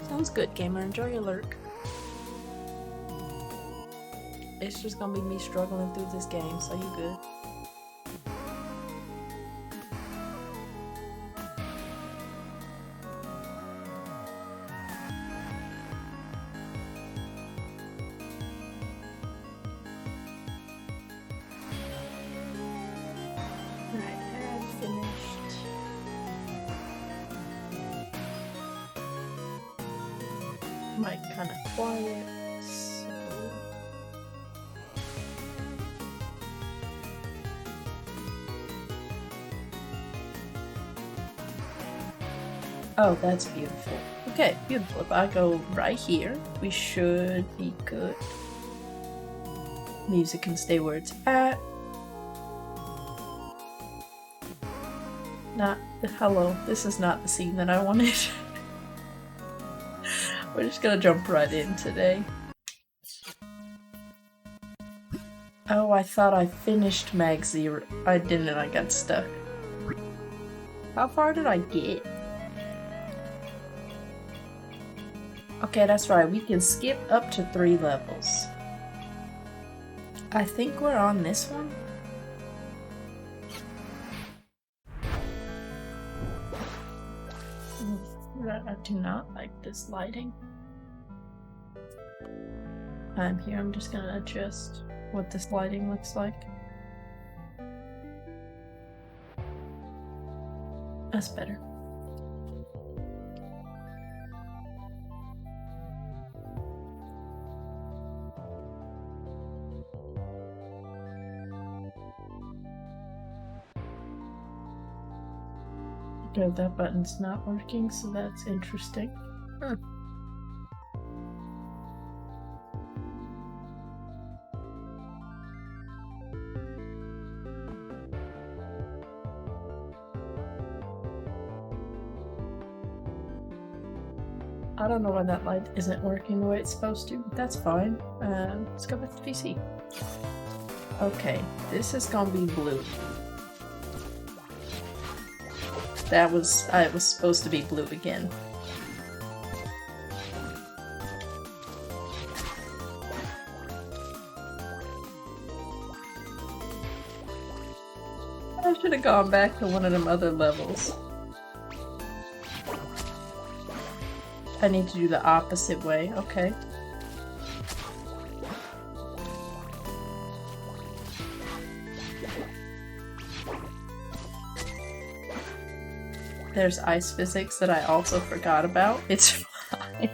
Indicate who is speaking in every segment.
Speaker 1: Sounds good, gamer. Enjoy your lurk. It's just gonna be me struggling through this game, so you good. Mic kind of quiet, so... Oh, that's beautiful. Okay, beautiful. If I go right here, we should be good. Music can stay where it's at. Not the hello. This is not the scene that I wanted. We're just gonna jump right in today. Oh, I thought I finished Mag Zero. I didn't, I got stuck. How far did I get? Okay, that's right. We can skip up to 3 levels. I think we're on this one. I do not like this lighting. I'm here. I'm just gonna adjust what this lighting looks like. That's better. Okay, that button's not working, so that's interesting. I don't know why that light isn't working the way it's supposed to, but that's fine. Let's go back to PC. Okay, this is gonna be blue. It was supposed to be blue again. I should have gone back to one of them other levels. I need to do the opposite way, okay. There's ice physics that I also forgot about. It's fine.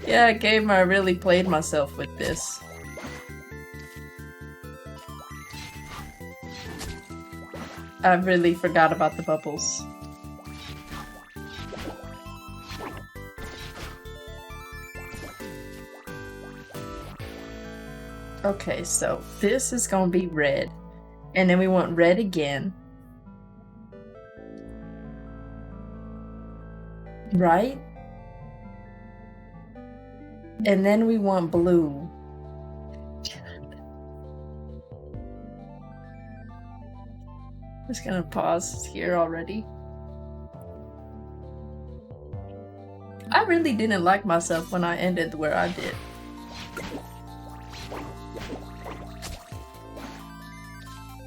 Speaker 1: Yeah, gamer, I really played myself with this. I really forgot about the bubbles. Okay, so this is gonna be red. And then we want red again. Right? And then we want blue. Just gonna pause here already. I really didn't like myself when I ended where I did.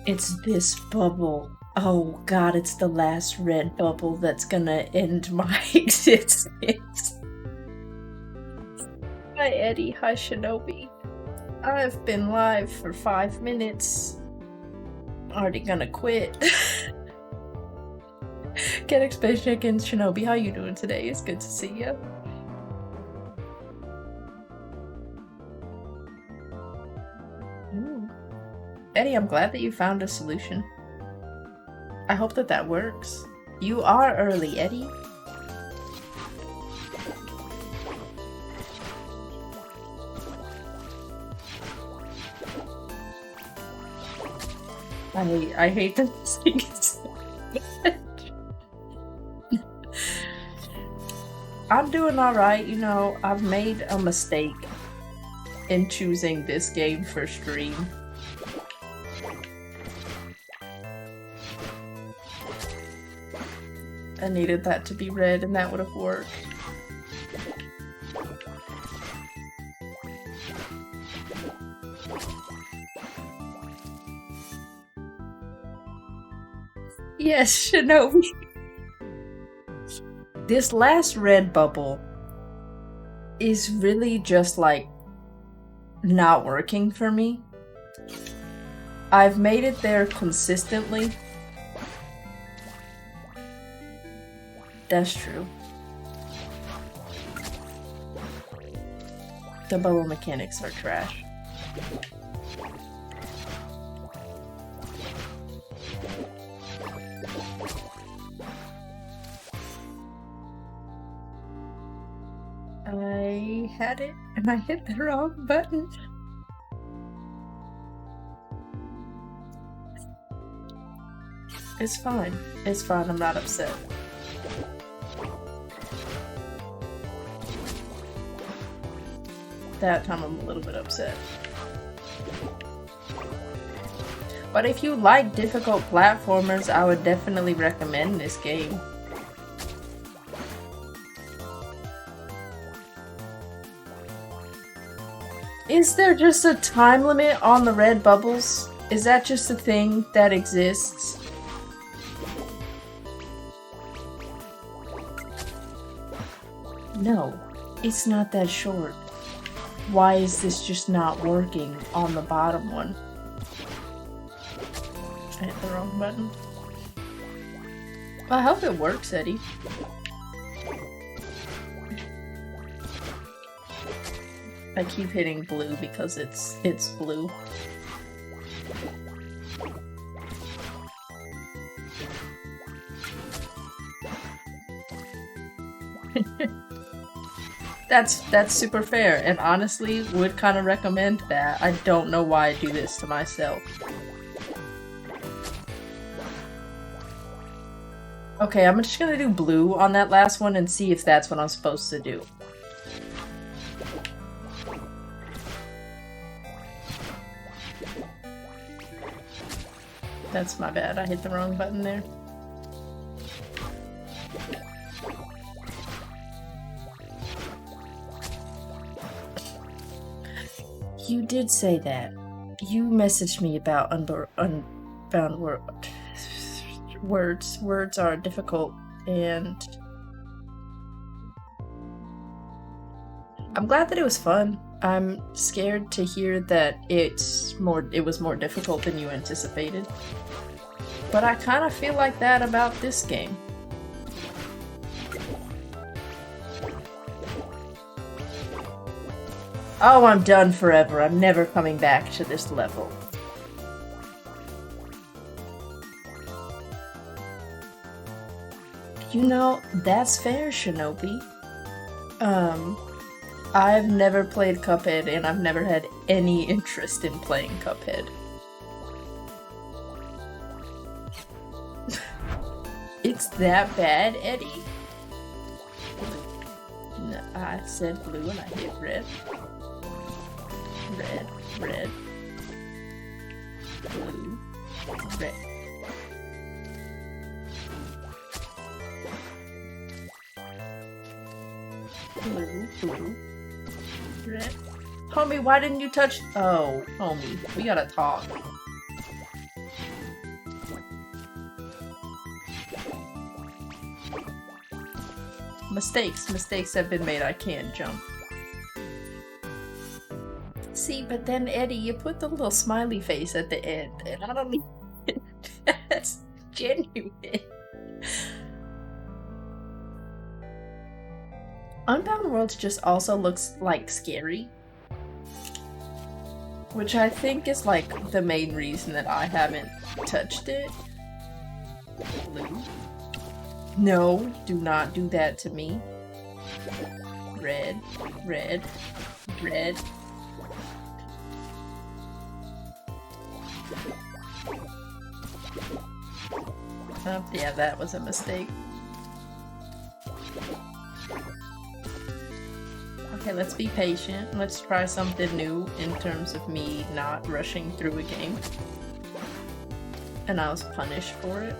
Speaker 1: It's this bubble. Oh god, it's the last red bubble that's gonna end my existence. Hi Eddie, hi Shinobi. I've been live for 5 minutes. Already gonna quit. Get Space Chicken, Shinobi, how you doing today? It's good to see you. Eddie, I'm glad that you found a solution. I hope that that works. You are early, Eddie. I hate this thing so much. I'm doing alright, you know, I've made a mistake in choosing this game for stream. I needed that to be red and that would have worked. Yes, Shinobi. This last red bubble is really just like not working for me. I've made it there consistently. That's true. The bubble mechanics are trash. I had it and I hit the wrong button. It's fine. It's fine. I'm not upset. That time I'm a little bit upset. But if you like difficult platformers, I would definitely recommend this game. Is there just a time limit on the red bubbles? Is that just a thing that exists? No, it's not that short. Why is this just not working on the bottom one? I hit the wrong button. Well, I hope it works, Eddie. I keep hitting blue because it's blue. That's super fair, and honestly would kind of recommend that. I don't know why I do this to myself. Okay, I'm just gonna do blue on that last one and see if that's what I'm supposed to do. That's my bad, I hit the wrong button there. You did say that. You messaged me about unbound words. Words are difficult, and I'm glad that it was fun. I'm scared to hear that it was more difficult than you anticipated. But I kind of feel like that about this game. Oh, I'm done forever. I'm never coming back to this level. You know, that's fair, Shinobi. I've never played Cuphead, and I've never had any interest in playing Cuphead. It's that bad, Eddie? No, I said blue and I hit red. Red, red, blue, red. Blue, blue, red. Homie, why didn't you touch? Oh, homie, we gotta talk. Mistakes have been made. I can't jump. See, but then Eddie, you put the little smiley face at the end, and I don't mean that's genuine. Unbound Worlds just also looks like scary, which I think is like the main reason that I haven't touched it. Blue. No, do not do that to me. Red, red, red. Yeah, that was a mistake. Okay, let's be patient. Let's try something new in terms of me not rushing through a game. And I was punished for it.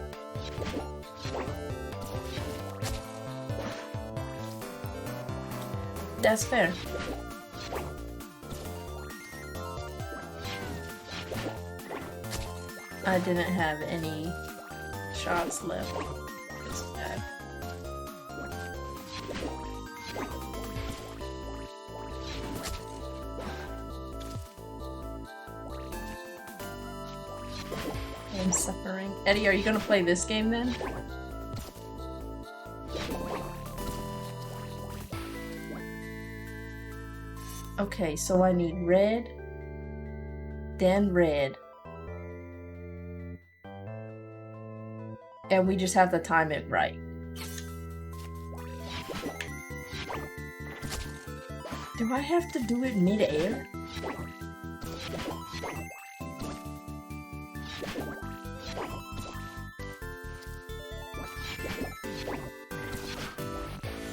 Speaker 1: That's fair. I didn't have any shots left. It's bad. I'm suffering. Eddie, are you gonna play this game then? Okay, so I need red, then red. And we just have to time it right. Do I have to do it mid-air?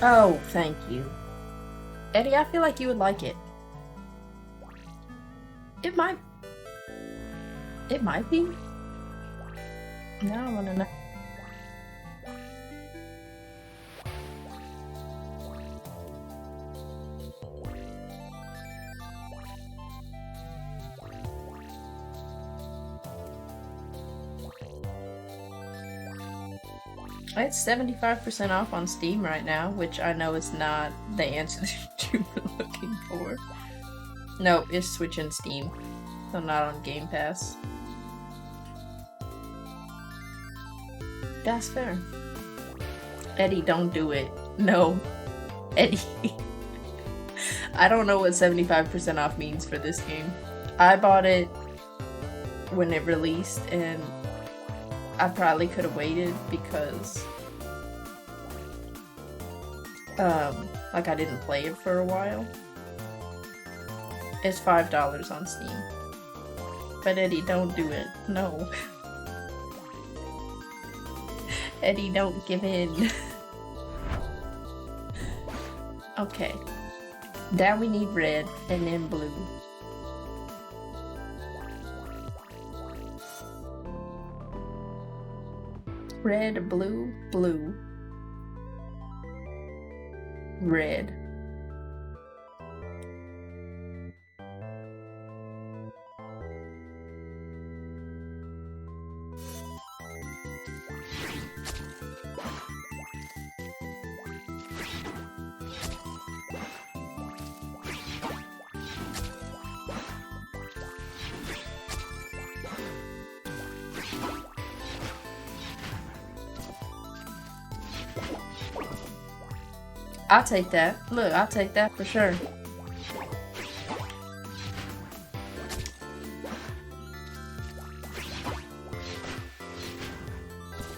Speaker 1: Oh, thank you. Eddie, I feel like you would like it. It might be. Now I wanna know. It's 75% off on Steam right now, which I know is not the answer that you were looking for. No, it's Switch and Steam, so not on Game Pass. That's fair. Eddie, don't do it. No. Eddie. I don't know what 75% off means for this game. I bought it when it released, and I probably could have waited because like I didn't play it for a while. It's $5 on Steam. But Eddie, don't do it. No. Eddie, don't give in. Okay. Now we need red and then blue. Red, blue, blue. Red. I'll take that. Look, I'll take that for sure.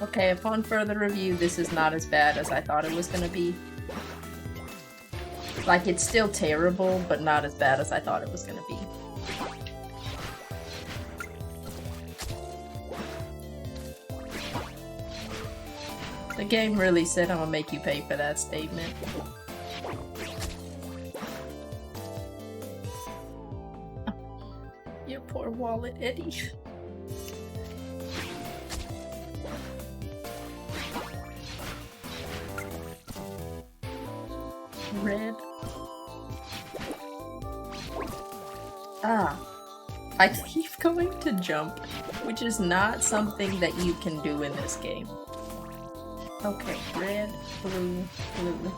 Speaker 1: Okay, upon further review, this is not as bad as I thought it was gonna be. Like, it's still terrible, but not as bad as I thought it was gonna be. The game really said I'm gonna make you pay for that statement. Your poor wallet, Eddie. Red. Ah. I keep going to jump, which is not something that you can do in this game. Okay, red, blue, blue.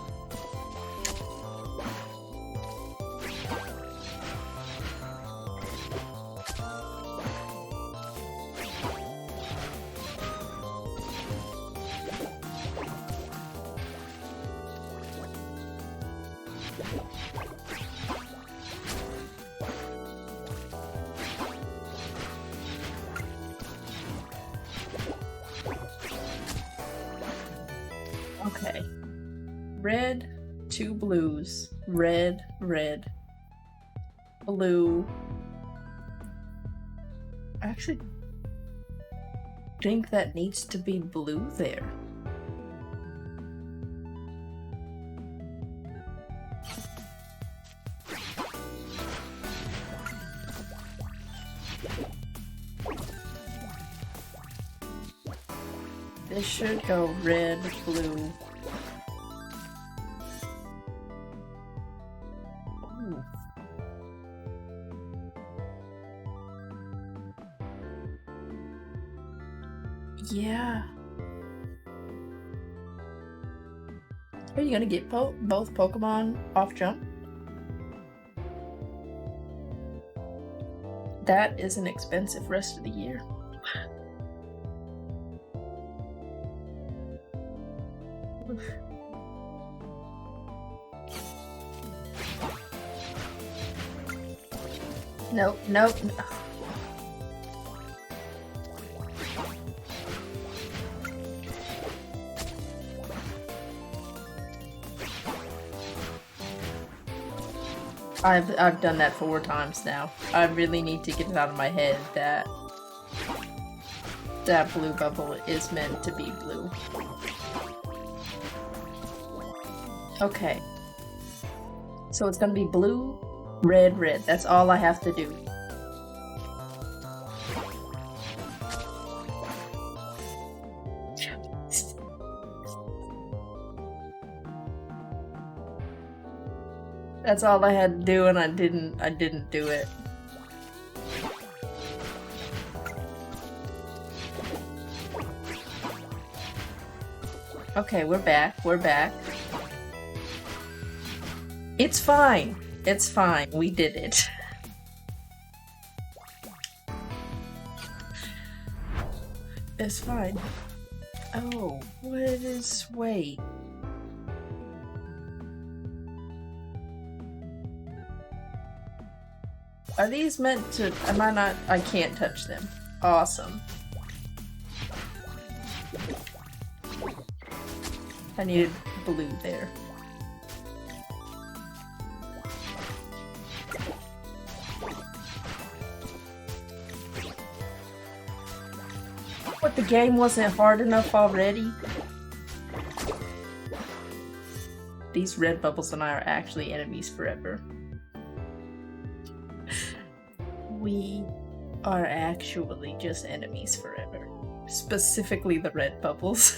Speaker 1: Okay. Red, 2 blues. Red, red. Blue. I actually think that needs to be blue there. This should go red, blue. Yeah. Are you gonna get both Pokemon off jump? That is an expensive rest of the year. Nope, nope. I've done that 4 times now. I really need to get it out of my head that that blue bubble is meant to be blue. Okay. So it's gonna be blue, red, red. That's all I have to do. That's all I had to do, and I didn't do it. Okay, we're back. We're back. It's fine. It's fine. We did it. It's fine. Oh, what is... wait. Are these meant to... am I not... I can't touch them. Awesome. I needed blue there. What, the game wasn't hard enough already? These red bubbles and I are actually enemies forever. We are actually just enemies forever. Specifically the red bubbles.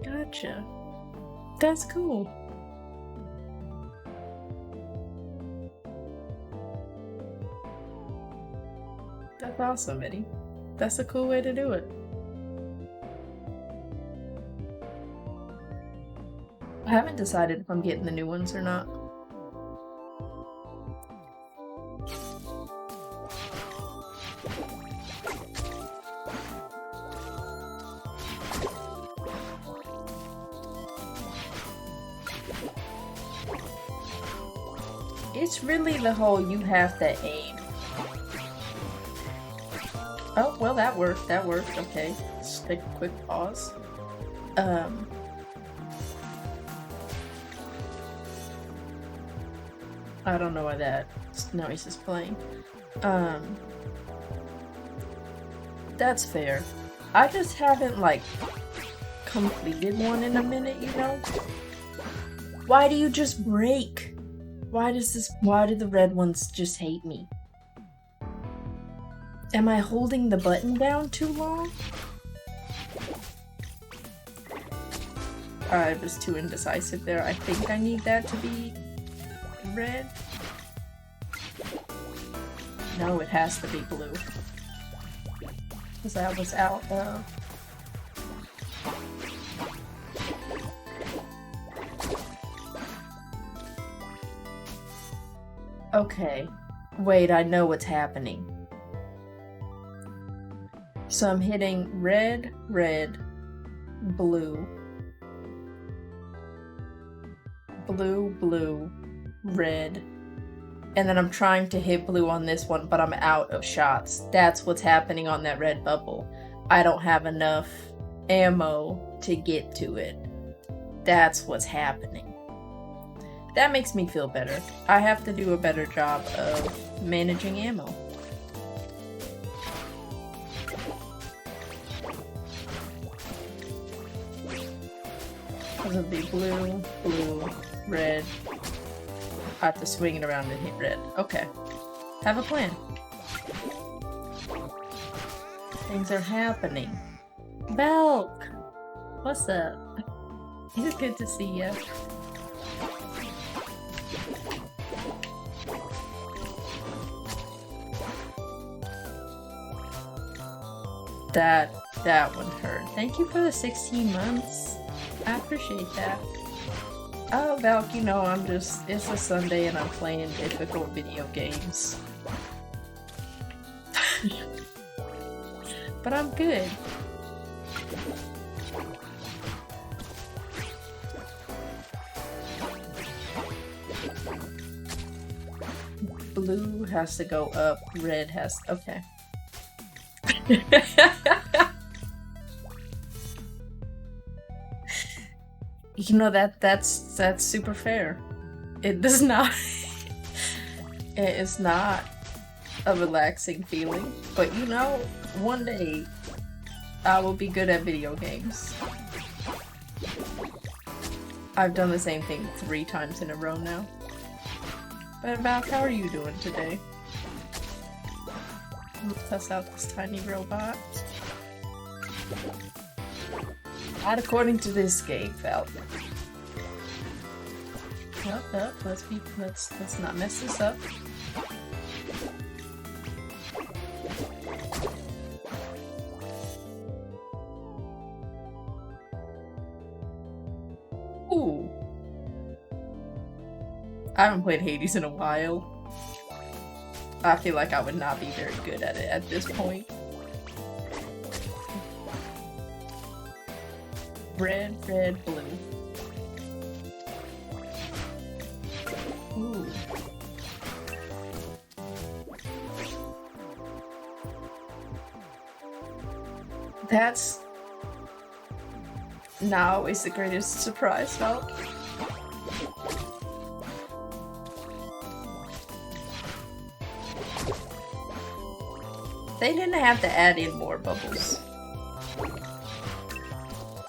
Speaker 1: Gotcha. That's cool. That's awesome, Eddie. That's a cool way to do it. I haven't decided if I'm getting the new ones or not. It's really the whole you have to aim. Oh, well that worked, okay. Let's take a quick pause. I don't know why that noise is playing. That's fair. I just haven't, like, completed one in a minute, you know? Why do you just break? Why do the red ones just hate me? Am I holding the button down too long? I was too indecisive there. I think I need that to be red. No, it has to be blue. Because I was out of... Okay. Wait, I know what's happening. So I'm hitting red, red, blue, blue, blue, red, and then I'm trying to hit blue on this one, but I'm out of shots. That's what's happening on that red bubble. I don't have enough ammo to get to it. That's what's happening. That makes me feel better. I have to do a better job of managing ammo. It'll be blue, blue, red. I have to swing it around and hit red. Okay. Have a plan. Things are happening. Belk! What's up? It's good to see ya. That one hurt. Thank you for the 16 months. I appreciate that. Oh, Valk, you know, it's a Sunday and I'm playing difficult video games. But I'm good. Blue has to go up, red has to, okay. You know, that's super fair. It does not it is not a relaxing feeling, but you know, one day I will be good at video games. I've done the same thing 3 times in a row now. But Valk, how are you doing today? Let's test out this tiny robot. Not according to this game, Valk. Up, let's not mess this up. Ooh. I haven't played Hades in a while. I feel like I would not be very good at it at this point. Red, red, blue. Ooh. That's not always the greatest surprise, Valk. They didn't have to add in more bubbles.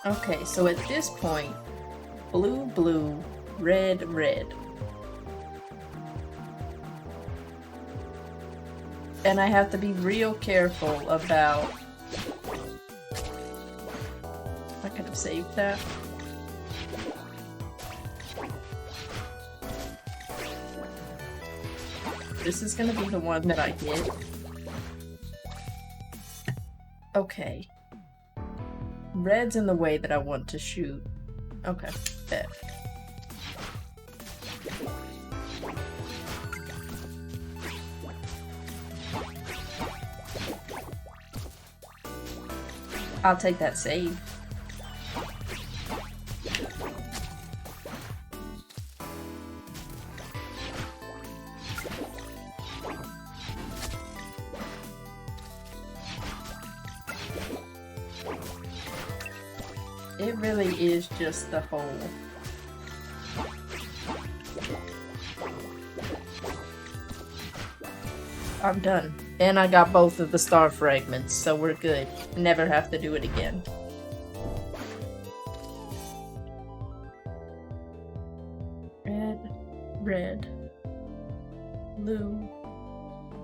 Speaker 1: Okay, so at this point, blue, blue, red, red. And I have to be real careful about... I could have saved that. This is gonna be the one that I get. Okay. Red's in the way that I want to shoot. Okay, bet. I'll take that save. It really is just the hole. I'm done. And I got both of the star fragments, so we're good. Never have to do it again. Red, red, blue,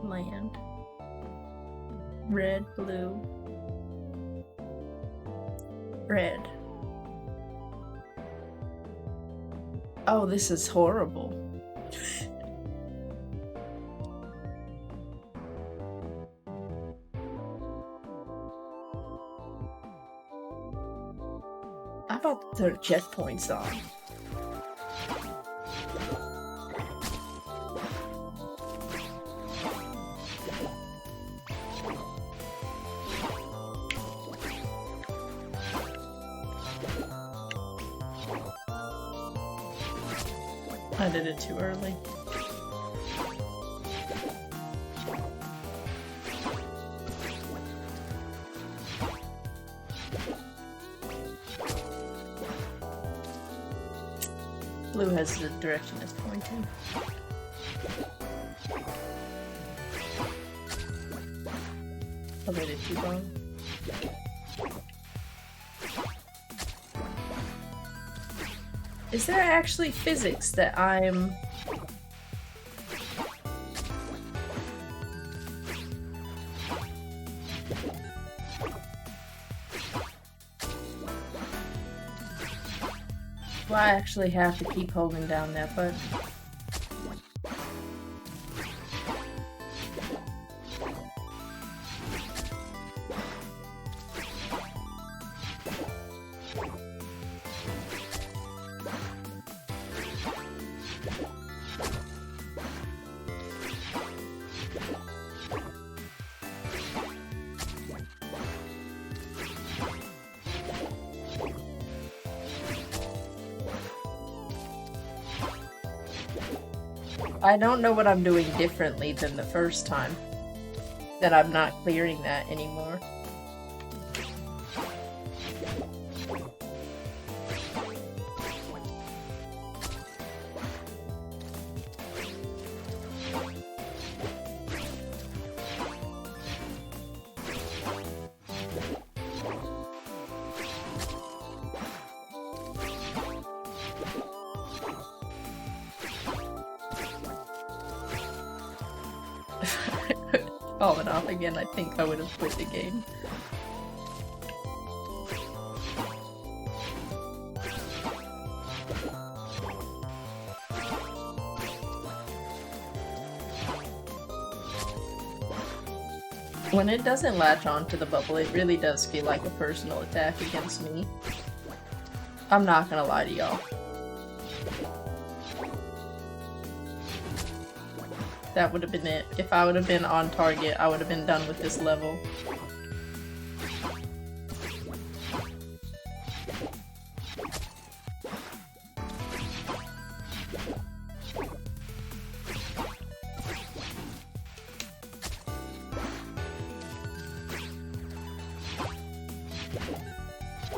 Speaker 1: land. Red, blue, red. Oh, this is horrible. How about their checkpoints on? I did it too early. Blue has the direction it's pointing. I made it too long. Is there actually physics that I'm... Do I actually have to keep holding down that button? I don't know what I'm doing differently than the first time. That I'm not clearing that anymore. Fallen off again, I think I would have quit the game. When it doesn't latch onto the bubble, it really does feel like a personal attack against me. I'm not gonna lie to y'all. That would have been it. If I would have been on target, I would have been done with this level.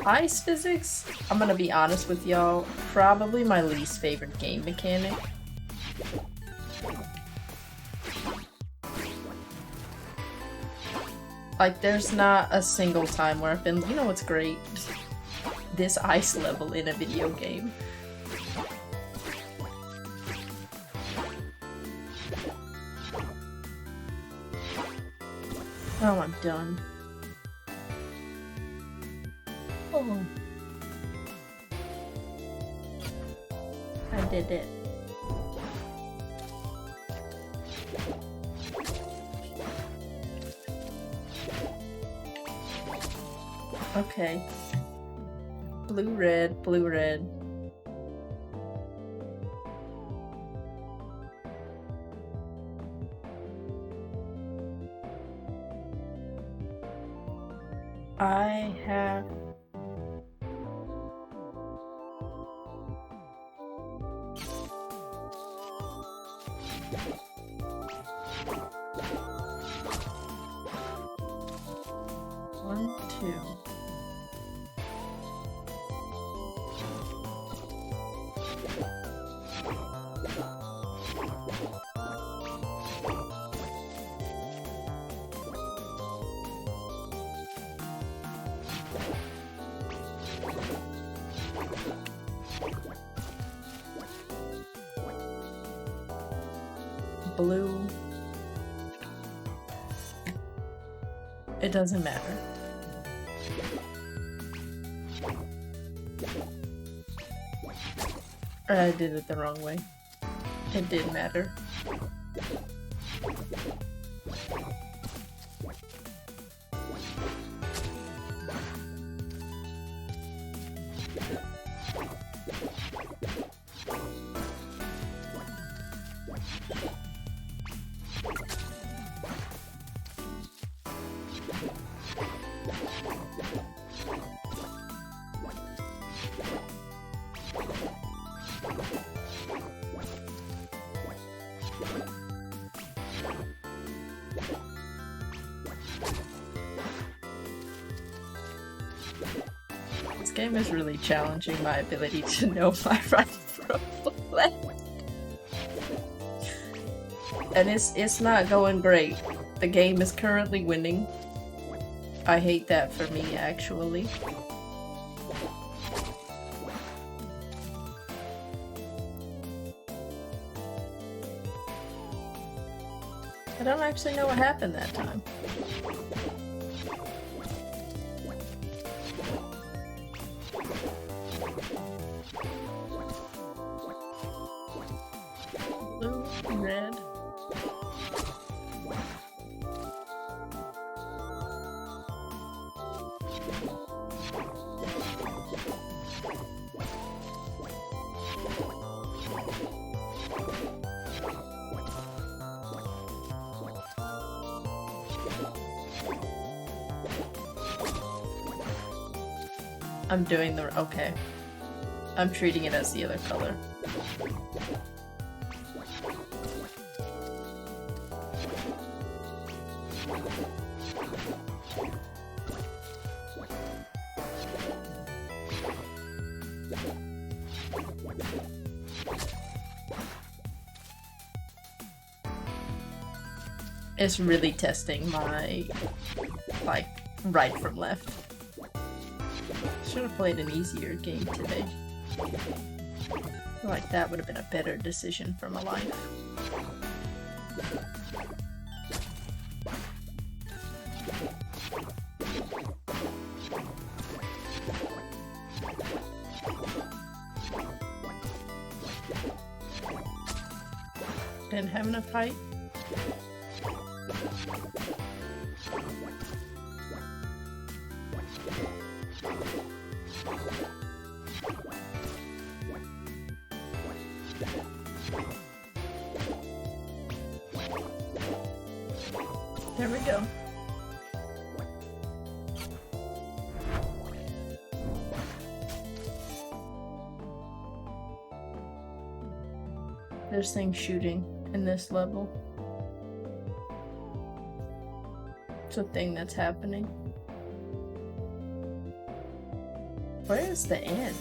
Speaker 1: Ice physics, I'm gonna be honest with y'all, probably my least favorite game mechanic. Like, there's not a single time where I've been, you know what's great? This ice level in a video game. Oh, I'm done. Oh. I did it. Okay. Blue, red, blue, red. I have... One, two. Blue. It doesn't matter. Or I did it the wrong way. It did matter. This game is really challenging my ability to know my right from left. And it's not going great. The game is currently winning. I hate that for me, actually. I don't actually know what happened that time. Blue, red. I'm doing the... okay. I'm treating it as the other color. It's really testing my, like, right from left. Should have played an easier game today. I feel like that would have been a better decision for my life. Didn't have enough height. There we go. There's things shooting in this level. It's a thing that's happening. Where is the end?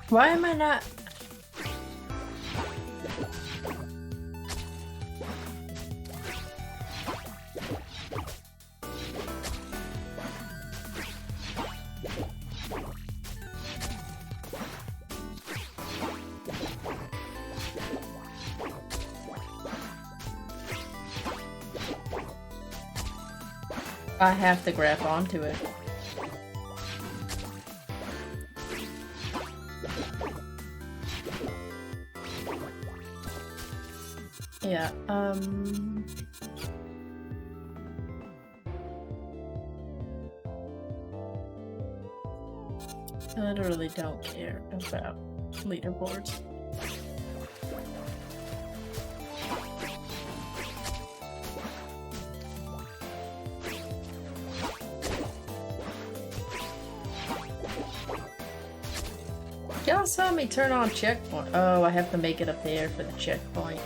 Speaker 1: Why am I not? I have to grab onto it. Yeah, I literally don't care about leaderboards. Y'all saw me turn on checkpoint. Oh, I have to make it up there for the checkpoint.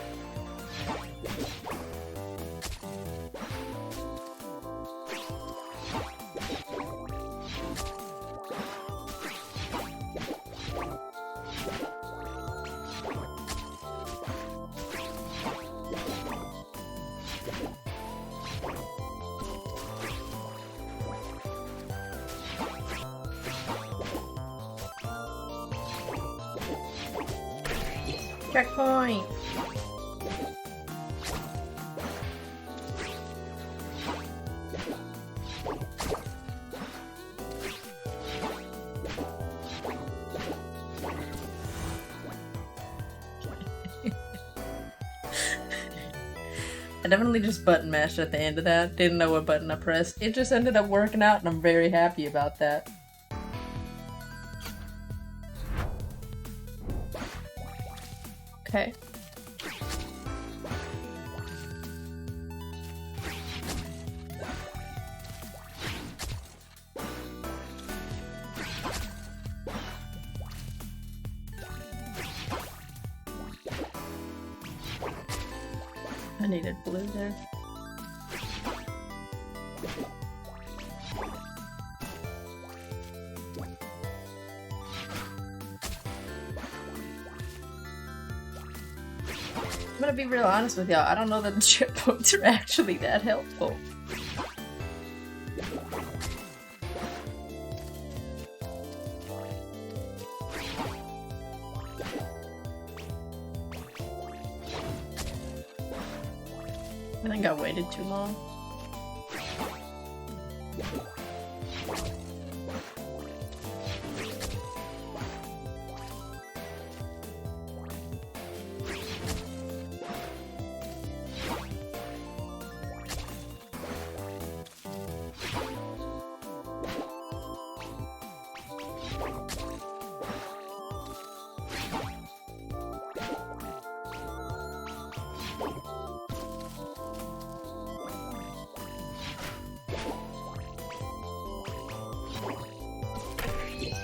Speaker 1: Checkpoint! I definitely just button mashed at the end of that. Didn't know what button I pressed. It just ended up working out and I'm very happy about that. Okay. I needed blue there. I'm gonna be real honest with y'all, I don't know that the checkpoints are actually that helpful. I think I waited too long.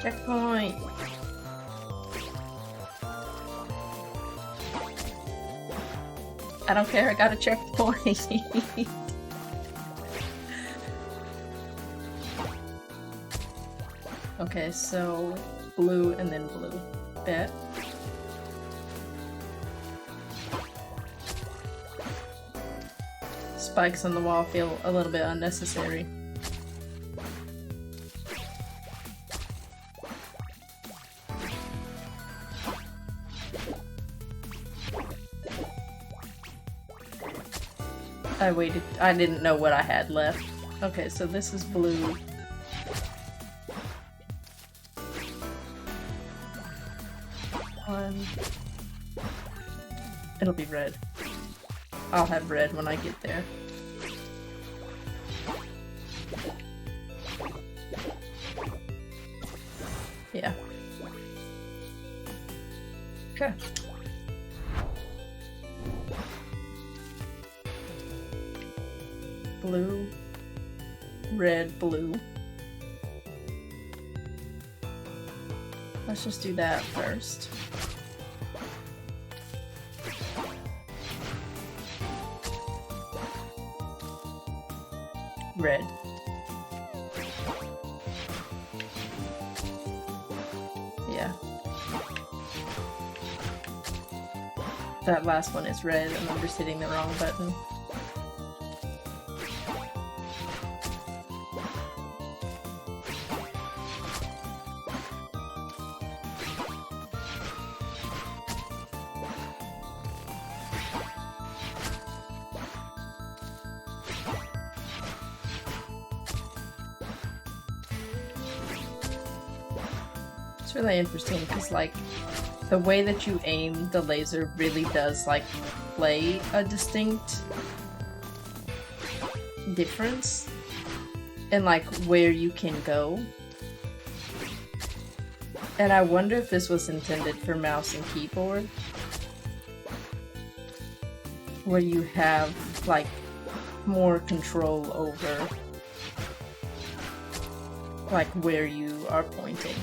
Speaker 1: Checkpoint! I don't care, I got a checkpoint! Okay, so blue and then blue. Bet. Spikes on the wall feel a little bit unnecessary. I waited. I didn't know what I had left. Okay, so this is blue. One. It'll be red. I'll have red when I get there. Yeah. Okay. Blue, red, blue. Let's just do that first. Red. Yeah. That last one is red, and I'm just hitting the wrong button. It's really interesting because, like, the way that you aim the laser really does, like, play a distinct difference in, like, where you can go. And I wonder if this was intended for mouse and keyboard, where you have, like, more control over, like, where you are pointing.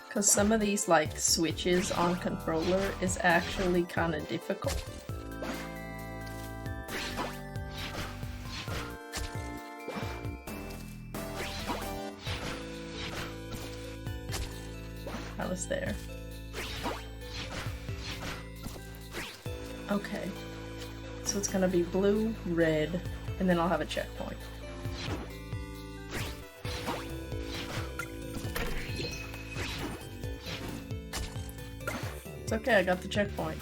Speaker 1: Because some of these, like, switches on controller is actually kind of difficult. I was there. Okay. So it's gonna be blue, red, and then I'll have a checkpoint. It's okay, I got the checkpoint.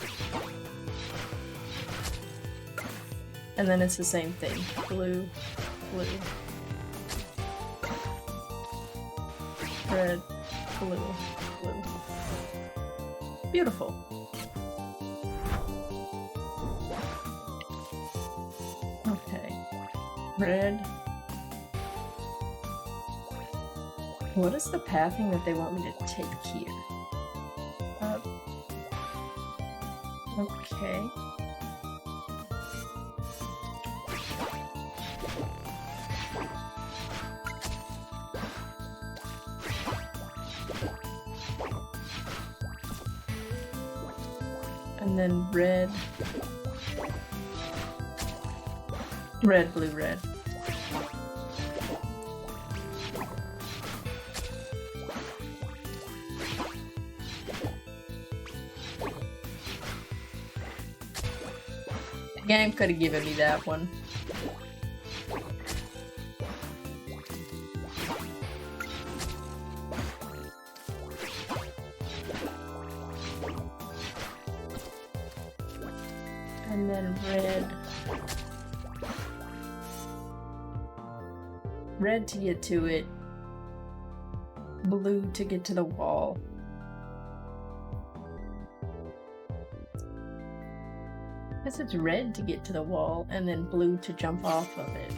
Speaker 1: And then it's the same thing. Blue, blue. Red, blue, blue. Beautiful. Okay. Red. What is the pathing that they want me to take here? Okay. And then red. Red, blue, red. The game could have given me that one. And then red. Red to get to it. Blue to get to the wall. I guess it's red to get to the wall, and then blue to jump off of it.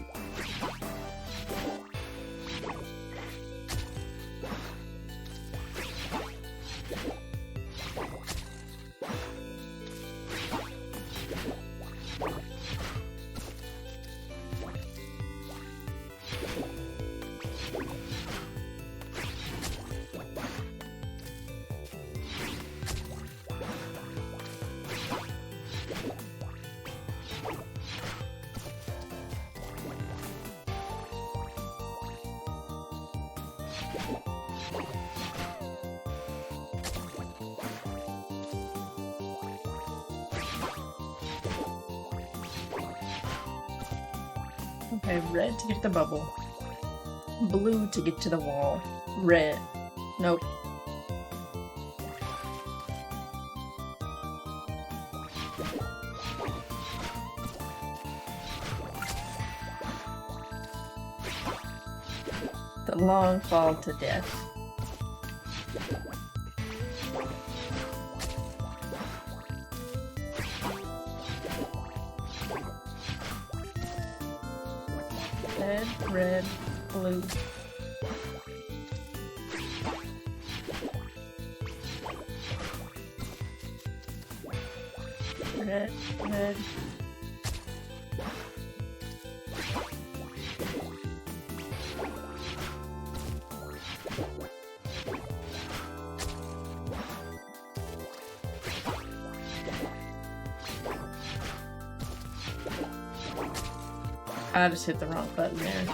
Speaker 1: Okay, red to get the bubble. Blue to get to the wall. Red. Nope. The long fall to death. Red, blue. Red. I just hit the wrong button there.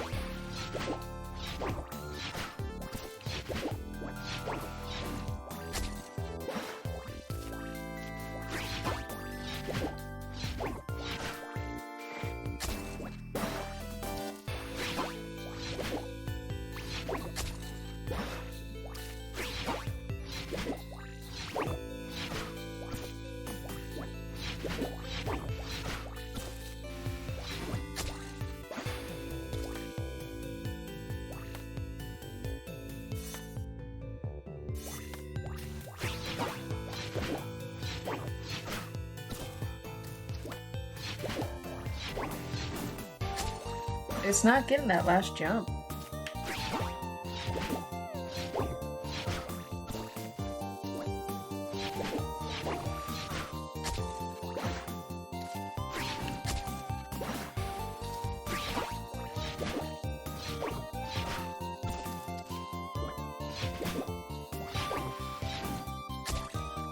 Speaker 1: It's not getting that last jump.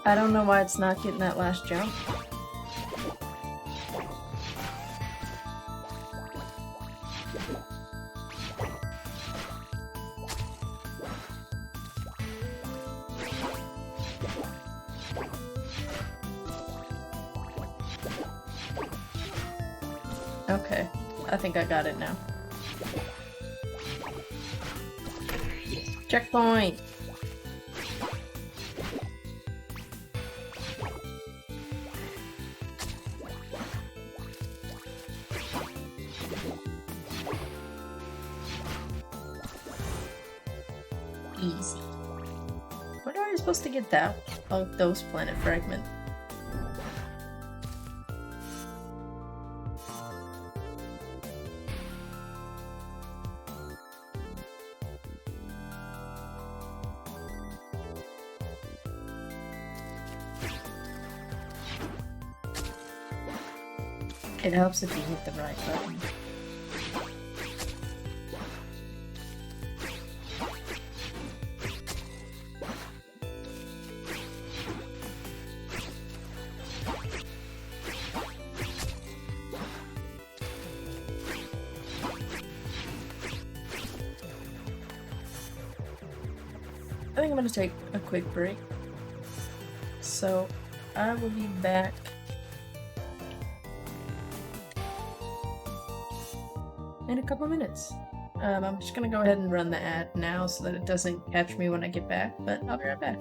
Speaker 1: I don't know why it's not getting that last jump. Okay, I think I got it now. Checkpoint! Easy. Where are you supposed to get that? Oh, those planet fragment. It helps if you hit the right button. I think I'm gonna take a quick break. So I will be back in a couple minutes. I'm just gonna go ahead and run the ad now so that it doesn't catch me when I get back, but I'll be right back.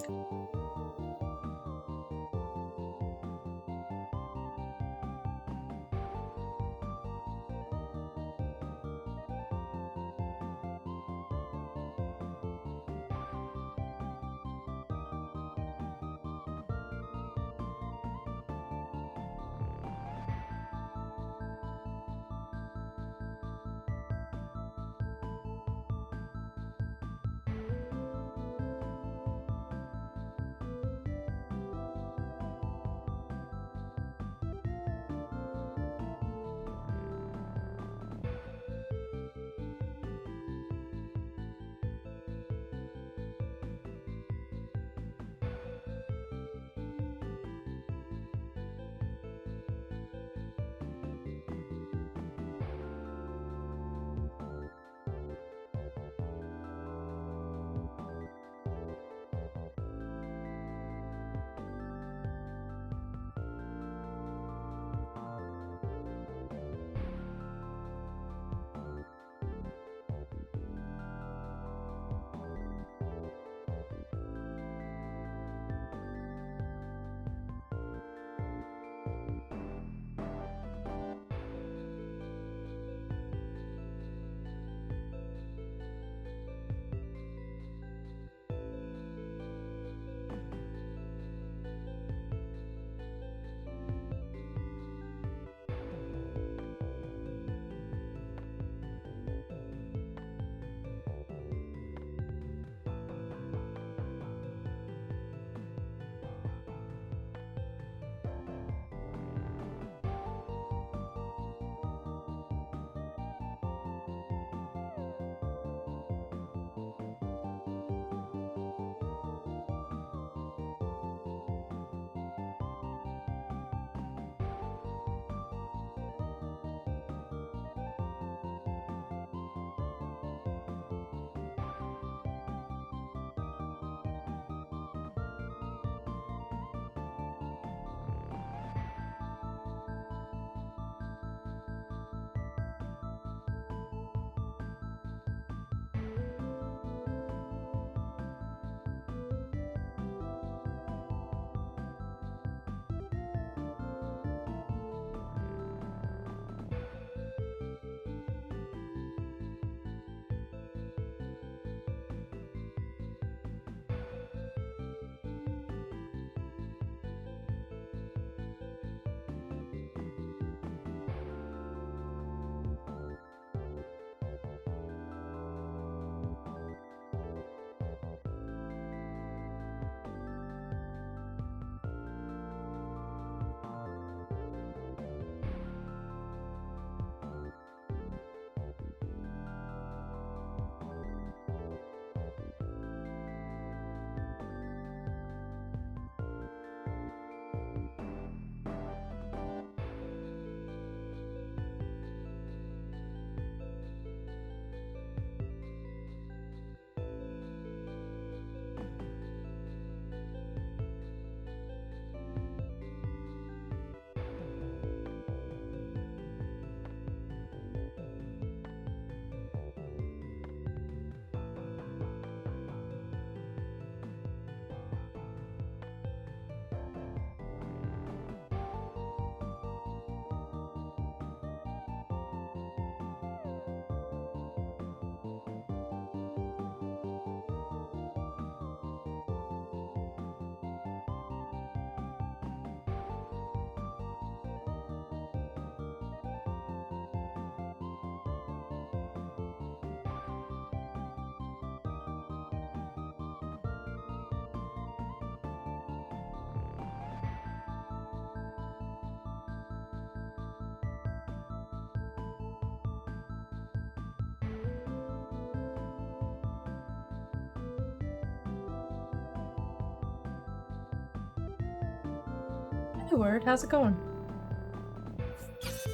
Speaker 1: Hey Word, how's it going?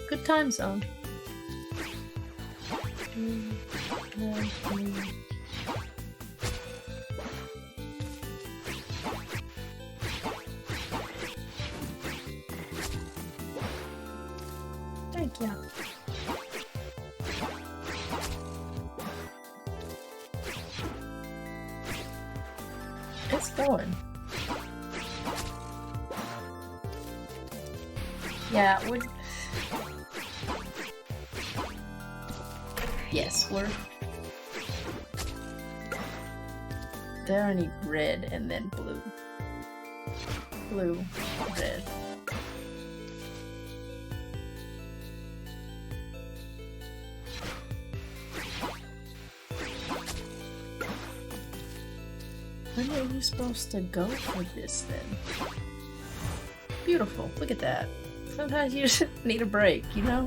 Speaker 1: Good time zone. Thank you. It's going. Yeah, would. Yes, we're. There I need red and then blue. Blue, red. When are you supposed to go for this then? Beautiful, look at that. Sometimes you just need a break, you know?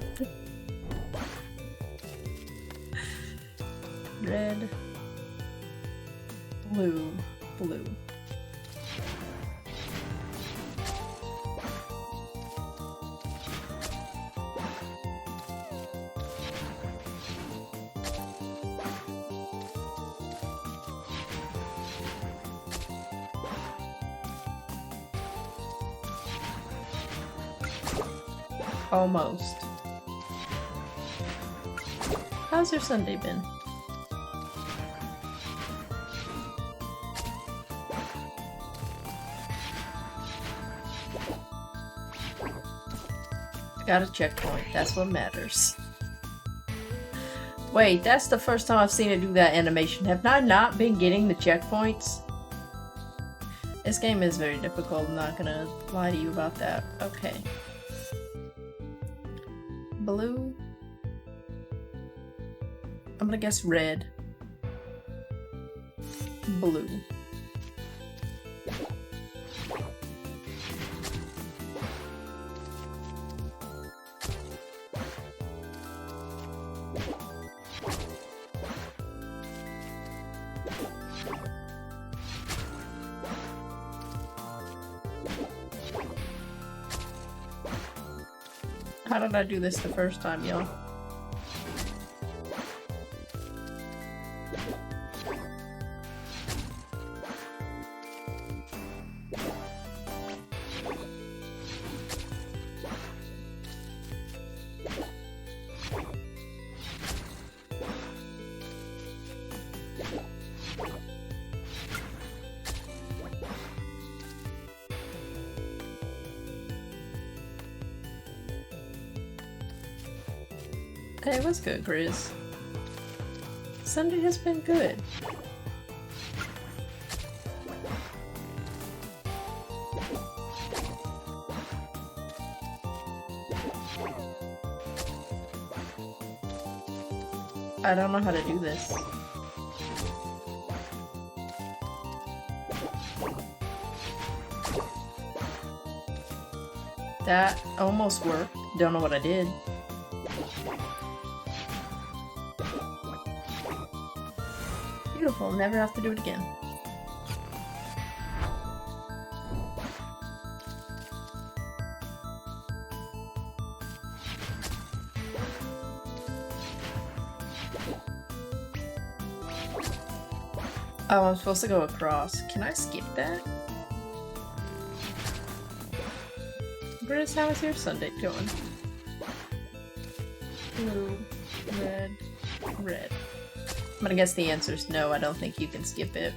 Speaker 1: Red, blue, blue. Almost. How's your Sunday been? Got a checkpoint, that's what matters. Wait, that's the first time I've seen it do that animation. Have I not been getting the checkpoints? This game is very difficult, I'm not gonna lie to you about that. Okay. Blue. I'm gonna guess red. Blue. How did I do this the first time, y'all? Hey, what's good, Grizz? Sunday has been good. I don't know how to do this. That almost worked. Don't know what I did. Beautiful, never have to do it again. Oh, I'm supposed to go across. Can I skip that? Grizz, how is your Sunday going? Blue, red, red. I'm gonna guess the answer is no, I don't think you can skip it.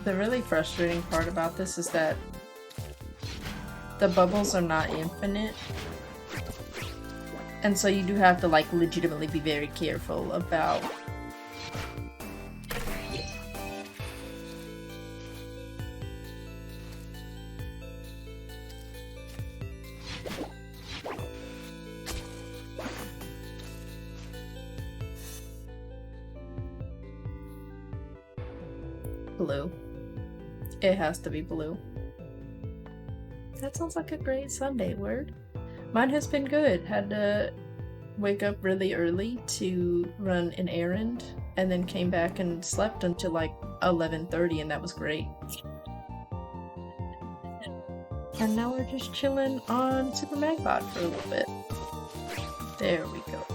Speaker 1: The really frustrating part about this is that the bubbles are not infinite. And so you do have to, like, legitimately be very careful about... Blue. It has to be blue. That sounds like a great Sunday, word. Mine has been good. Had to wake up really early to run an errand, and then came back and slept until like 11:30, and that was great. And now we're just chilling on Super Magbot for a little bit. There we go.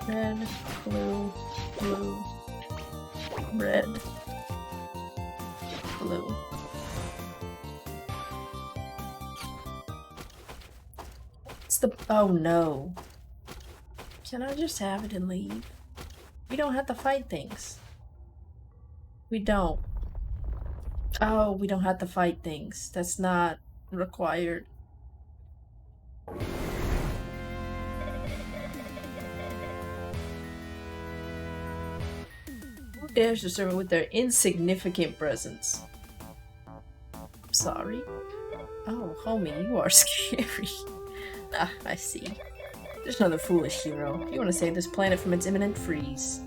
Speaker 1: Red, blue, blue, red, blue. It's the— oh no. Can I just have it and leave? We don't have to fight things. We don't. Oh, we don't have to fight things. That's not required. Who dares disturb me with their insignificant presence? I'm sorry. Oh, homie, you are scary. Ah, I see. Just another foolish hero. You want to save this planet from its imminent freeze.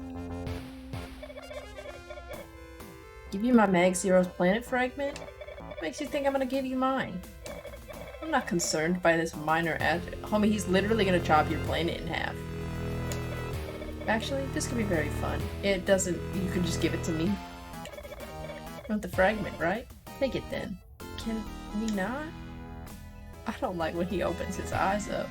Speaker 1: Give you my Mag Zero's planet fragment? What makes you think I'm gonna give you mine? I'm not concerned by this minor homie, he's literally gonna chop your planet in half. Actually, this could be very fun. It doesn't— you could just give it to me. You want the fragment, right? Take it then. Can we not? I don't like when he opens his eyes up.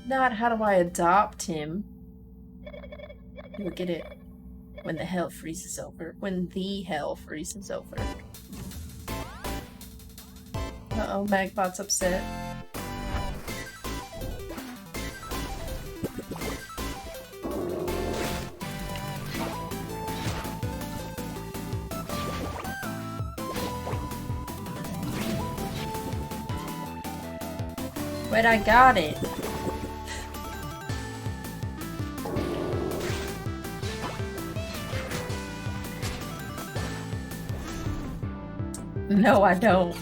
Speaker 1: Not how do I adopt him? You'll get it when the hell freezes over. When the hell freezes over. Uh-oh, Magbot's upset. But I got it. No, I don't.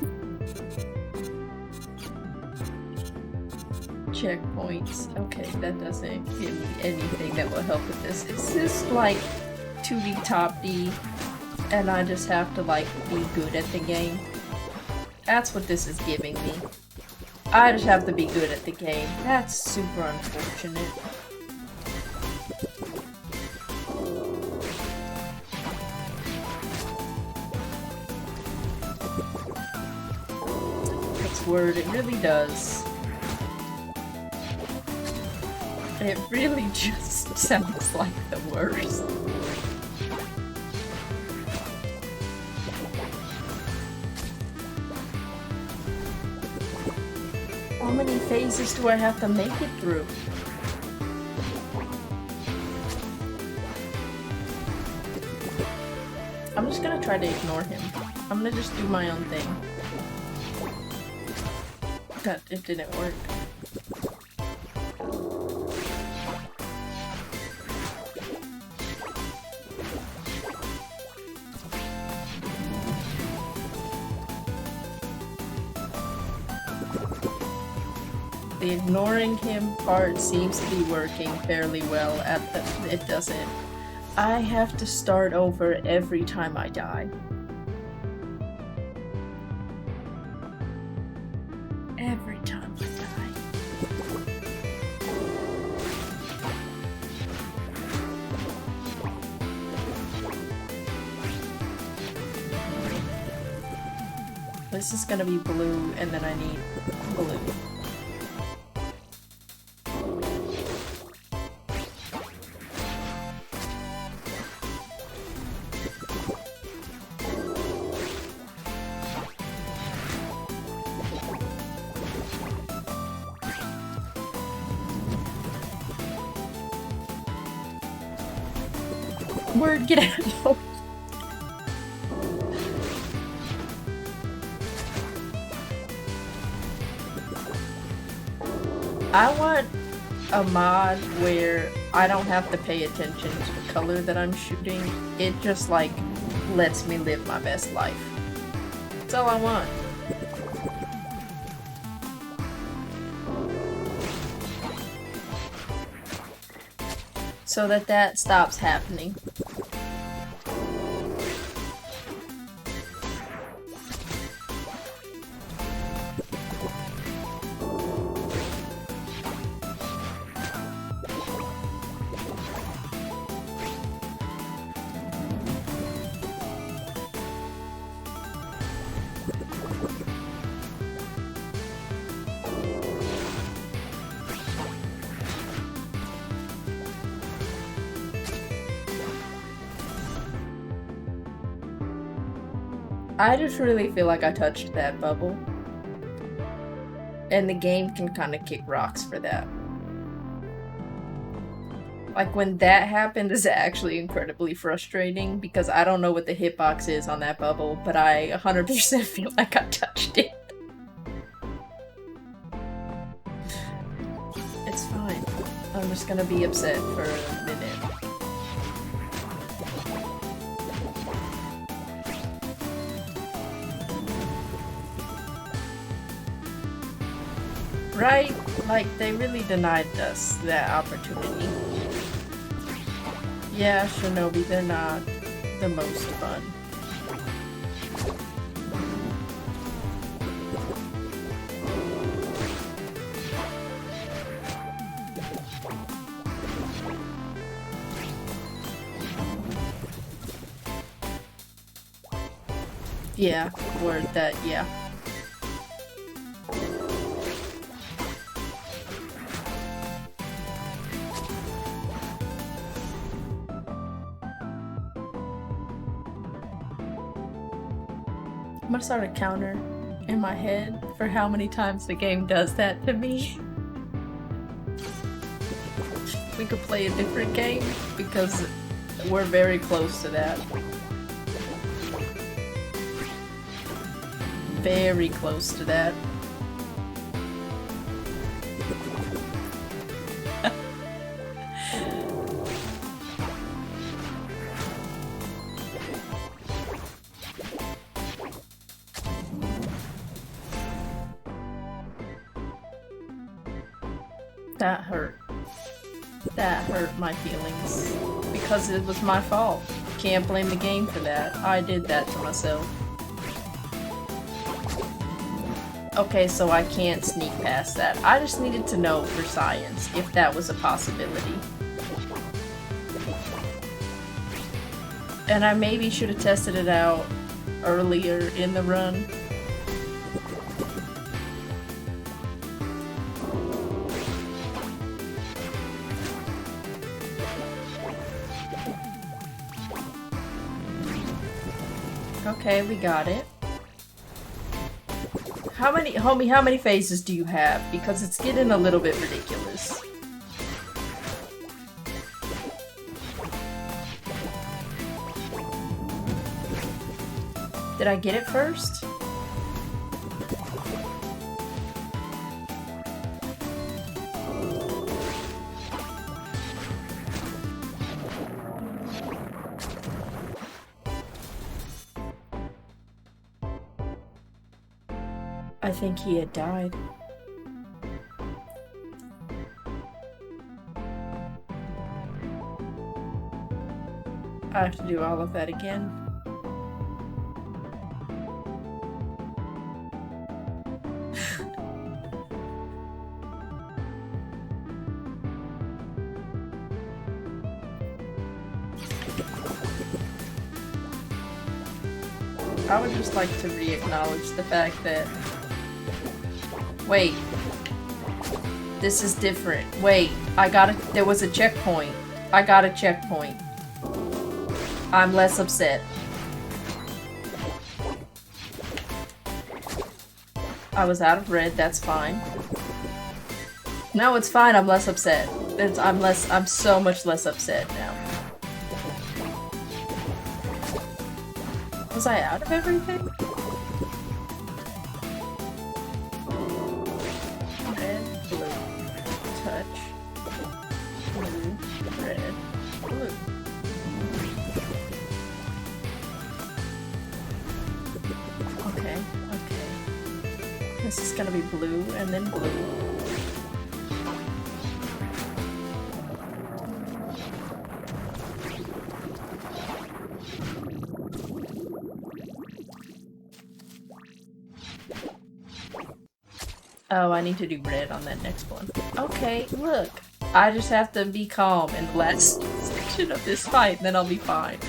Speaker 1: Checkpoints. Okay, that doesn't give me anything that will help with this. It's just like 2D top D, and I just have to like be good at the game. That's what this is giving me. I just have to be good at the game. That's super unfortunate. Word, it really does. It really just sounds like the worst. How many phases do I have to make it through? I'm just gonna try to ignore him. I'm gonna just do my own thing. That it didn't work. The ignoring him part seems to be working fairly well at the— it doesn't. I have to start over every time I die. Every time I die. This is gonna be blue, and then I need blue. Word, get out. I want a mod where I don't have to pay attention to the color that I'm shooting. It just like lets me live my best life. That's all I want. so that that stops happening. I just really feel like I touched that bubble. And the game can kind of kick rocks for that. Like, when that happened is actually incredibly frustrating because I don't know what the hitbox is on that bubble, but I 100% feel like I touched it. It's fine. I'm just gonna be upset for a minute. Right? Like, they really denied us that opportunity. Yeah, Shinobi, they're not the most fun. Yeah, word that, yeah. I'm gonna start a counter in my head for how many times the game does that to me. We could play a different game because we're very close to that. Very close to that. That hurt. That hurt my feelings. Because it was my fault. Can't blame the game for that. I did that to myself. Okay, so I can't sneak past that. I just needed to know for science if that was a possibility. And I maybe should have tested it out earlier in the run. Okay, we got it. How many phases do you have? Because it's getting a little bit ridiculous. Did I get it first? I think he had died. I have to do all of that again. I would just like to re-acknowledge the fact that... Wait. This is different. Wait, there was a checkpoint. I got a checkpoint. I'm less upset. I was out of red, that's fine. No, it's fine, I'm less upset. I'm so much less upset now. Was I out of everything? Red, blue, touch, blue, red, blue. Okay, okay. This is gonna be blue and then blue. Oh, I need to do red on that next one. Okay, look. I just have to be calm in the last section of this fight, and then I'll be fine.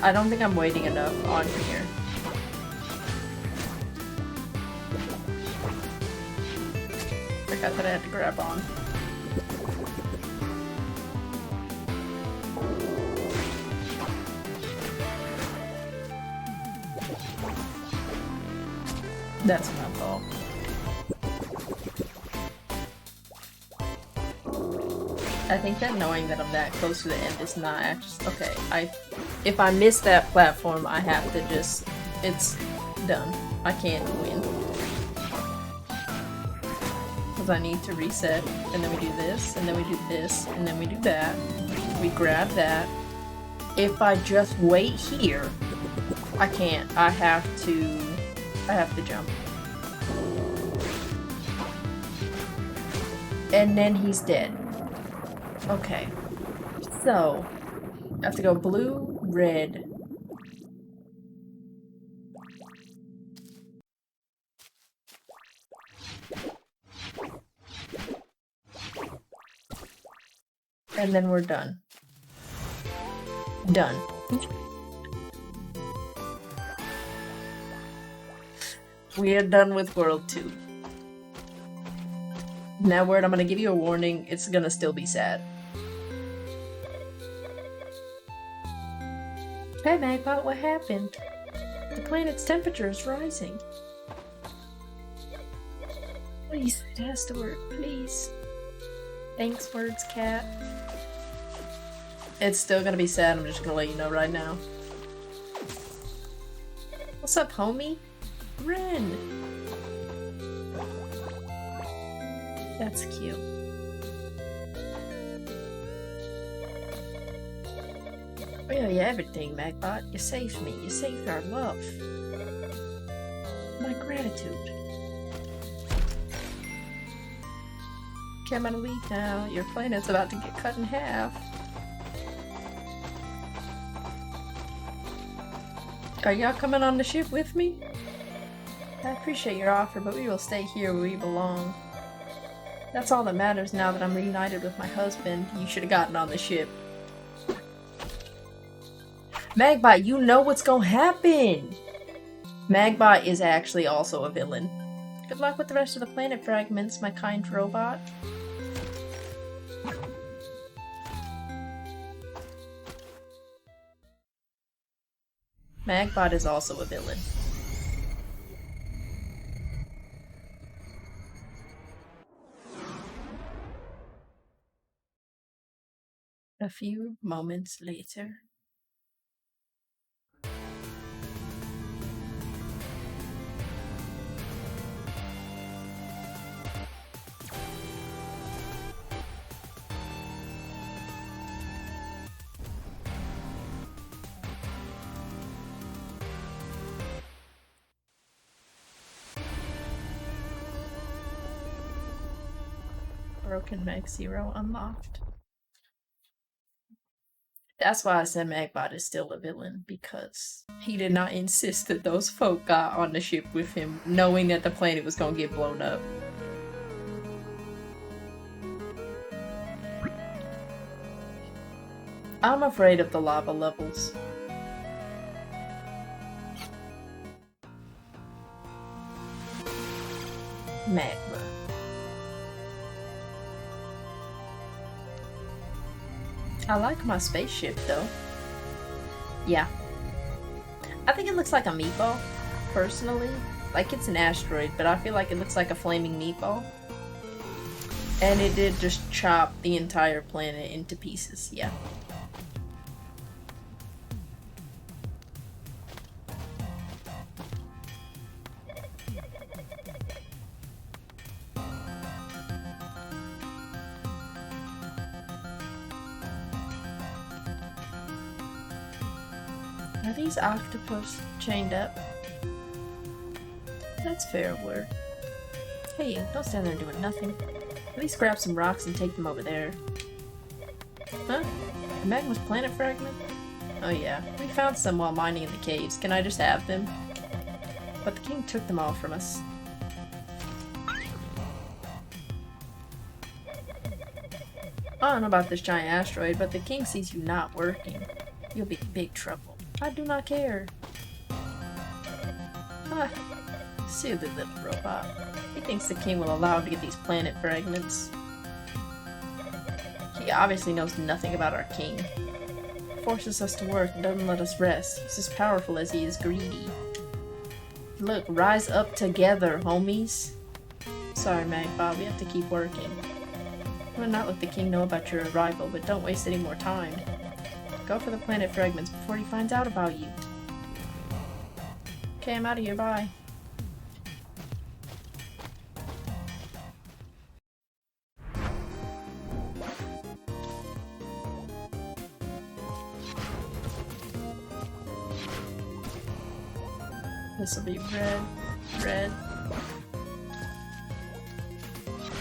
Speaker 1: I don't think I'm waiting enough on here. Forgot that I had to grab on. That's my fault. I think that knowing that I'm that close to the end is not actually okay. If I miss that platform, I have to just it's done. I can't win. Because I need to reset, and then we do this, and then we do this, and then we do that. We grab that. If I just wait here, I can't. I have to jump. And then he's dead. Okay. So, I have to go blue, red. And then we're done. Done. We are done with World 2. Now, Word, I'm gonna give you a warning. It's gonna still be sad. Hey, Magbot, what happened? The planet's temperature is rising. Please, it has to work, please. Thanks, Words Cat. It's still gonna be sad, I'm just gonna let you know right now. What's up, homie? Ren! That's cute. Really everything, Magbot. You saved me. You saved our love. My gratitude. Okay, I'm gonna leave now. Your planet's about to get cut in half. Are y'all coming on the ship with me? I appreciate your offer, but we will stay here where we belong. That's all that matters now that I'm reunited with my husband. You should have gotten on the ship. Magbot, you know what's gonna happen! Magbot is actually also a villain. Good luck with the rest of the planet fragments, my kind robot. Magbot is also a villain. A few moments later. Broken Mag Zero unlocked. That's why I said Magbot is still a villain, because he did not insist that those folk got on the ship with him, knowing that the planet was gonna get blown up. I'm afraid of the lava levels. Magma. I like my spaceship, though. Yeah. I think it looks like a meatball, personally. Like, it's an asteroid, but I feel like it looks like a flaming meatball. And it did just chop the entire planet into pieces, yeah. Are these octopus chained up? That's fair word. Hey, you, don't stand there doing nothing. At least grab some rocks and take them over there. Huh? A Magma's planet fragment? Oh yeah, we found some while mining in the caves. Can I just have them? But the king took them all from us. I don't know about this giant asteroid, but the king sees you not working. You'll be in big trouble. I do not care. Ah, silly little robot. He thinks the king will allow him to get these planet fragments. He obviously knows nothing about our king. Forces us to work and doesn't let us rest. He's as powerful as he is greedy. Look, rise up together, homies. Sorry, Magpie, we have to keep working. I'm gonna not let the king know about your arrival, but don't waste any more time. Go for the planet fragments before he finds out about you. Okay, I'm out of here, bye. This will be red, red,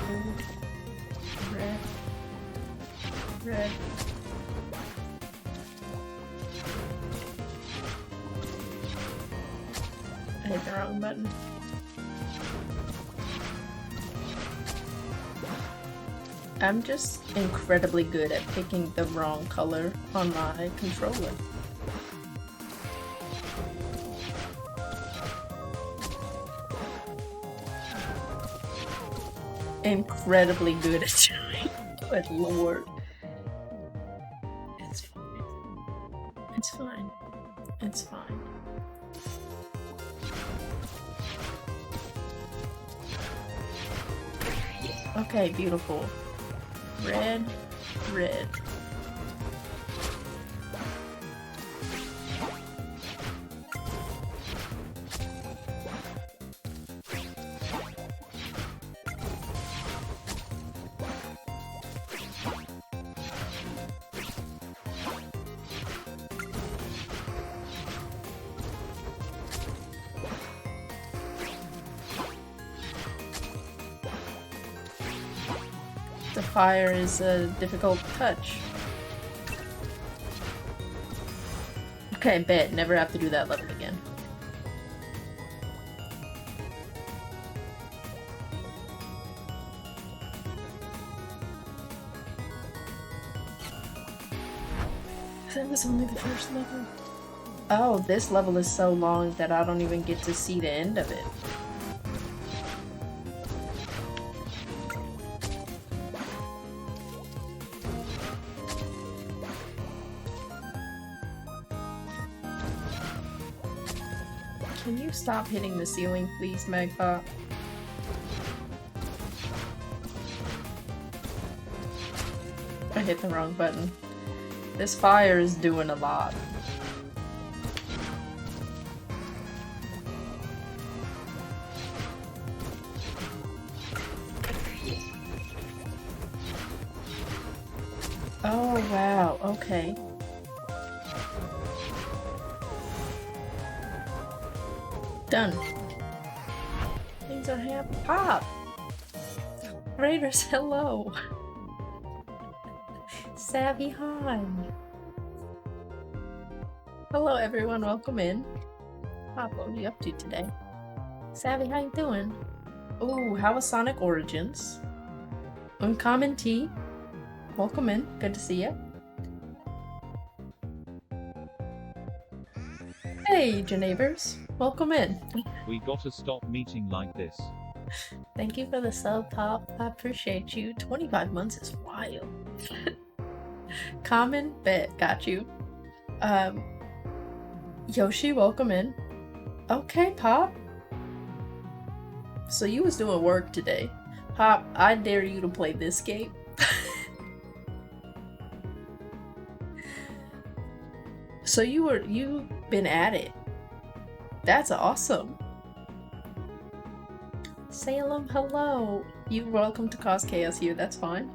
Speaker 1: blue, red, red. I hit the wrong button. I'm just incredibly good at picking the wrong color on my controller. Incredibly good at doing. Good lord. It's fine. It's fine. It's fine. Okay, beautiful. Red, red. The fire is a difficult touch. Okay, bet. Never have to do that level again. That was only the first level. Oh, this level is so long that I don't even get to see the end of it. Can you stop hitting the ceiling, please, Magpie? I hit the wrong button. This fire is doing a lot. Oh, wow. Okay. Done. Things are happening. Pop! Raiders, hello! Savvy Han! Hello everyone, welcome in. Pop, what are you up to today? Savvy, how you doing? Ooh, how was Sonic Origins? Uncommon T. Welcome in, good to see you. Hey, Janabers. Welcome in.
Speaker 2: We gotta stop meeting like this.
Speaker 1: Thank you for the sub, Pop. I appreciate you. 25 months is wild. Common? Bet. Got you. Yoshi, welcome in. Okay, Pop. So you was doing work today. Pop, I dare you to play this game. So you've been at it. That's awesome. Salem, hello. You're welcome to cause chaos here, that's fine.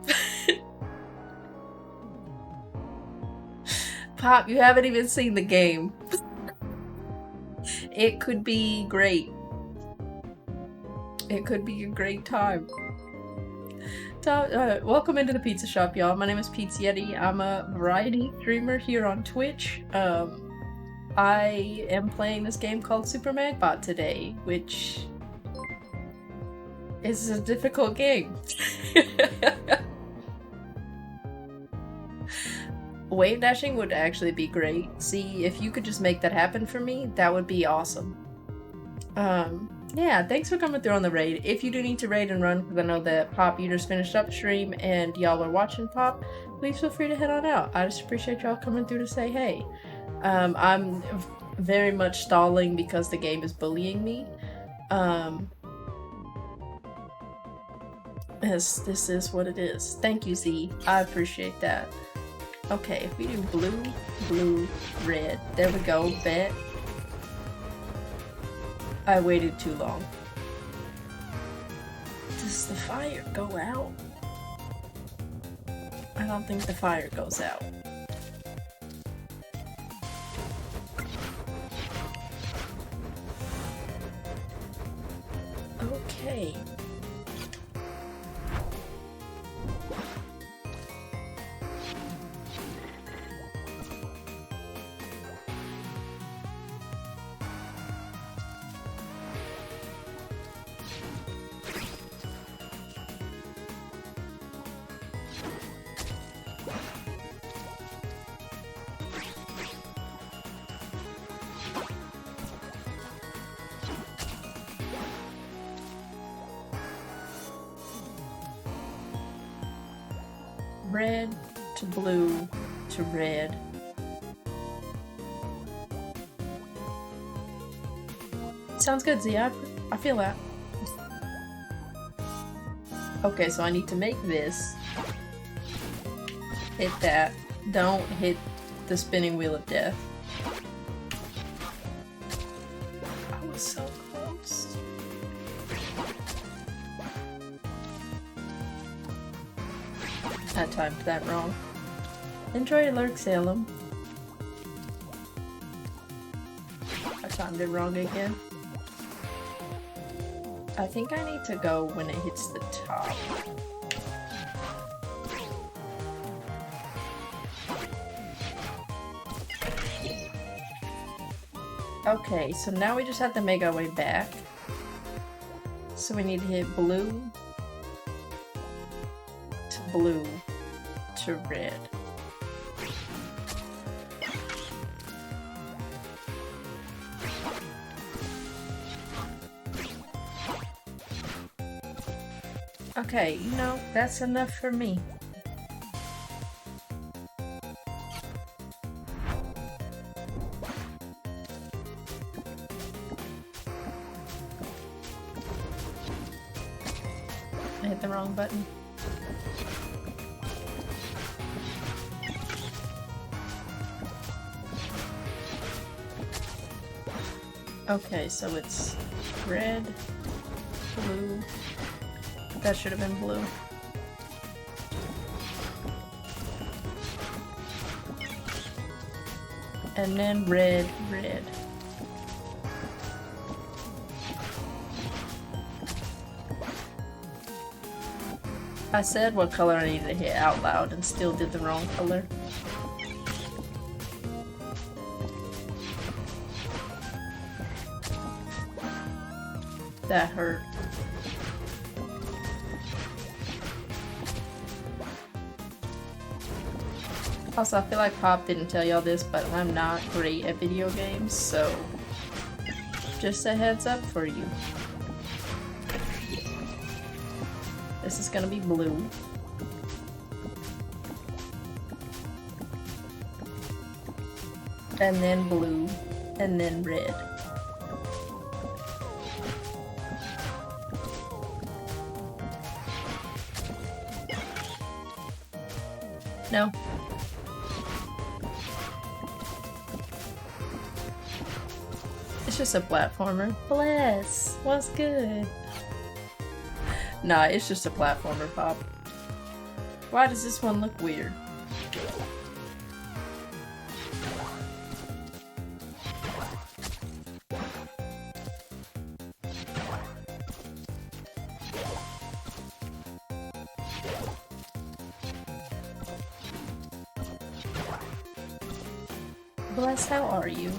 Speaker 1: Pop, you haven't even seen the game. It could be great. It could be a great time. Welcome into the pizza shop, y'all. My name is Pizza Yeti. I'm a variety streamer here on Twitch. I am playing this game called Super Magbot today, which is a difficult game. Wave dashing would actually be great. See, if you could just make that happen for me, that would be awesome. Yeah, thanks for coming through on the raid. If you do need to raid and run, because I know that Pop, you just finished up stream and y'all are watching Pop, please feel free to head on out. I just appreciate y'all coming through to say hey. I'm very much stalling because the game is bullying me. This is what it is. Thank you, Z. I appreciate that. Okay, if we do blue, blue, red. There we go, bet. I waited too long. Does the fire go out? I don't think the fire goes out. Okay. Red to blue to red. Sounds good, Z. I feel that. Okay, so I need to make this. Hit that. Don't hit the spinning wheel of death. I was so close. I timed that wrong. Enjoy your lurk, Salem. I timed it wrong again. I think I need to go when it hits the top. Okay, so now we just have to make our way back. So we need to hit blue to blue to red. Okay, you know, that's enough for me. I hit the wrong button. Okay, so it's red, blue. That should have been blue. And then red, red. I said what color I needed to hit out loud and still did the wrong color. That hurt. Also, I feel like Pop didn't tell y'all this, but I'm not great at video games, so just a heads up for you. This is gonna be blue. And then blue, and then red. No. It's just a platformer. Bless! What's good? Nah, it's just a platformer, Pop. Why does this one look weird? Bless, how are you?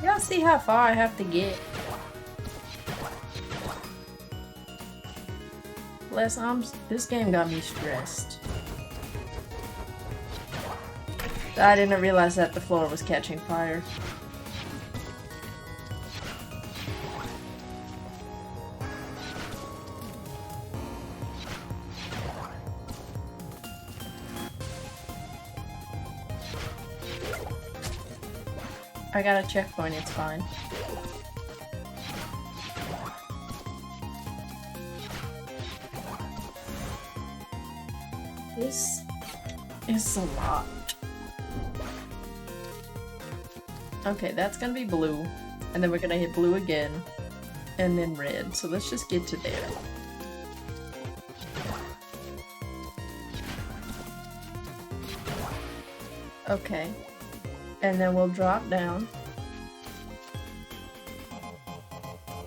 Speaker 1: Y'all see how far I have to get? Bless, this game got me stressed. I didn't realize that the floor was catching fire. I got a checkpoint, it's fine. This is a lot. Okay, that's gonna be blue, and then we're gonna hit blue again, and then red. So let's just get to there. Okay. And then we'll drop down.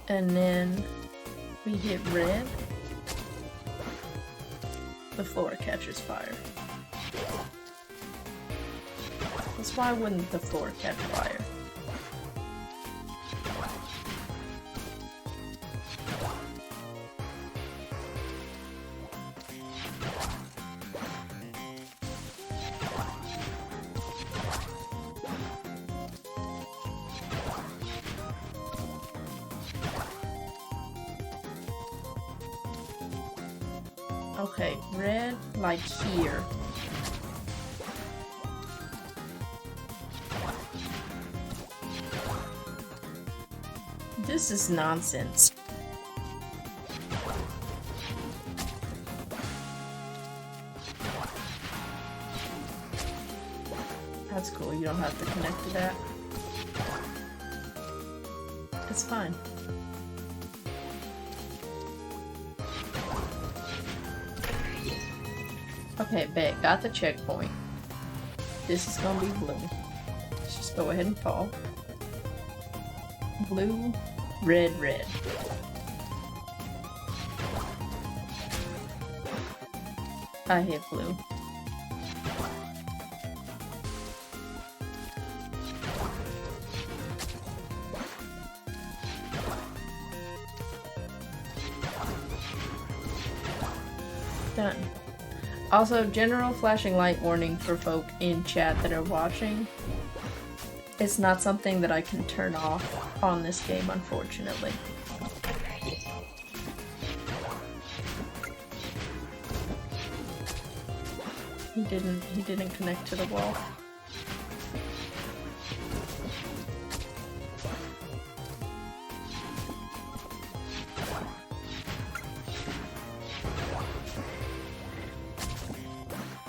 Speaker 1: And then we hit red. The floor catches fire. That's why wouldn't the floor catch fire? Okay, red, like here. This is nonsense. That's cool, you don't have to connect to that. It's fine. Okay, bet. Got the checkpoint. This is gonna be blue. Let's just go ahead and fall. Blue, red, red. I hit blue. Done. Also, general flashing light warning for folk in chat that are watching. It's not something that I can turn off on this game, unfortunately. He didn't connect to the wall.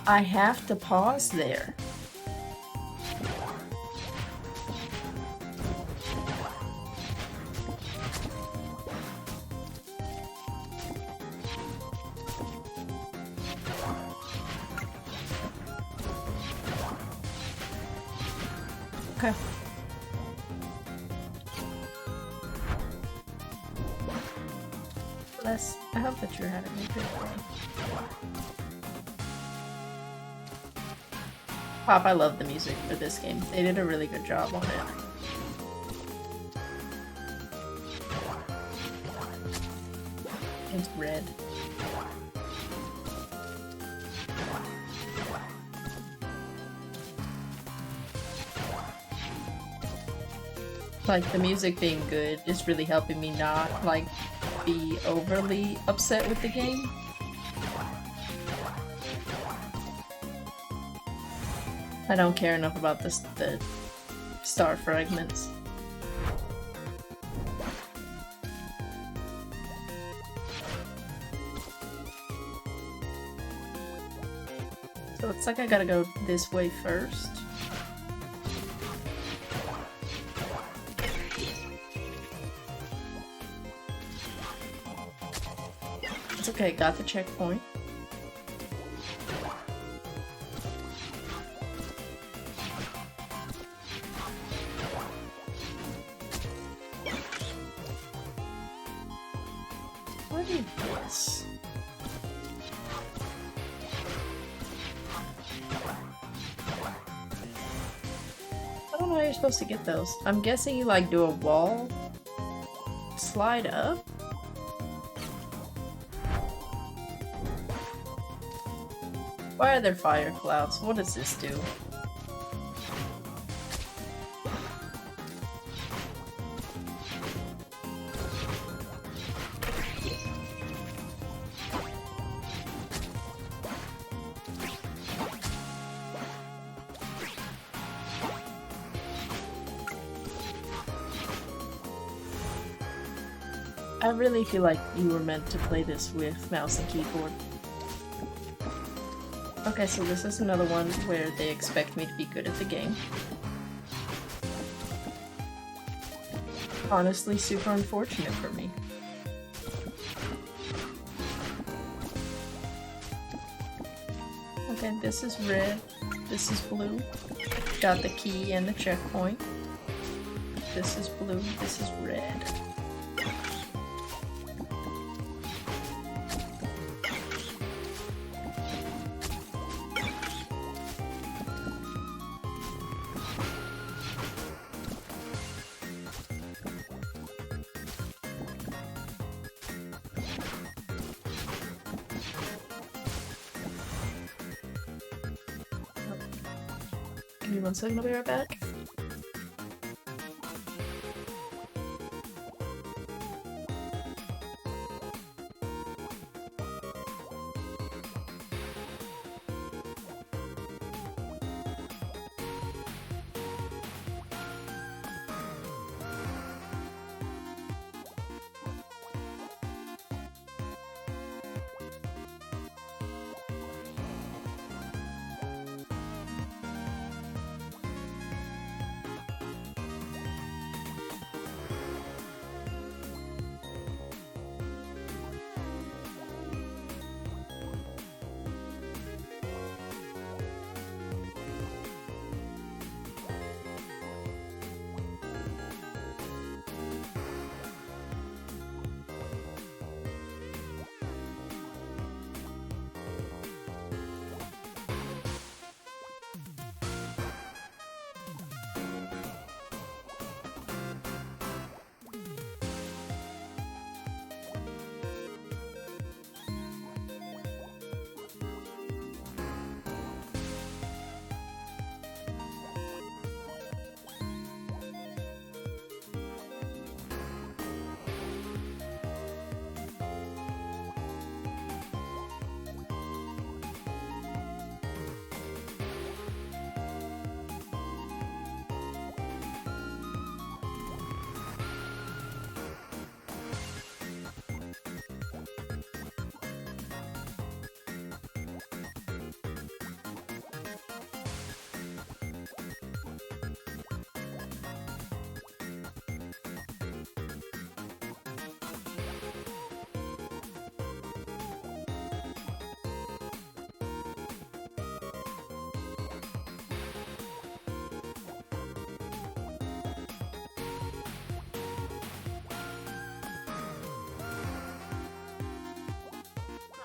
Speaker 1: I have to pause there. Okay. I hope that you're having a good day. Pop, I love the music for this game. They did a really good job on it. It's red. Like, the music being good is really helping me not, like, be overly upset with the game. I don't care enough about the star fragments. So it's like I gotta go this way first. It's okay, got the checkpoint. What is this? know how you're supposed to get those. I'm guessing you like do a wall slide up. Why are there fire clouds? What does this do? I really feel like you were meant to play this with mouse and keyboard. Okay, so this is another one where they expect me to be good at the game. Honestly, super unfortunate for me. Okay, this is red, this is blue. Got the key and the checkpoint. This is blue, this is red. Give me 1 second, I'll be right back.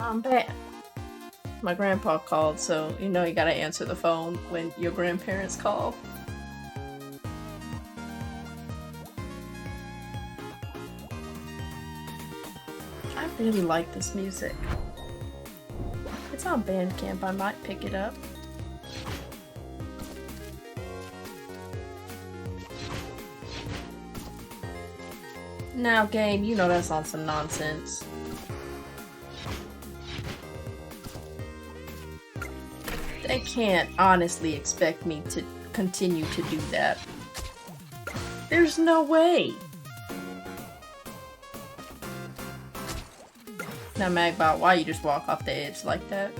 Speaker 1: I'm back. My grandpa called, so you know you gotta answer the phone when your grandparents call. I really like this music. It's on Bandcamp, I might pick it up. Now, game, you know that's on some nonsense. They can't honestly expect me to continue to do that. There's no way. Now, Magbot, why you just walk off the edge like that?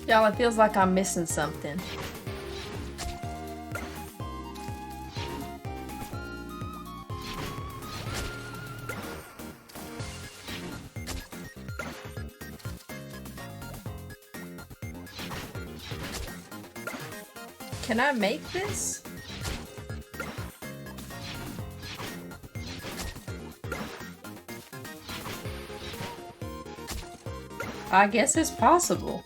Speaker 1: Y'all, it feels like I'm missing something. Can I make this? I guess it's possible.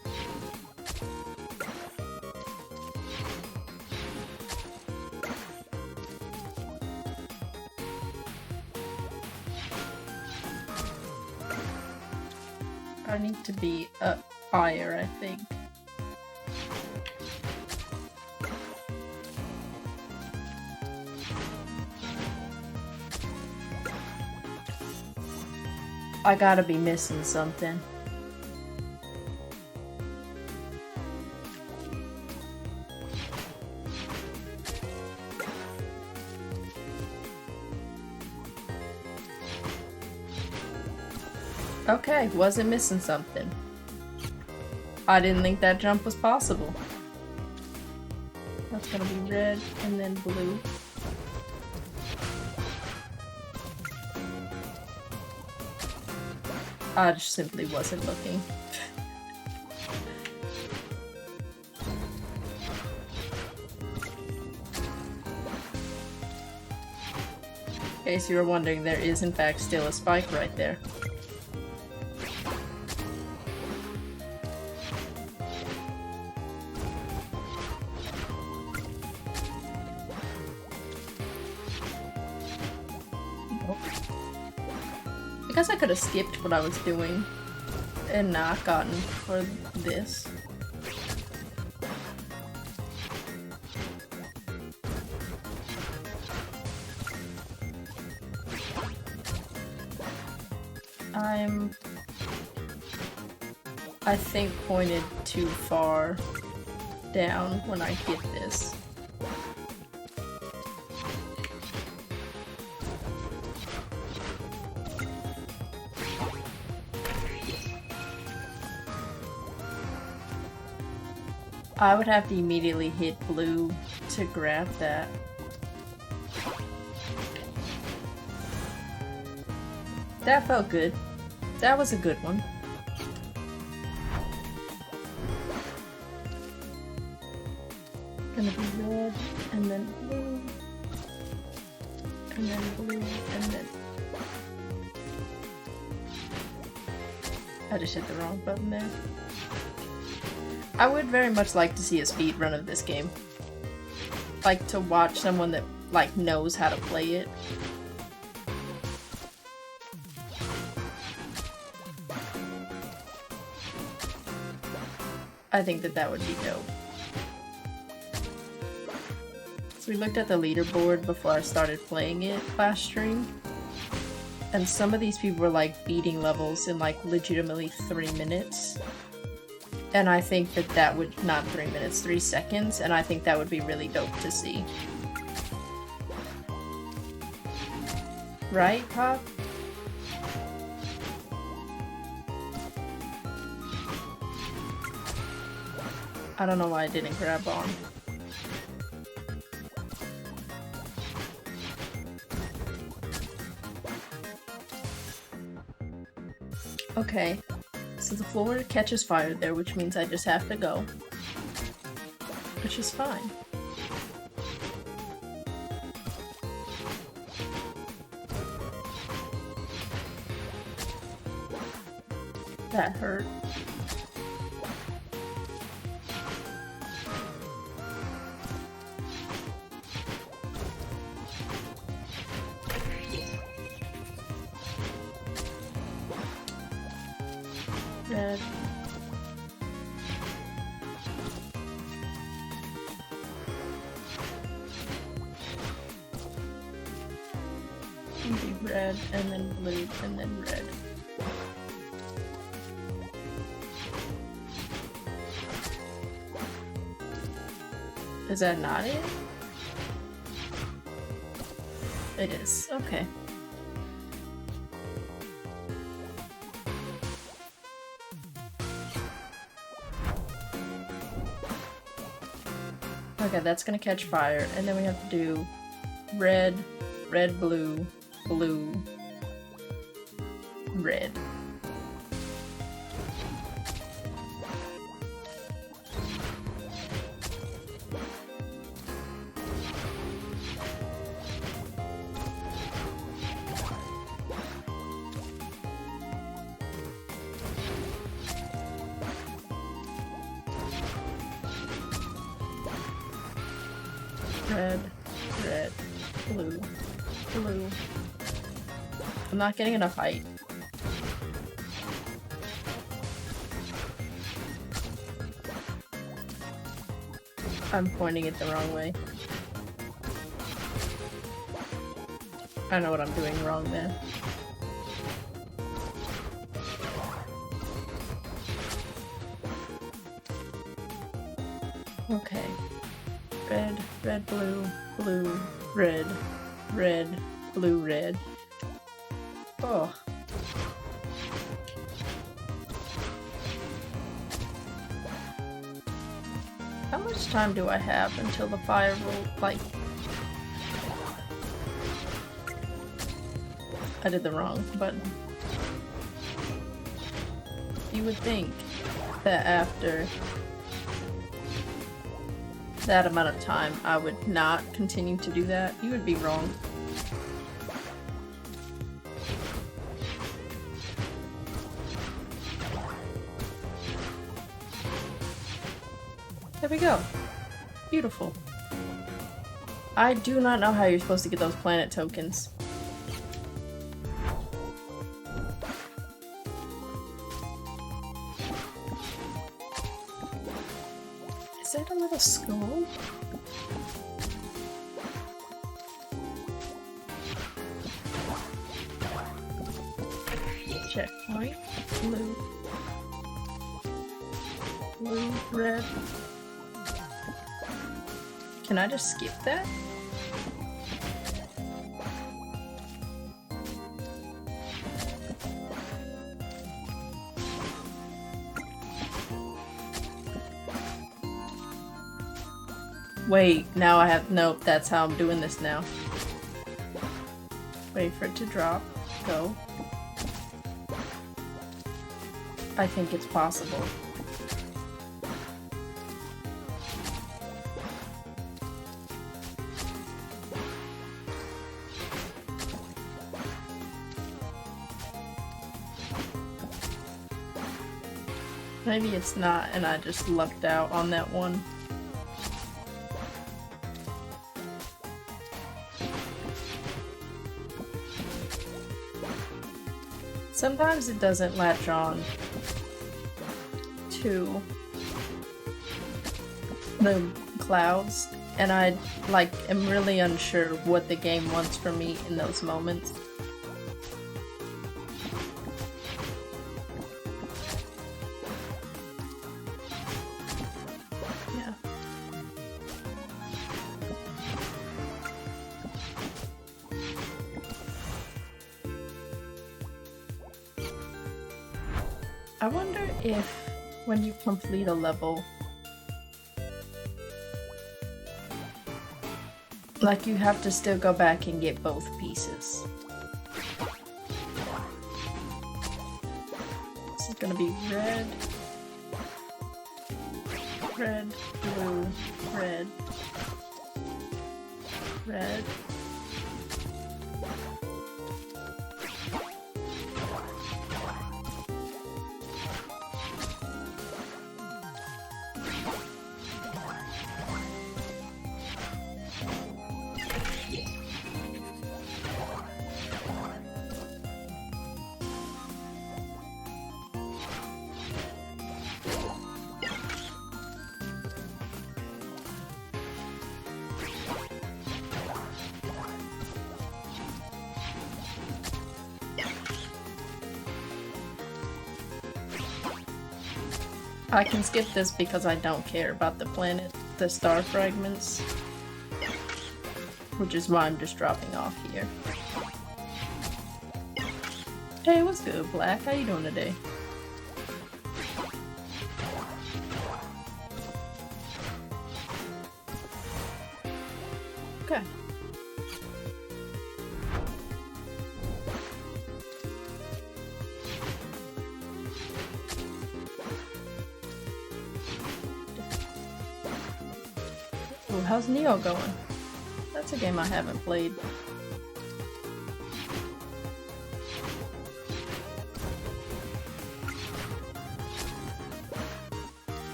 Speaker 1: I need to be up higher, I think. I gotta be missing something. Okay, wasn't missing something. I didn't think that jump was possible. That's gonna be red and then blue. I just simply wasn't looking. In case you were wondering, there is in fact still a spike right there. I guess I could have skipped what I was doing and not gotten for this. I think pointed too far down when I hit this. I would have to immediately hit blue to grab that. That felt good. That was a good one. Gonna be red, and then blue, and then blue, and then... I just hit the wrong button there. I would very much like to see a speed run of this game. Like, to watch someone that, like, knows how to play it. I think that that would be dope. So we looked at the leaderboard before I started playing it last stream. And some of these people were, like, beating levels in, like, legitimately 3 minutes. And I think that that would, not 3 minutes, 3 seconds, and I think that would be really dope to see. Right, Pop? I don't know why I didn't grab on. Okay. So the floor catches fire there, which means I just have to go. Which is fine. That hurt. Red. Maybe red, and then blue, and then red. Is that not it? It is. Okay. Okay, that's gonna catch fire, and then we have to do red, red, blue, blue, red. red, red, blue, blue. I'm not getting enough height. I'm pointing it the wrong way. I know what I'm doing wrong there. Okay. Red, red, blue, blue, red, red, blue, red. Oh. How much time do I have until the fire will, like... I did the wrong button. You would think that after that amount of time I would not continue to do that. You would be wrong. There we go. Beautiful. I do not know how you're supposed to get those planet tokens. Is that a little skull? Checkpoint. Blue. Blue, red. Can I just skip that? Wait, now I have- nope, that's how I'm doing this now. Wait for it to drop. Go. I think it's possible. Maybe it's not, and I just lucked out on that one. Sometimes it doesn't latch on to the clouds, and I am really unsure what the game wants from me in those moments. Yeah. I wonder if when you complete a level, like, you have to still go back and get both pieces. This is gonna be red, red, blue, red, red. I can skip this because I don't care about the star fragments, which is why I'm just dropping off here. Hey, what's good, Black? How you doing today? Okay. Ooh, how's Neo going? That's a game I haven't played.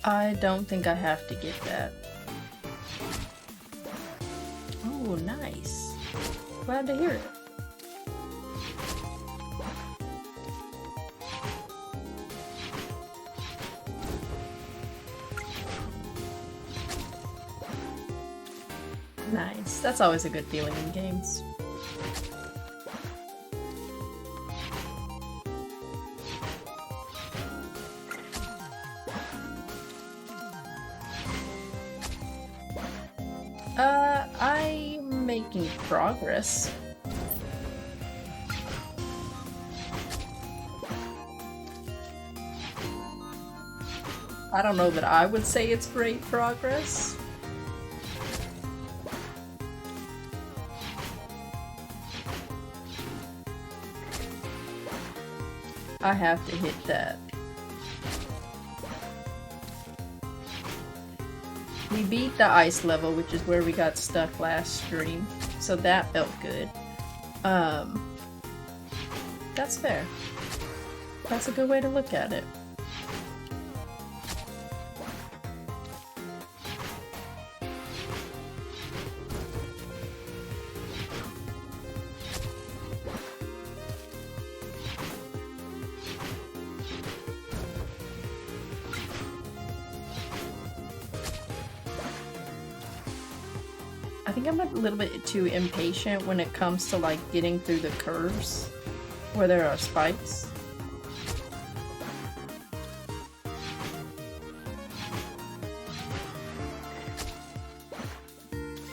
Speaker 1: I don't think I have to get that. Oh, nice. Glad to hear it. Nice. That's always a good feeling in games. I'm making progress. I don't know that I would say it's great progress. I have to hit that. We beat the ice level, which is where we got stuck last stream, so that felt good. That's fair. That's a good way to look at it. I think I'm a little bit too impatient when it comes to like getting through the curves where there are spikes.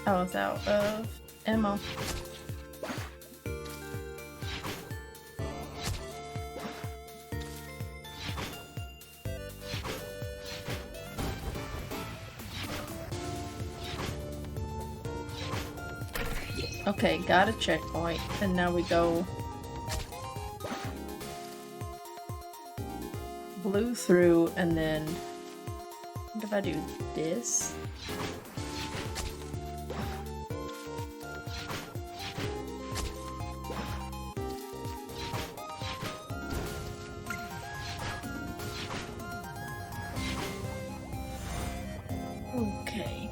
Speaker 1: I was out of ammo. Okay, got a checkpoint, and now we go blue through, and then what if I do this? Okay.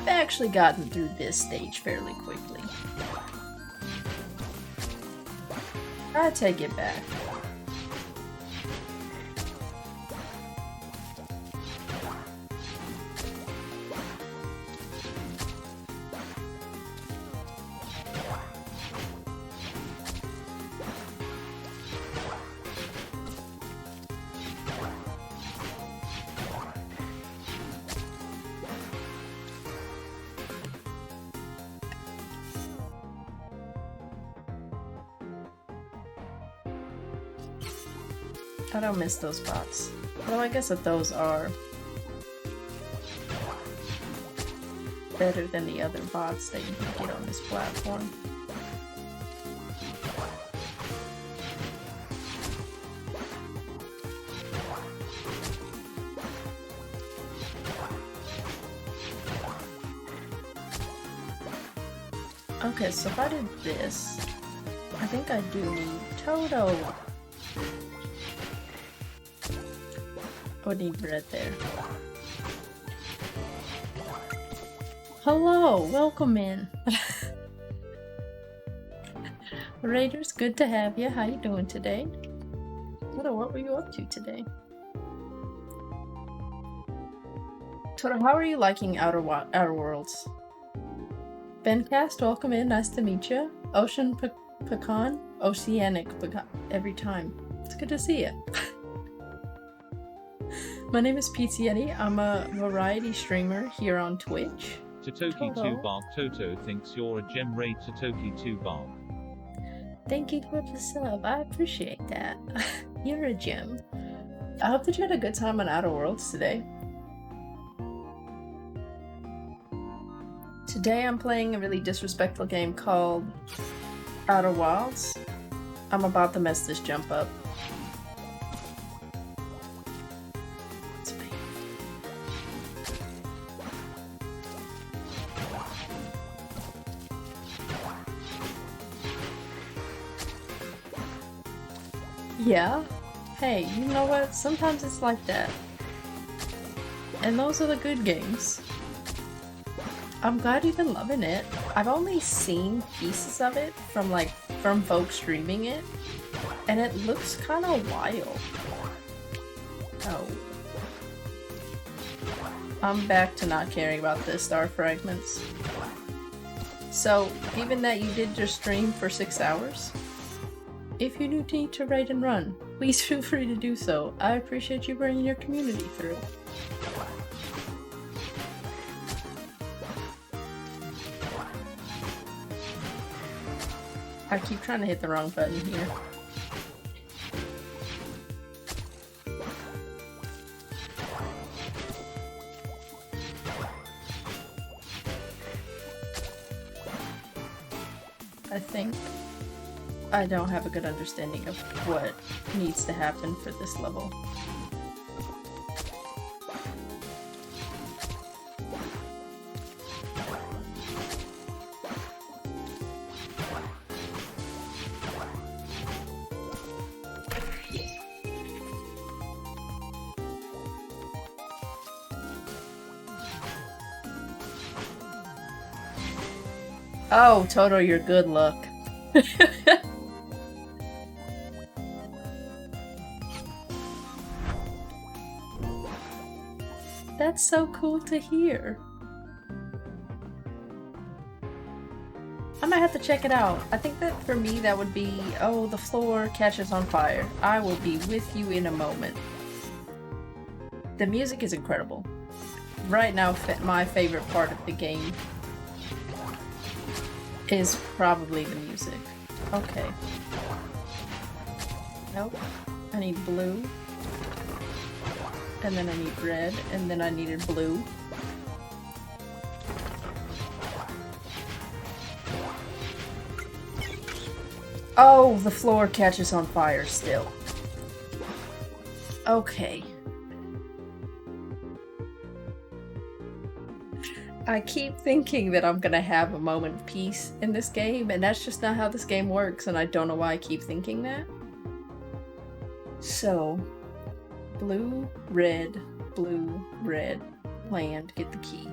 Speaker 1: I've actually gotten through this stage fairly quickly. I take it back. I don't miss those bots. Although I guess that those are better than the other bots that you can get on this platform. Okay, so if I did this, I think I do need Toto. I would need bread there. Hello, welcome in. Raiders, good to have you. How you doing today? What were you up to today? Toto, how are you liking Outer Worlds? Bencast, welcome in. Nice to meet you. Ocean Pecan? Oceanic Pecan. Every time. It's good to see you. My name is Pete Yeti. I'm a variety streamer here on Twitch.
Speaker 2: Totoki2 Bark Toto thinks you're a gem raid Totoki2 Bark.
Speaker 1: Thank you for the sub. I appreciate that. You're a gem. I hope that you had a good time on Outer Worlds today. Today I'm playing a really disrespectful game called Outer Wilds. I'm about to mess this jump up. Yeah. Hey, you know what? Sometimes it's like that. And those are the good games. I'm glad you've been loving it. I've only seen pieces of it from folks streaming it, and it looks kind of wild. Oh. I'm back to not caring about the star fragments. So, given that you did just stream for 6 hours, if you do need to raid and run, please feel free to do so. I appreciate you bringing your community through. I keep trying to hit the wrong button here. I think I don't have a good understanding of what needs to happen for this level. Oh, Toto, you're good luck. That's so cool to hear. I might have to check it out. I think that for me that would be, oh, the floor catches on fire. I will be with you in a moment. The music is incredible. Right now, my favorite part of the game is probably the music. Okay. Nope. I need blue. And then I need red. And then I needed blue. Oh, the floor catches on fire still. Okay. I keep thinking that I'm gonna have a moment of peace in this game, and that's just not how this game works, and I don't know why I keep thinking that. So, blue, red, land, get the key.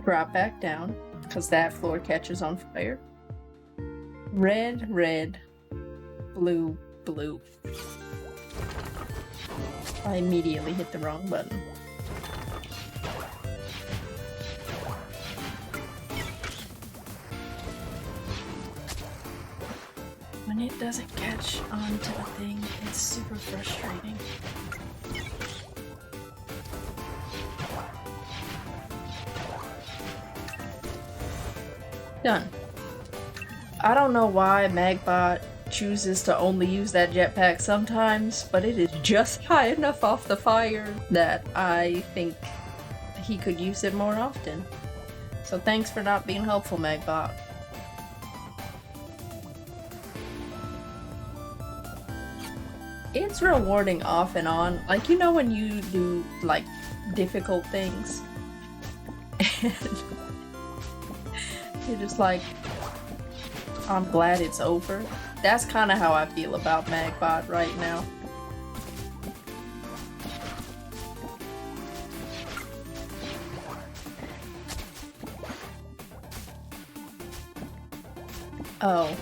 Speaker 1: Drop back down, because that floor catches on fire. Red, blue. I immediately hit the wrong button. When it doesn't catch onto the thing, it's super frustrating. Done. I don't know why Magbot chooses to only use that jetpack sometimes, but it is just high enough off the fire that I think he could use it more often. So thanks for not being helpful, Magbot. It's rewarding off and on. Like, you know when you do, like, difficult things? And you're just like, I'm glad it's over. That's kind of how I feel about Magbot right now. Oh.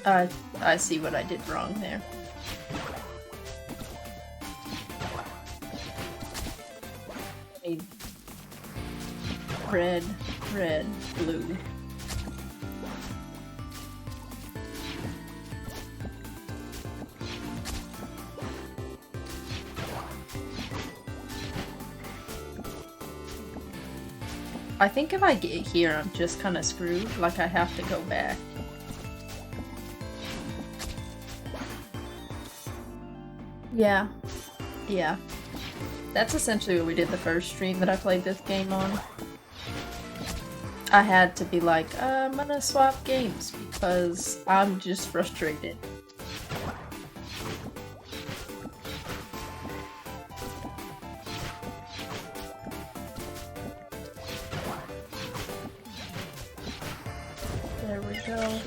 Speaker 1: I see what I did wrong there. Red, blue. I think if I get here, I'm just kind of screwed. Like, I have to go back. Yeah. That's essentially what we did the first stream that I played this game on. I had to be like, I'm gonna swap games because I'm just frustrated. There we go.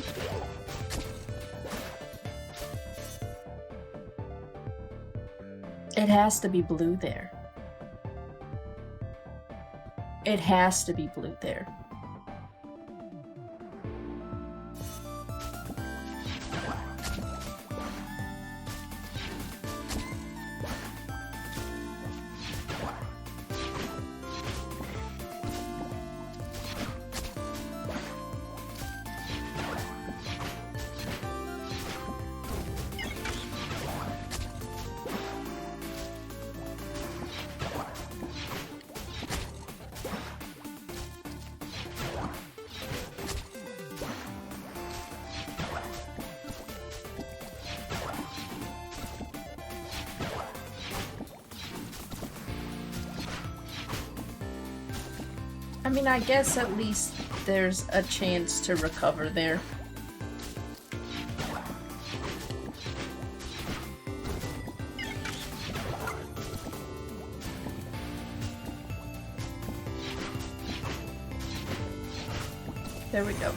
Speaker 1: It has to be blue there. It has to be blue there. I mean, I guess at least there's a chance to recover there. There we go.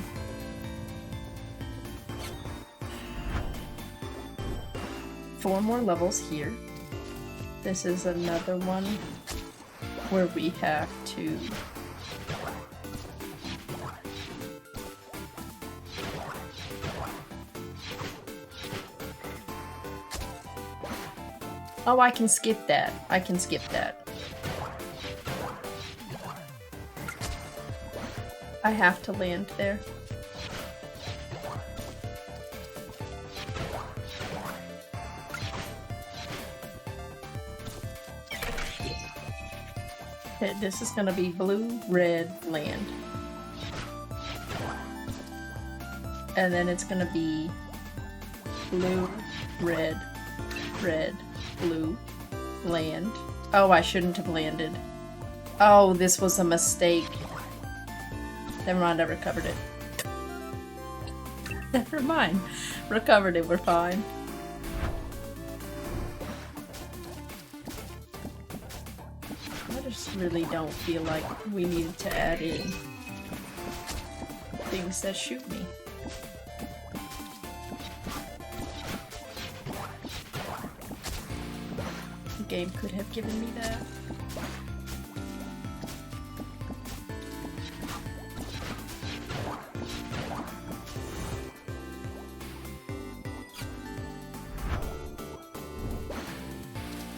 Speaker 1: Four more levels here. This is another one where we have to oh, I can skip that. I can skip that. I have to land there. Okay, this is gonna be blue, red, land. And then it's gonna be blue, red, red, blue, land. Oh, I shouldn't have landed. Oh, this was a mistake. Never mind, I recovered it. Never mind. Recovered it, we're fine. I just really don't feel like we needed to add in things that shoot me. The game could have given me that.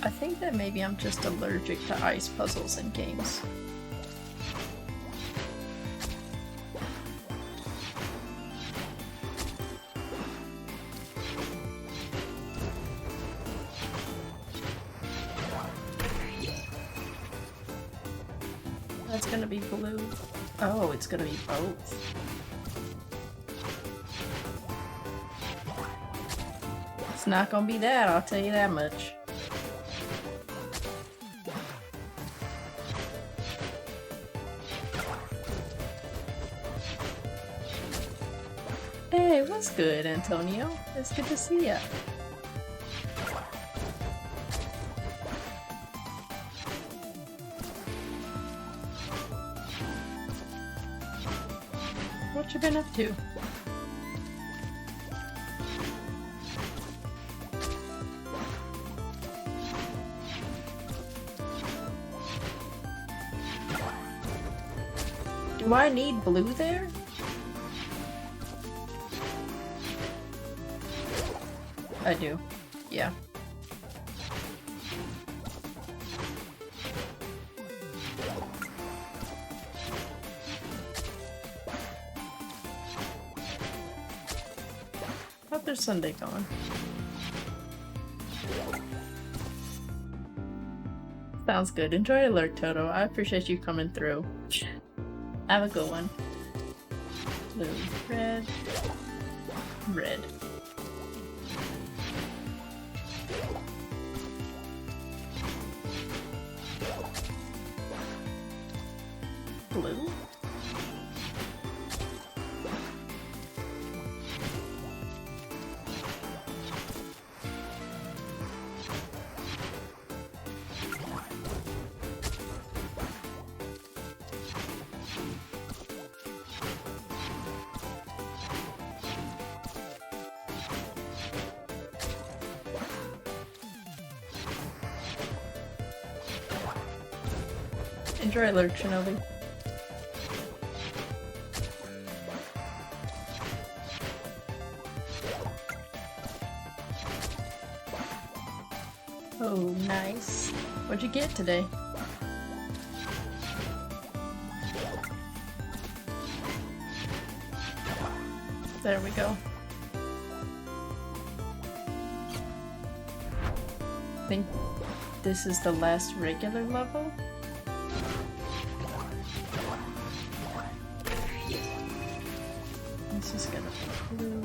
Speaker 1: I think that maybe I'm just allergic to ice puzzles in games. That's gonna be blue. Oh, it's gonna be both. It's not gonna be that, I'll tell you that much. Hey, what's good, Antonio? It's good to see ya. What you been up to? Do I need blue there? I do. Yeah. How's their Sunday going? Sounds good. Enjoy Alert, Toto. I appreciate you coming through. Have a good one. Blue, red, red. Blue? Enjoy Lurk, Shinobi. Oh, nice. What'd you get today? There we go. I think this is the last regular level. Let's just get a blue.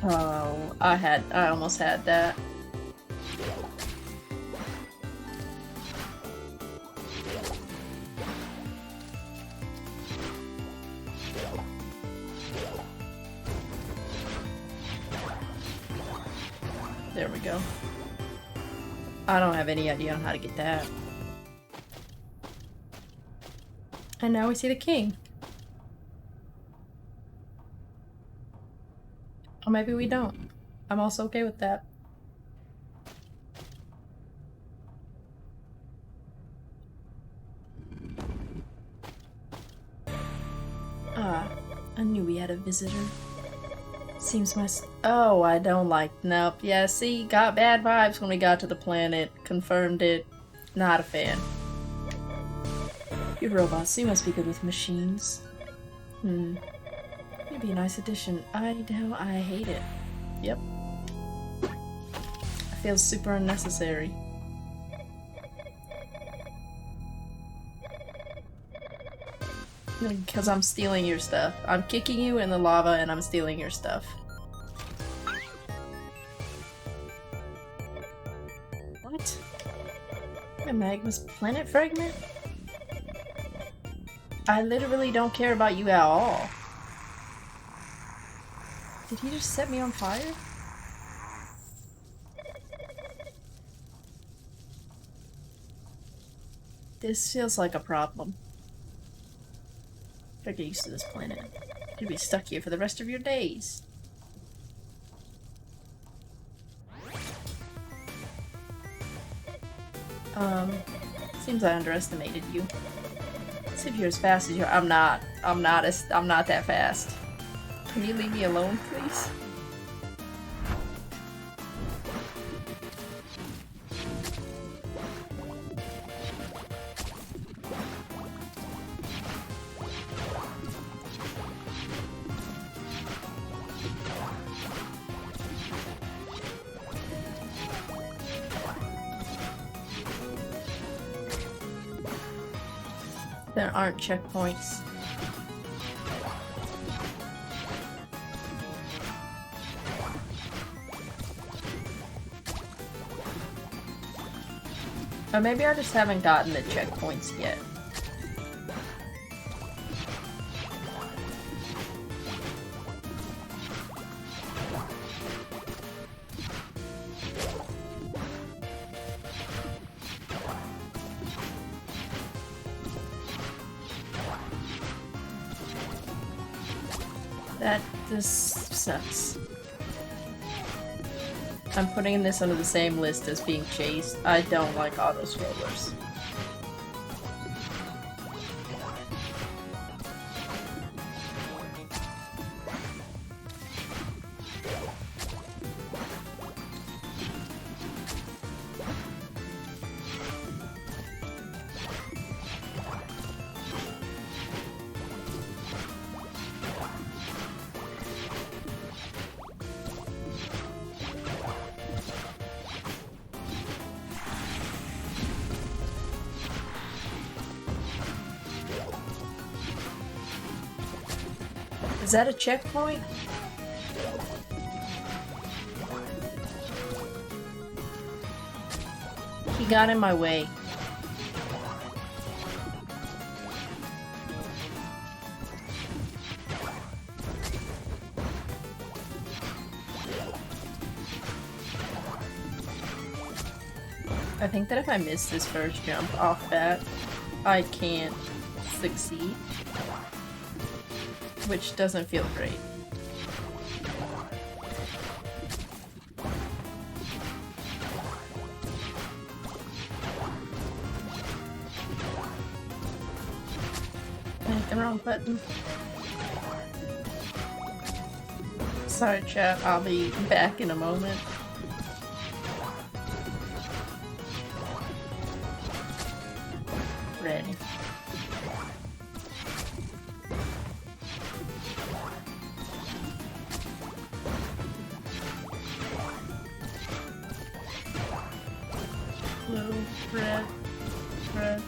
Speaker 1: Oh, I almost had that. There we go. I don't have any idea on how to get that. And now we see the king. Or maybe we don't. I'm also okay with that. Ah, I knew we had a visitor. Seems oh, I don't like. Nope. Yeah, see, got bad vibes when we got to the planet. Confirmed it. Not a fan. You robots, you must be good with machines. You'd be a nice addition. I hate it. Yep. It feels super unnecessary. Because I'm stealing your stuff. I'm kicking you in the lava and I'm stealing your stuff. What? A Magma's planet fragment? I literally don't care about you at all. Did he just set me on fire? This feels like a problem. Better get used to this planet. You'll be stuck here for the rest of your days. Seems I underestimated you. See if you're as fast as you are. I'm not that fast. Can you leave me alone, please? There aren't checkpoints. Or maybe I just haven't gotten the checkpoints yet. That just sucks. I'm putting this under the same list as being chased. I don't like auto scrollers. Is that a checkpoint? He got in my way. I think that if I miss this first jump off bat, I can't succeed. Which doesn't feel great. I hit the wrong button. Sorry chat, I'll be back in a moment. Ready. Blue, red, red.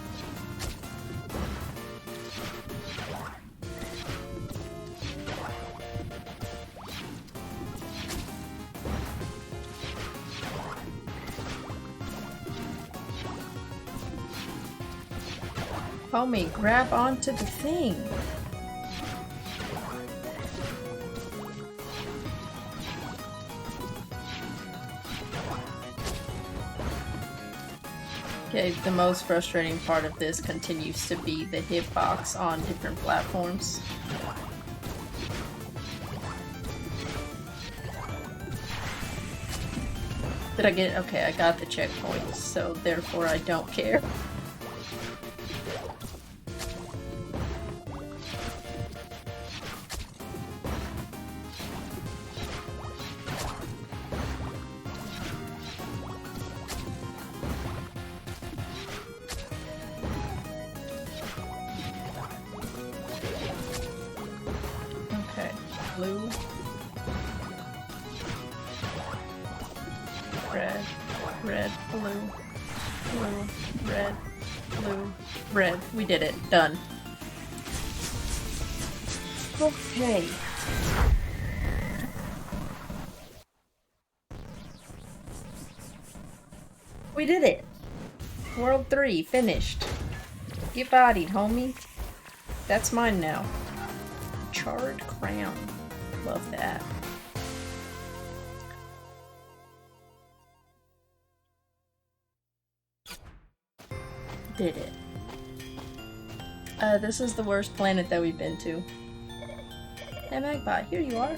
Speaker 1: Homie, grab onto the thing. Okay, the most frustrating part of this continues to be the hitbox on different platforms. Did I get it? Okay, I got the checkpoints, so therefore I don't care. Okay, blue. Red, red, blue, blue, red, blue, red. We did it. Done. Okay. We did it. World 3 finished. Get bodied, homie. That's mine now. Charred crown. Love that. Did it. This is the worst planet that we've been to. Hey Magpie, here you are.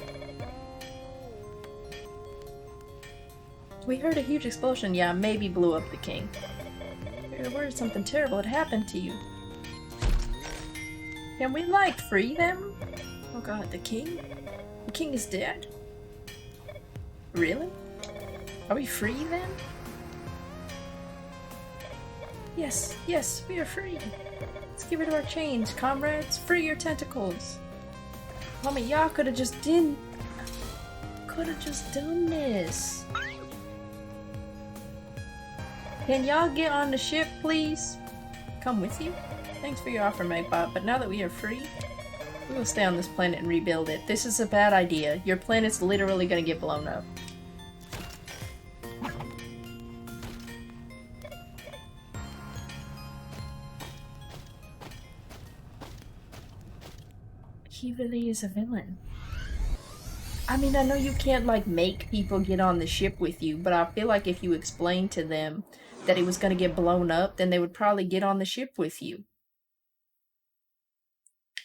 Speaker 1: We heard a huge explosion. Yeah, maybe blew up the king. I worried something terrible had happened to you. Can we, like, free them? Oh god, the king? The king is dead? Really? Are we free then? Yes, yes, we are free. Let's get rid of our chains, comrades. Free your tentacles. Homie, y'all could've just done this. Can y'all get on the ship, please? Come with you? Thanks for your offer, Megbot, but now that we are free, we will stay on this planet and rebuild it. This is a bad idea. Your planet's literally gonna get blown up. He really is a villain. I mean, I know you can't, like, make people get on the ship with you, but I feel like if you explained to them that it was gonna get blown up, then they would probably get on the ship with you.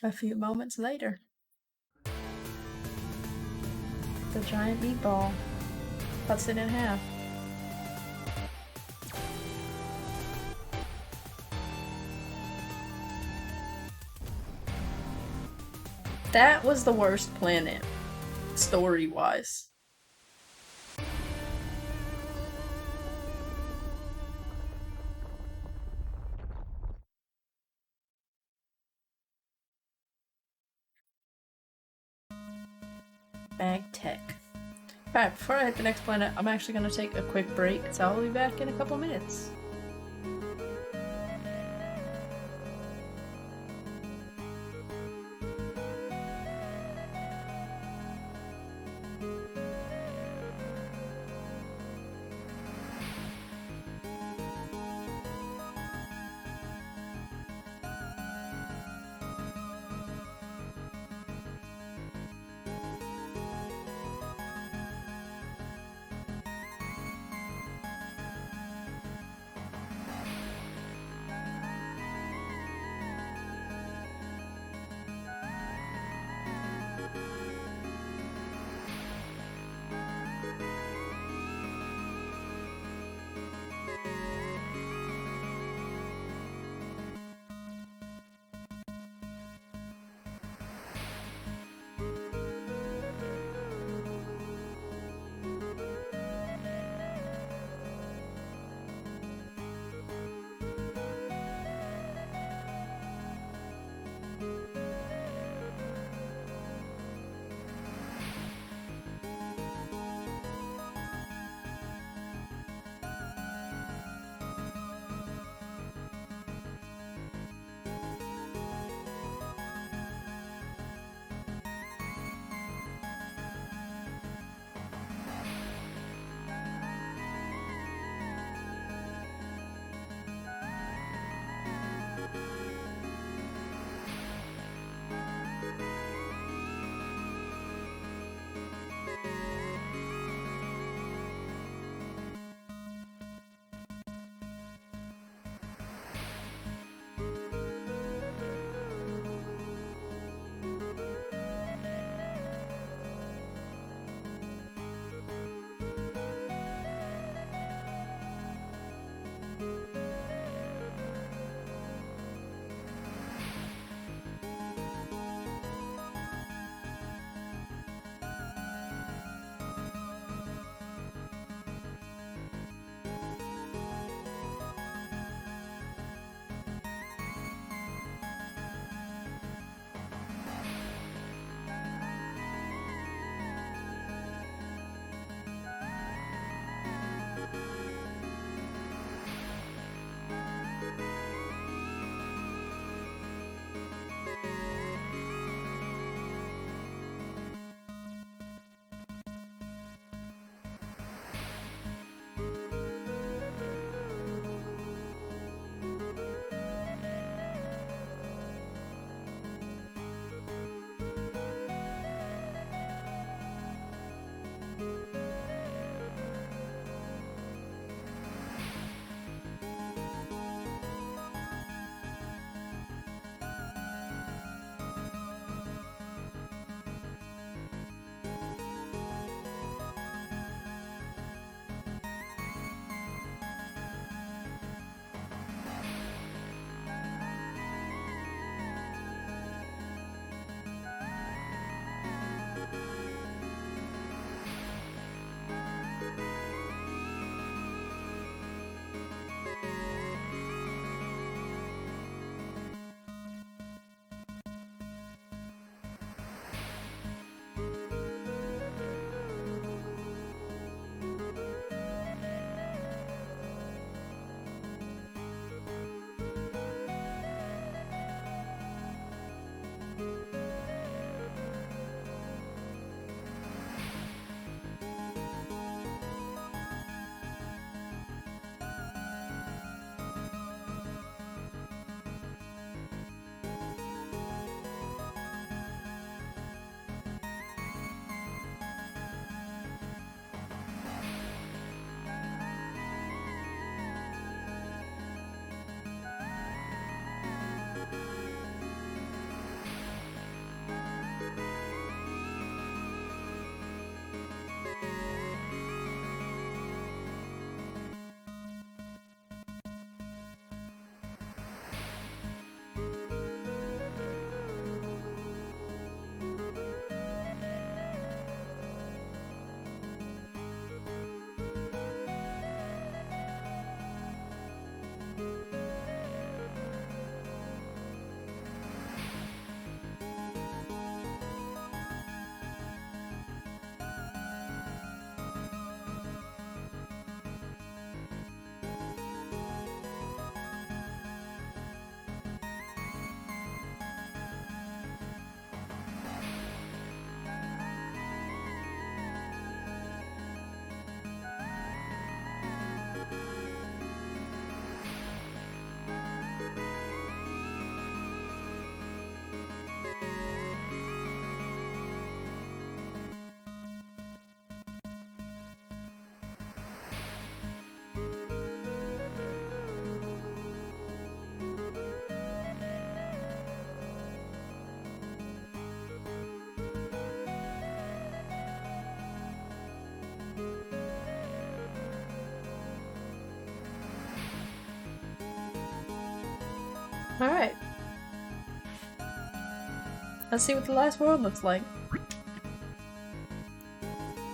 Speaker 1: A few moments later. The giant meatball cuts it in half. That was the worst planet, story-wise. Bag tech. Alright, before I hit the next planet, I'm actually going to take a quick break, so I'll be back in a couple minutes. Alright. Let's see what the last world looks like.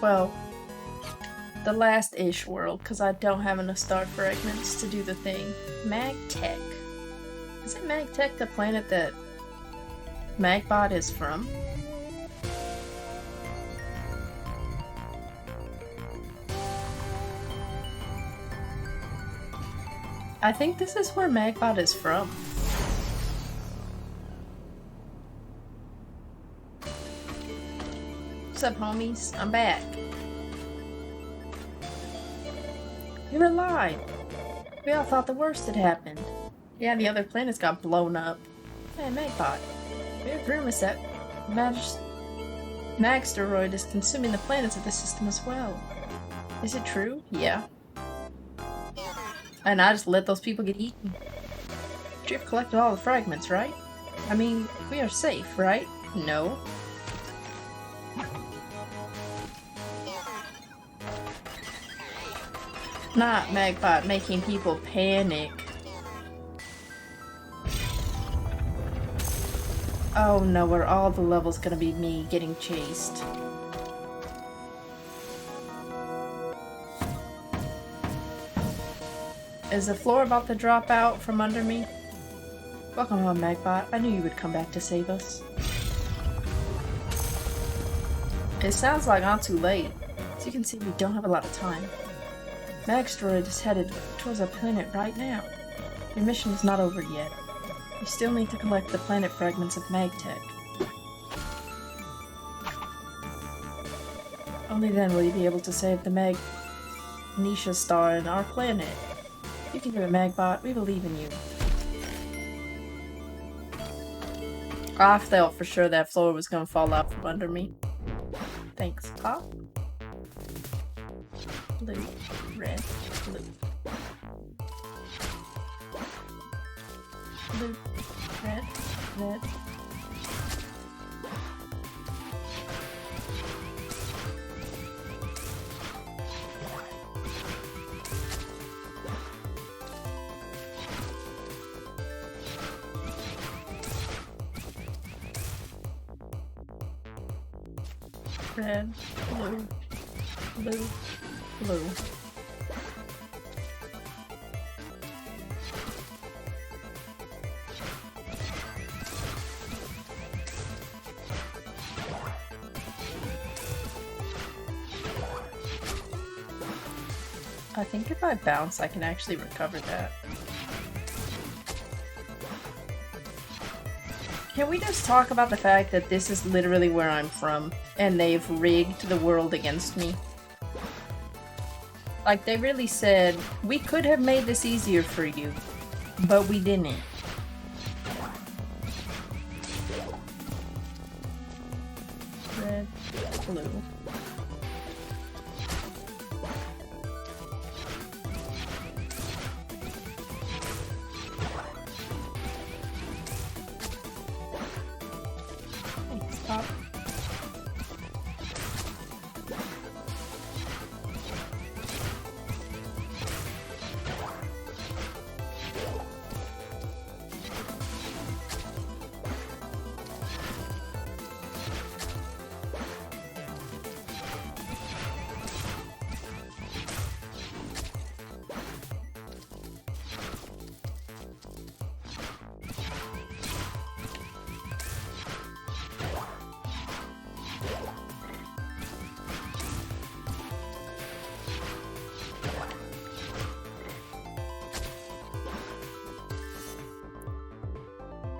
Speaker 1: Well, the last-ish world, because I don't have enough star fragments to do the thing. Magtech. Isn't Magtech the planet that Magbot is from. I think this is where Magbot is from. What's up, homies? I'm back. You're alive! We all thought the worst had happened. Yeah, the other planets got blown up. Hey, Magbot. We have rumors that Magsteroid is consuming the planets of the system as well. Is it true? Yeah. And I just let those people get eaten. You've collected all the fragments, right? I mean, we are safe, right? No. Not Magbot making people panic. Oh no, are all the levels gonna be me getting chased? Is the floor about to drop out from under me? Welcome home, Magbot. I knew you would come back to save us. It sounds like I'm too late. As you can see, we don't have a lot of time. Magsteroid is headed towards our planet right now. Your mission is not over yet. You still need to collect the planet fragments of Magtech. Only then will you be able to save the Magnesia star and our planet. You can do it, Magbot. We believe in you. I felt for sure that floor was gonna fall out from under me. Thanks, Pop. Blue, red, blue. Blue, red, red. Red, blue, blue, blue. I think if I bounce, I can actually recover that. Can we just talk about the fact that this is literally where I'm from, and they've rigged the world against me? Like, they really said, we could have made this easier for you, but we didn't. Red, blue. Pop.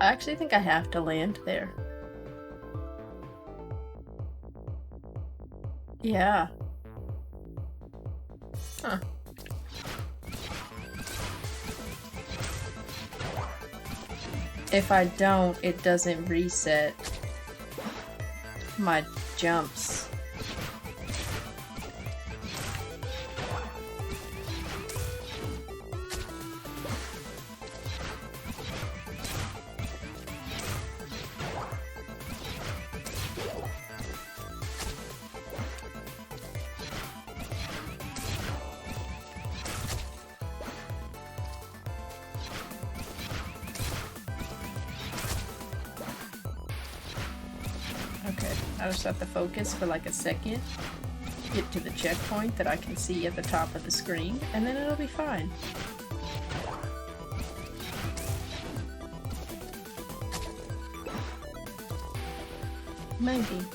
Speaker 1: I actually think I have to land there. Yeah. Huh. If I don't, it doesn't reset my jumps. Okay, I just have to focus for like a second, get to the checkpoint that I can see at the top of the screen, and then it'll be fine. Maybe.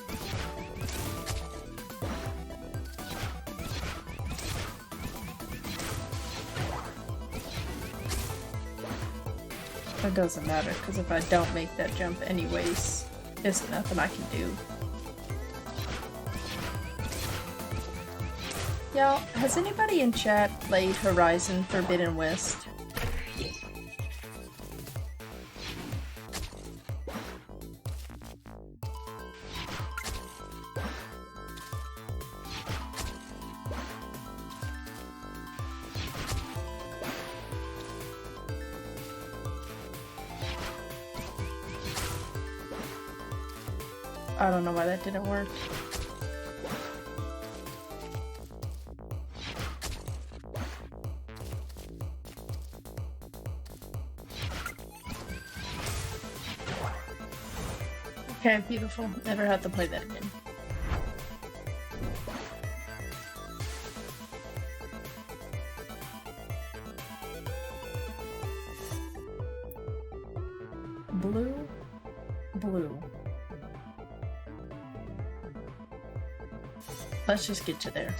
Speaker 1: It doesn't matter, because if I don't make that jump anyways, there's nothing I can do. Y'all, has anybody in chat played Horizon Forbidden West? I don't know why that didn't work. Okay, beautiful. Never have to play that again. Blue, blue. Let's just get you there.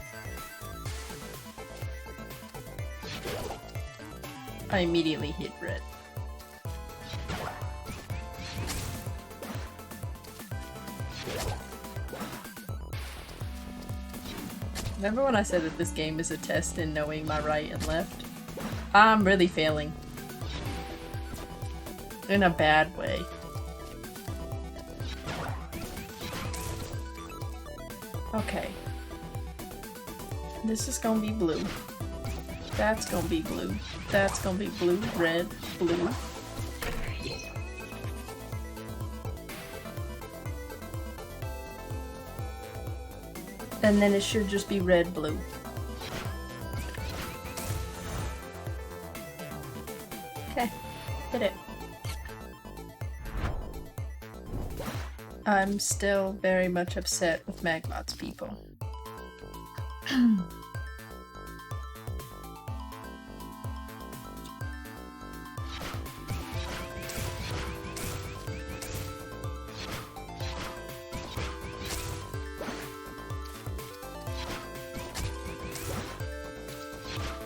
Speaker 1: I immediately hit red. Remember when I said that this game is a test in knowing my right and left? I'm really failing. In a bad way. Okay. This is gonna be blue. That's gonna be blue. That's gonna be blue, red, blue. And then it should just be red, blue. Okay, hit it. I'm still very much upset with Magmott's people.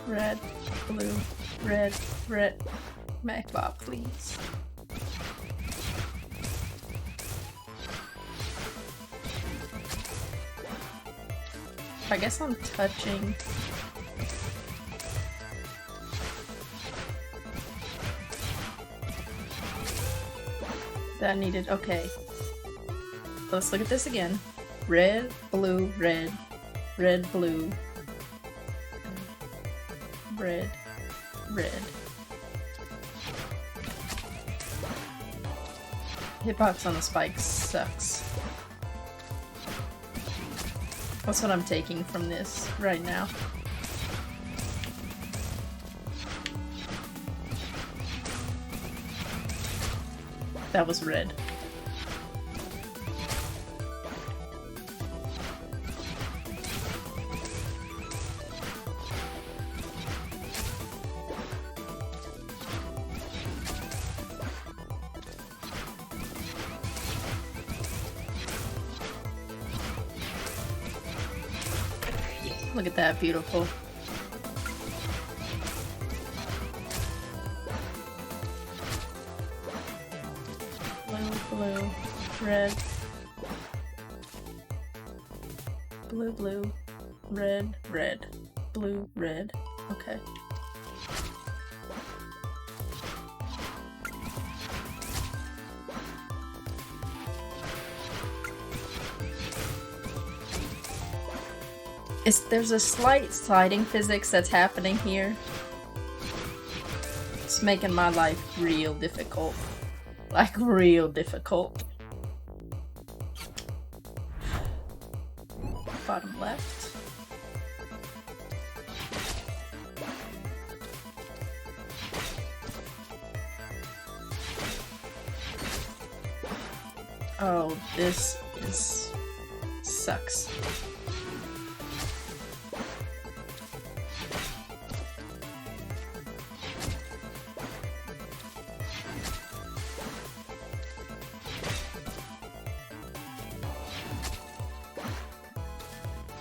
Speaker 1: Red, blue, red, red. Magmott, please. I guess I'm touching. That needed, okay. Let's look at this again. Red, blue, red, red, blue, red, red. Hitbox on the spikes sucks. That's what I'm taking from this right now. That was red. Look at that, beautiful. Blue, blue, red. Blue, blue, red, red. Blue, red. Okay. There's a slight sliding physics that's happening here. It's making my life real difficult. Like, real difficult. Bottom left. Oh, this sucks.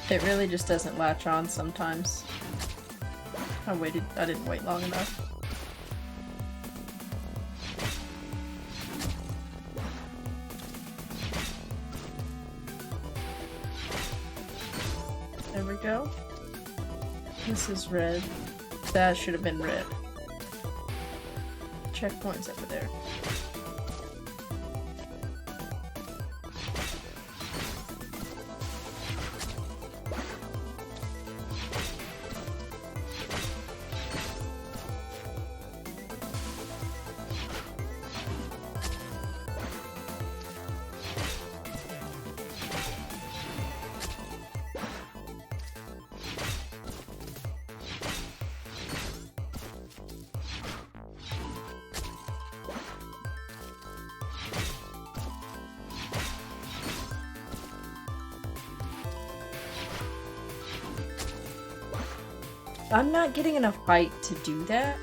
Speaker 1: It really just doesn't latch on sometimes. I didn't wait long enough. There we go. This is red. That should have been red. Checkpoint's over there. I'm not getting enough height to do that.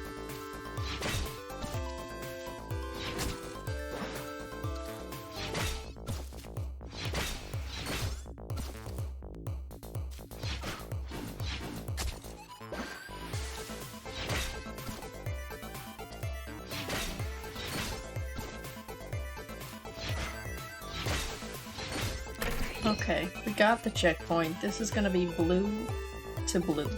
Speaker 1: Okay, we got the checkpoint. This is gonna be blue to blue.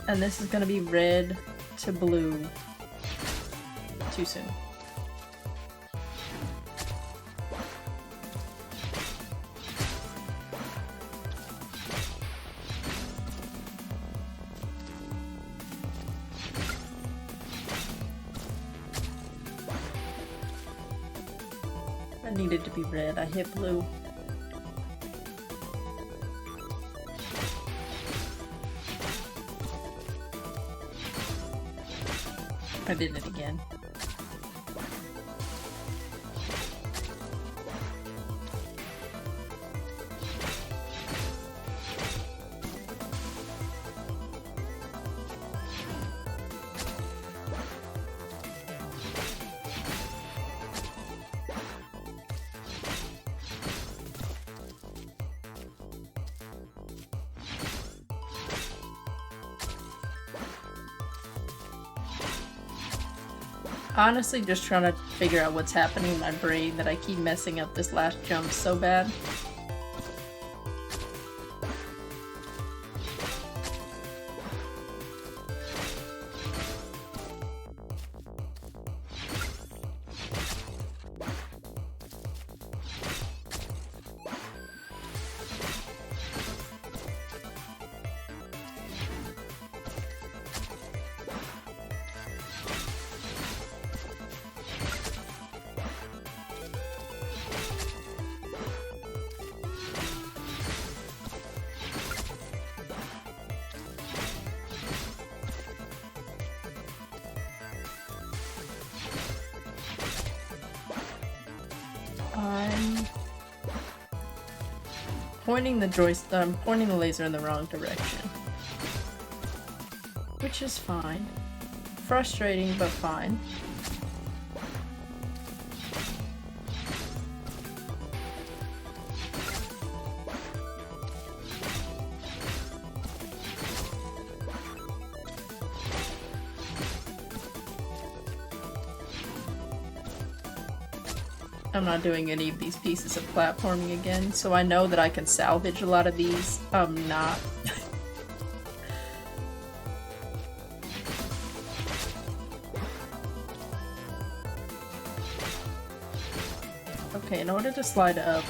Speaker 1: And this is gonna be red to blue. Too soon. I needed to be red. I hit blue. I did it again. Honestly, just trying to figure out what's happening in my brain that I keep messing up this last jump so bad. I'm pointing the joystick. I'm pointing the laser in the wrong direction, which is fine. Frustrating, but fine. I'm not doing any of these pieces of platforming again, so I know that I can salvage a lot of these. I'm not. Okay, in order to slide up,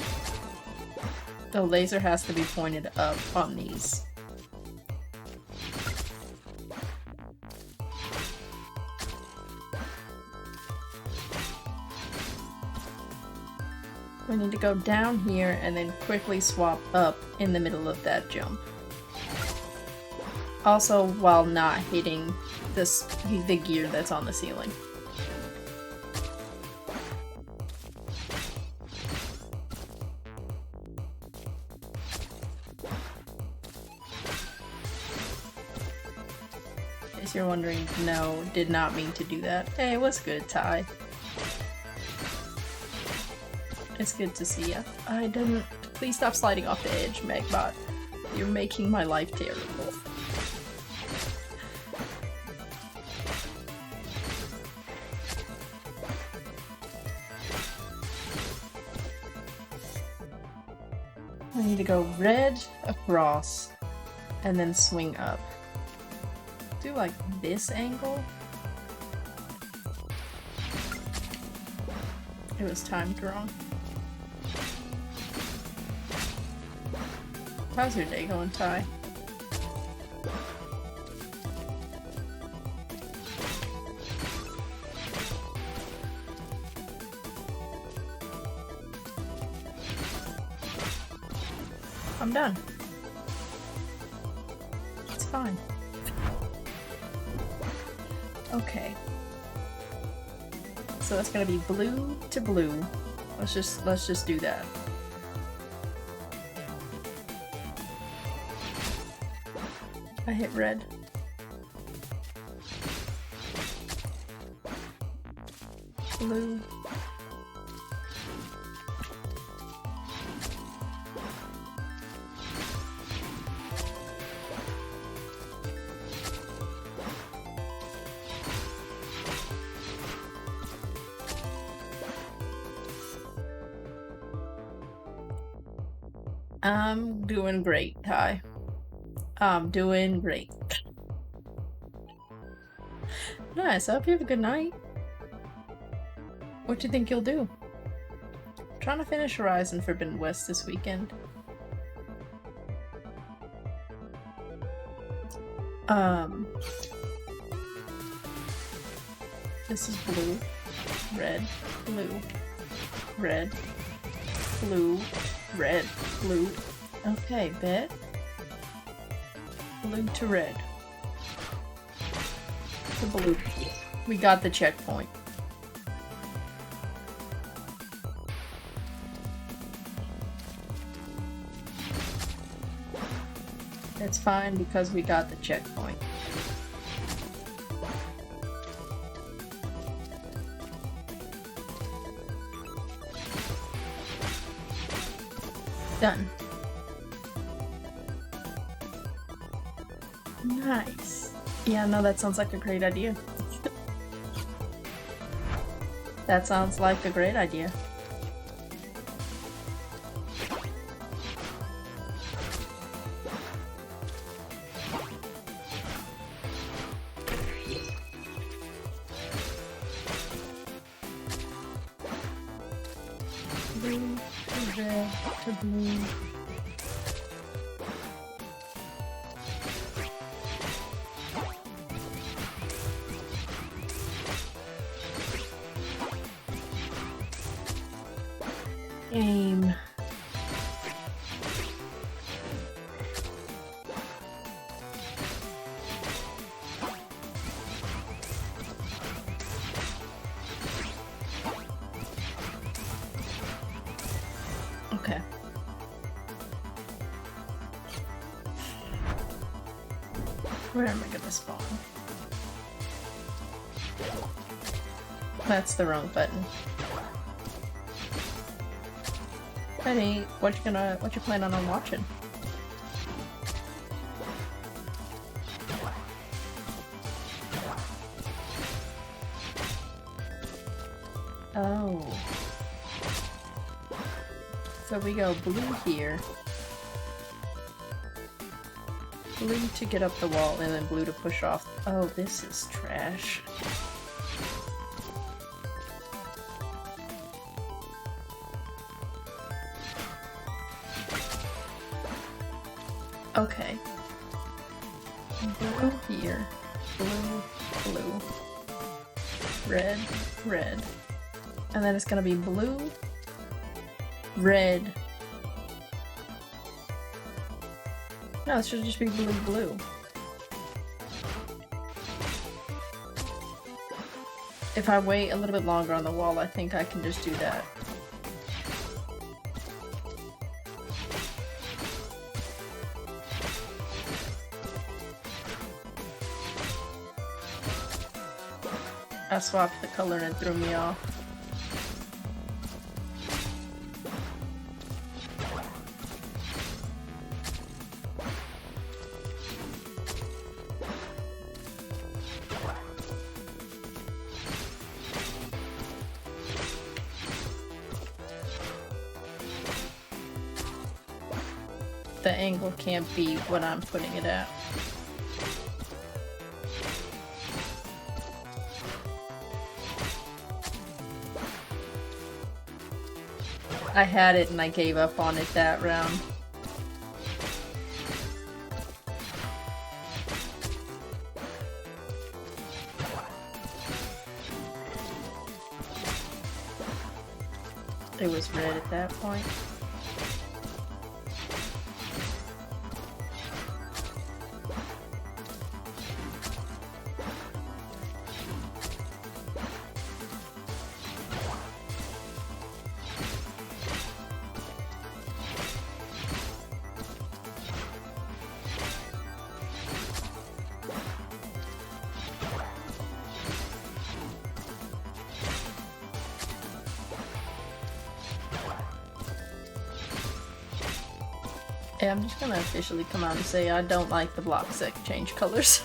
Speaker 1: the laser has to be pointed up on these. We need to go down here and then quickly swap up in the middle of that jump. Also, while not hitting the gear that's on the ceiling. case you're wondering, no, did not mean to do that. Hey, what's good, Ty? It's good to see ya. I didn't. Please stop sliding off the edge, Megbot. You're making my life terrible. I need to go red across and then swing up. Do like this angle. It was timed wrong. How's your day going, Ty? I'm done. It's fine. Okay. So that's gonna be blue to blue. Let's just do that. I hit red. Blue. I'm doing great, Ty. I'm doing great. Nice, I hope you have a good night. What do you think you'll do? I'm trying to finish Horizon Forbidden West this weekend. This is blue, red, blue, red, blue, red, blue. Okay, bet. Blue to red. To blue. We got the checkpoint. It's fine because we got the checkpoint. Done. Nice. Yeah, no, that sounds like a great idea. That sounds like a great idea. Blue to red to blue. Aim. Okay. Where am I gonna spawn? That's the wrong button. Betty, what you planning on watching? Oh. So we go blue here. Blue to get up the wall and then blue to push off. Oh, this is trash. Okay. Blue here. Blue, blue. Red, red. And then it's gonna be blue, red. No, it should just be blue, blue. If I wait a little bit longer on the wall, I think I can just do that. I swapped the color and it threw me off. The angle can't be what I'm putting it at. I had it and I gave up on it that round. It was red at that point. Yeah, I'm just gonna officially come out and say I don't like the blocks that change colors.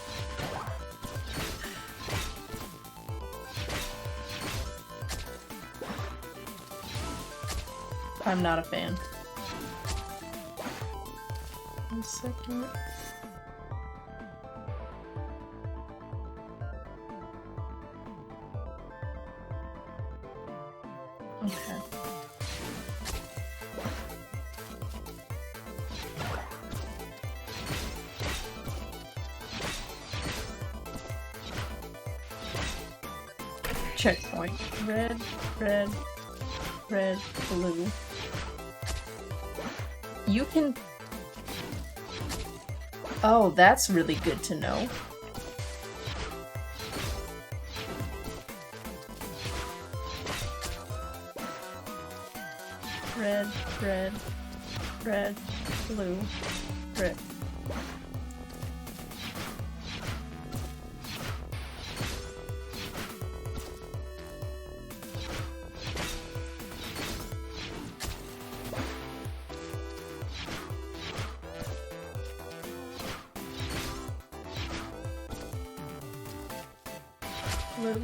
Speaker 1: I'm not a fan. 1 second. Okay. Checkpoint. Red, red, red, blue. You can... Oh, that's really good to know. Red, red, red, blue, red. Blue.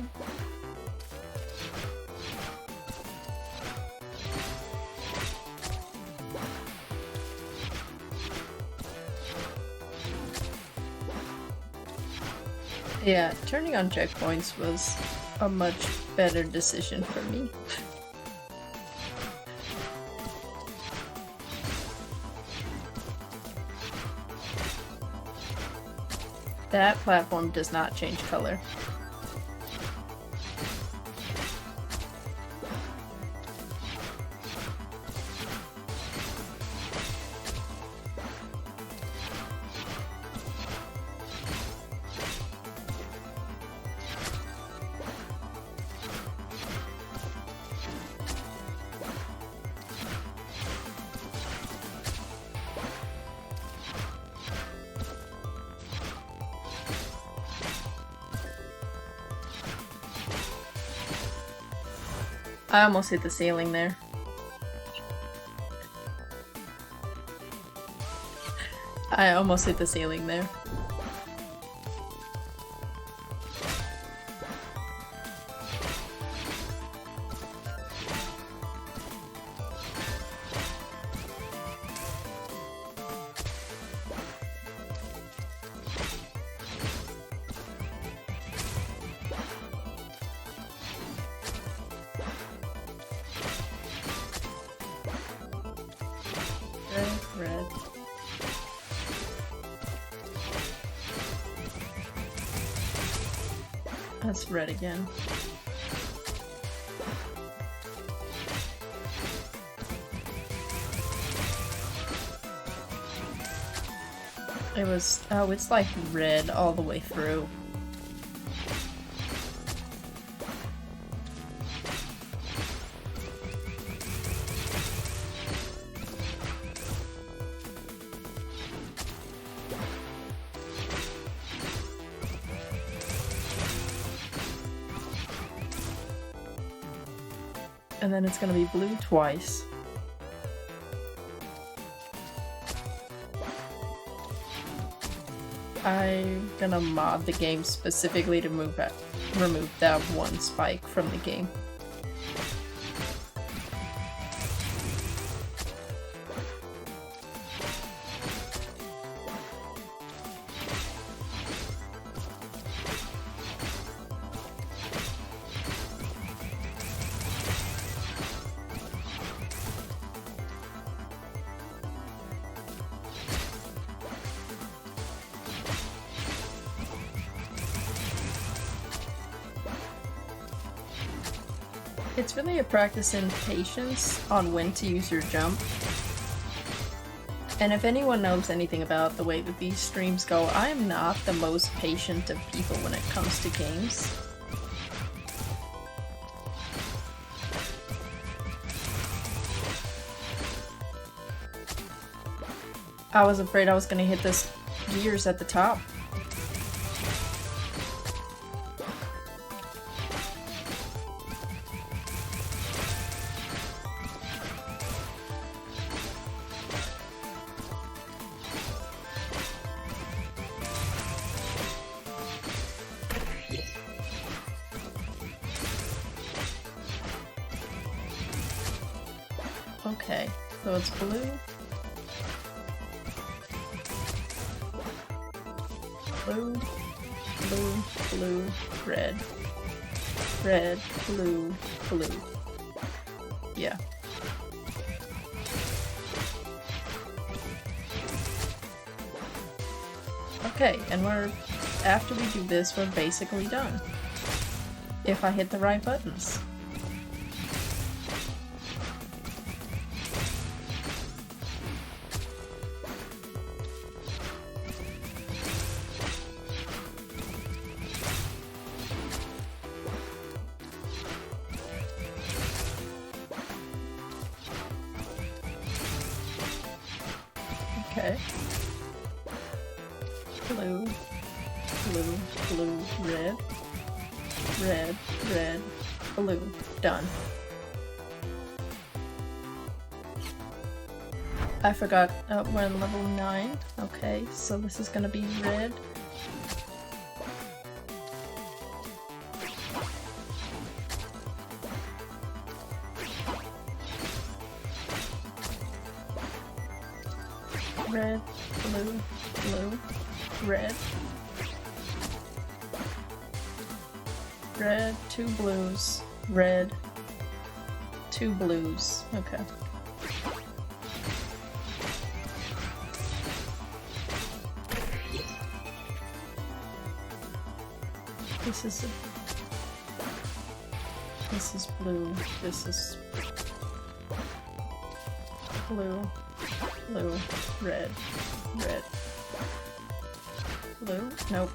Speaker 1: Yeah, turning on checkpoints was a much better decision for me. That platform does not change color. I almost hit the ceiling there. I almost hit the ceiling there. Red. That's red again. It was, oh, it's like red all the way through. And then it's gonna be blue twice. I'm gonna mod the game specifically to remove that one spike from the game. It's really a practice in patience on when to use your jump. And if anyone knows anything about the way that these streams go, I am not the most patient of people when it comes to games. I was afraid I was gonna hit this gears at the top. Okay, so it's blue. Blue, blue, blue, red. Red, blue, blue. Yeah. Okay, and after we do this, we're basically done. If I hit the right buttons. Okay. Blue, blue, blue, red, red, red, blue. Done. I forgot we're on level 9. Okay, so this is gonna be red. Red, blue, blue, red. Red, 2 blues, red, 2 blues. Okay. This is blue. This is blue. Blue, red, red, blue, nope.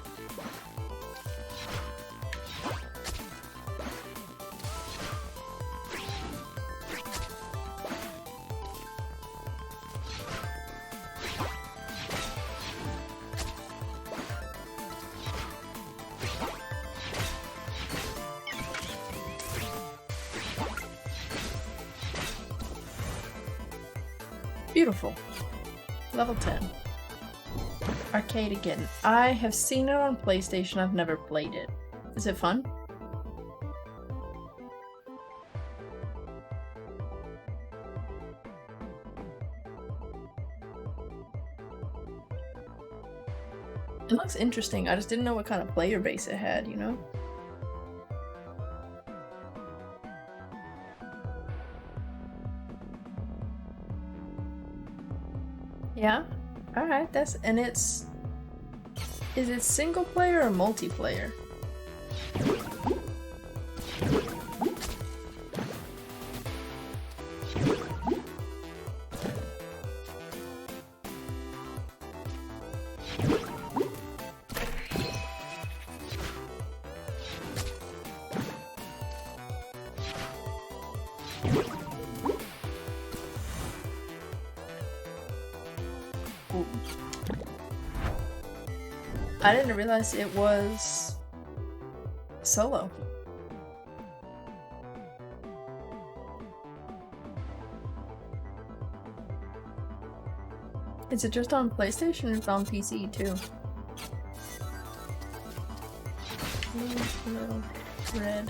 Speaker 1: Beautiful. Level 10. Arcade again. I have seen it on PlayStation, I've never played it. Is it fun? It looks interesting, I just didn't know what kind of player base it had, you know? Yeah? Alright, is it single player or multiplayer? Ooh. I didn't realize it was solo. Is it just on PlayStation or it's on PC too? No, red.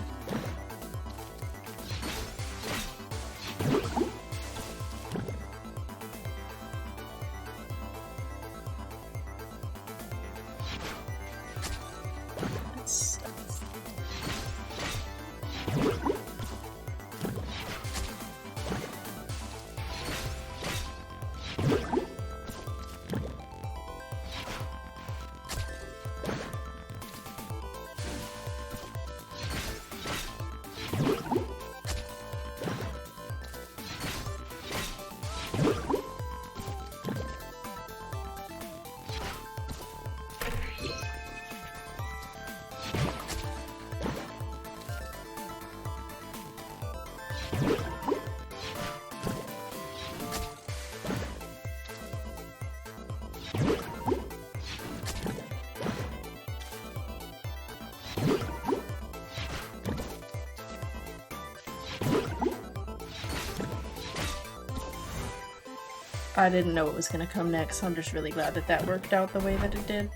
Speaker 1: I didn't know it was gonna come next, so I'm just really glad that that worked out the way that it did.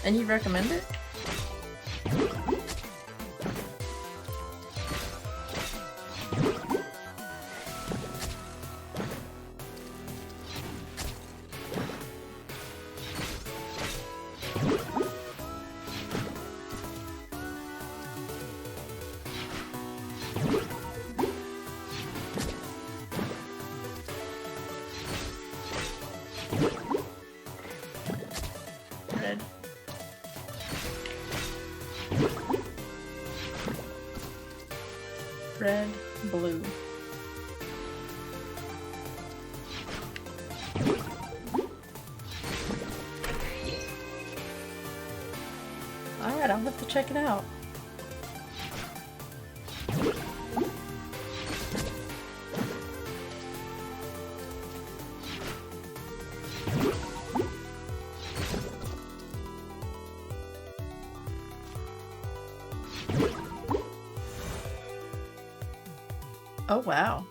Speaker 1: And you recommend it? Red. Red, blue. Alright, I'll have to check it out. Oh, wow.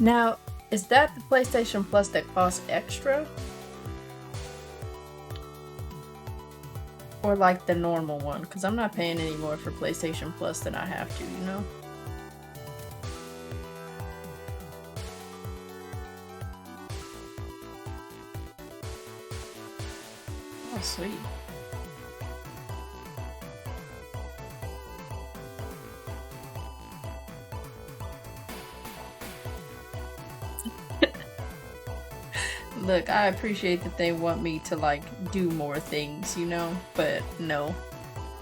Speaker 1: Now, is that the PlayStation Plus that costs extra? Or like the normal one? Because I'm not paying any more for PlayStation Plus than I have to, you know? Oh, sweet. Look, I appreciate that they want me to, like, do more things, you know? But no.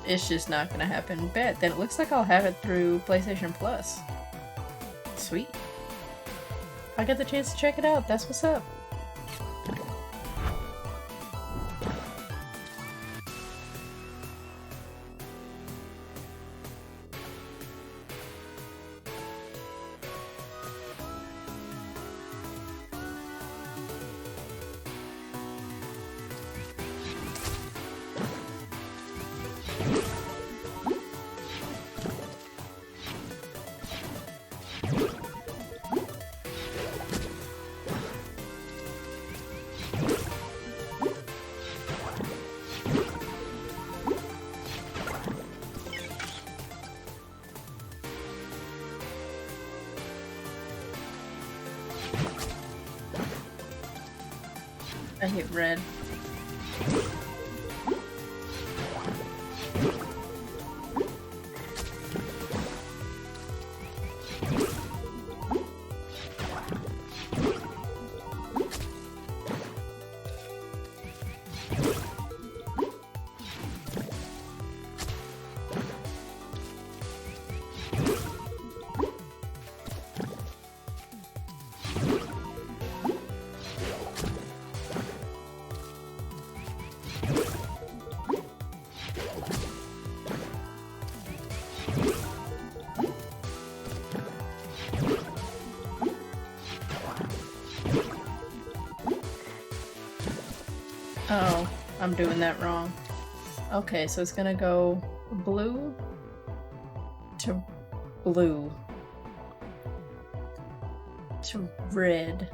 Speaker 1: It's just not gonna happen. Bet. Then it looks like I'll have it through PlayStation Plus. Sweet. I get the chance to check it out. That's what's up. I hit red. Oh, I'm doing that wrong. Okay, so it's gonna go blue to blue to red.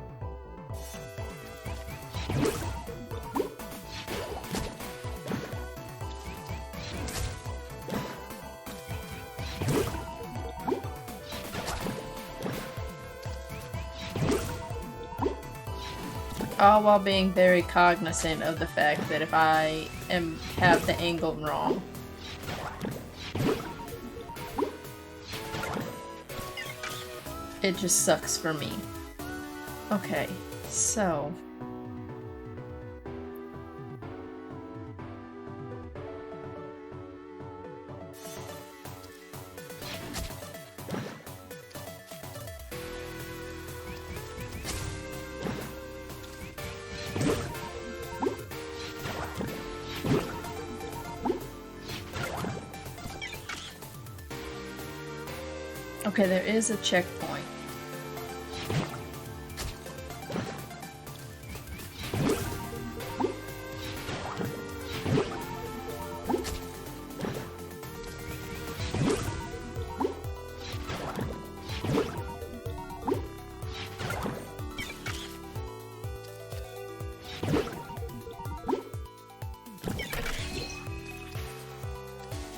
Speaker 1: All while being very cognizant of the fact that if I have the angle wrong. It just sucks for me. Okay, so... Okay, there is a checkpoint.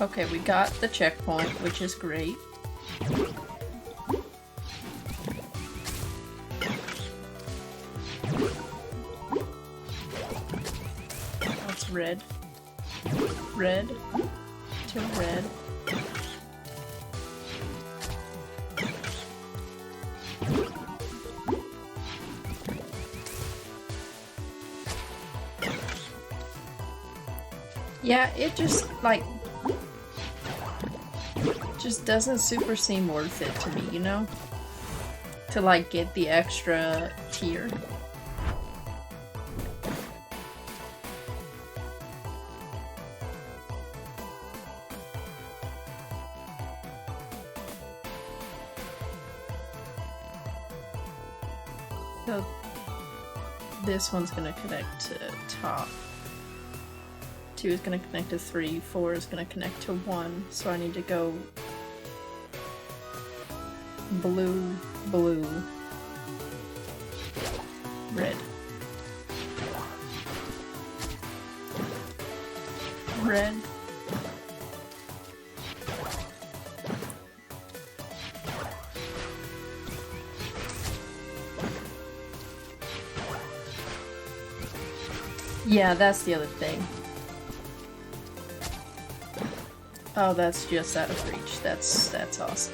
Speaker 1: Okay, we got the checkpoint, which is great. That's red. Red to red. Yeah, it just, like, just doesn't super seem worth it to me, you know? To, like, get the extra tier. So, this one's gonna connect to top. 2 is gonna connect to 3, 4 is gonna connect to 1, so I need to go blue, blue, red. Red. Yeah, that's the other thing. Oh, that's just out of reach. That's awesome.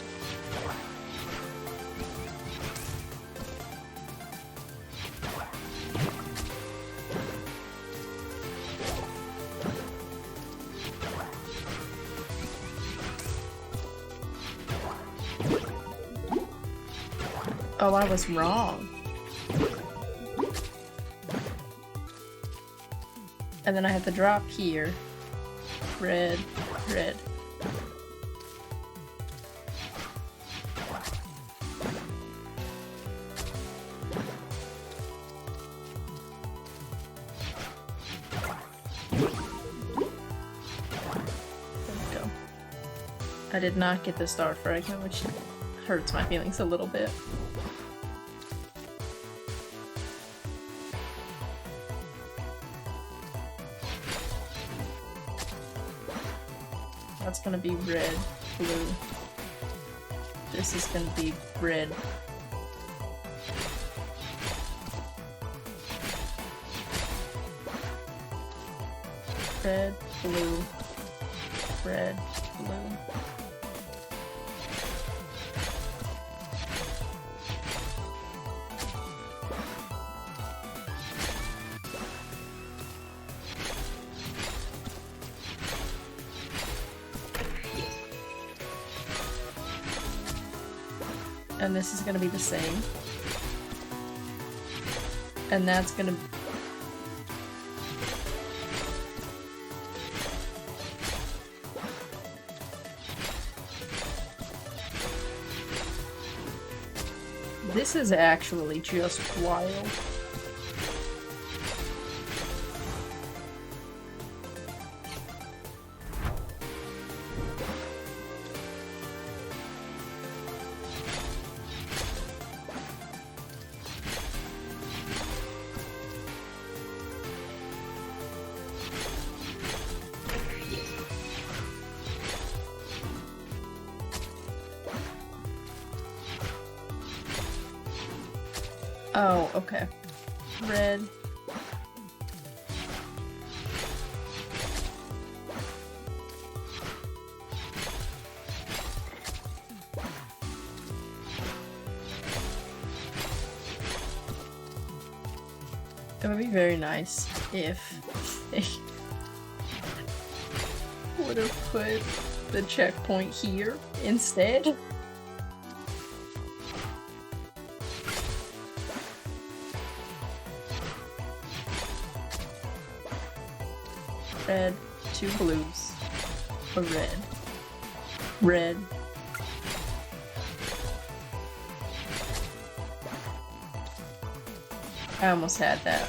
Speaker 1: Oh, I was wrong. And then I have to drop here. Red, red. I did not get the star fragment, which hurts my feelings a little bit. That's gonna be red, blue. This is gonna be red. Red, blue, red, blue. And this is gonna be the same. And that's gonna... This is actually just wild. Oh, okay. Red. It would be very nice if they would have put the checkpoint here instead. Red, 2 blues, a red, red. I almost had that.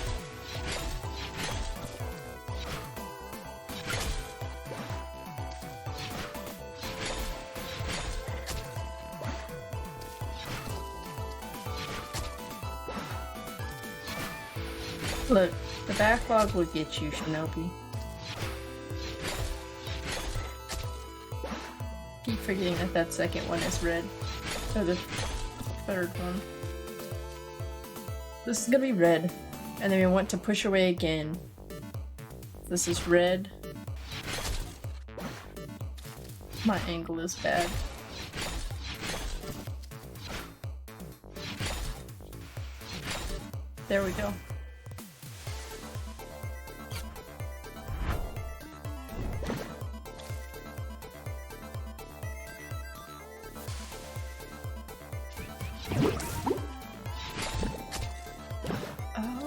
Speaker 1: Look, the backlog will get you, Shinobi. Keep forgetting that that second one is red. Or the third one. This is gonna be red. And then we want to push away again. This is red. My angle is bad. There we go.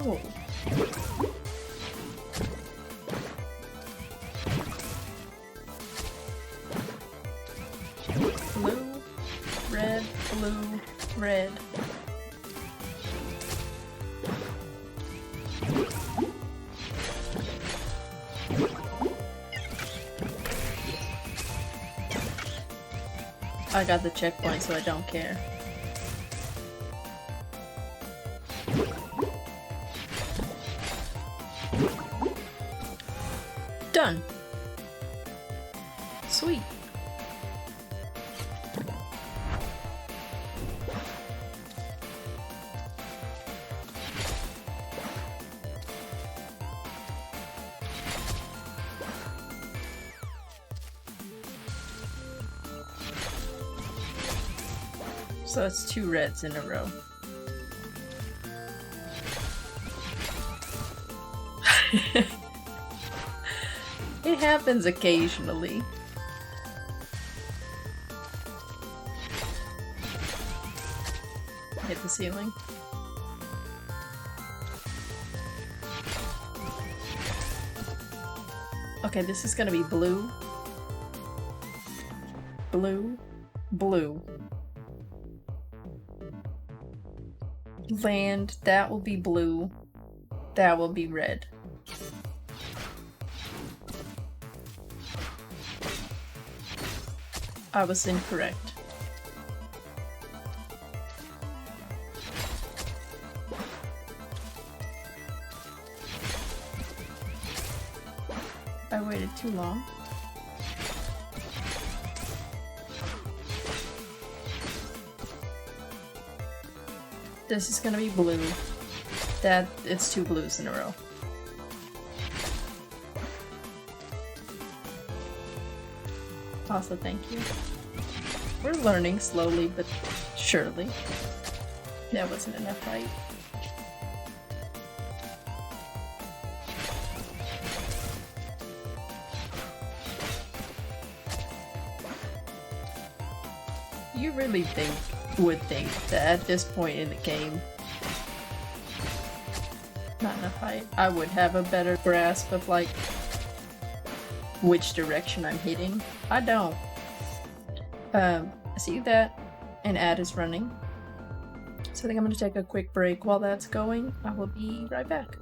Speaker 1: Oh. Blue, red, blue, red. I got the checkpoint, so I don't care. Done. Sweet. So that's 2 reds in a row. It happens occasionally. Hit the ceiling. Okay, this is gonna be blue. Blue. Blue. Land, that will be blue. That will be red. I was incorrect. I waited too long. This is gonna be blue. That, it's 2 blues in a row. Also, thank you. We're learning slowly, but surely. That wasn't enough height. You really would think that at this point in the game, not enough height, I would have a better grasp of like which direction I'm hitting. I don't. I see that an ad is running. So I think I'm gonna take a quick break while that's going. I will be right back.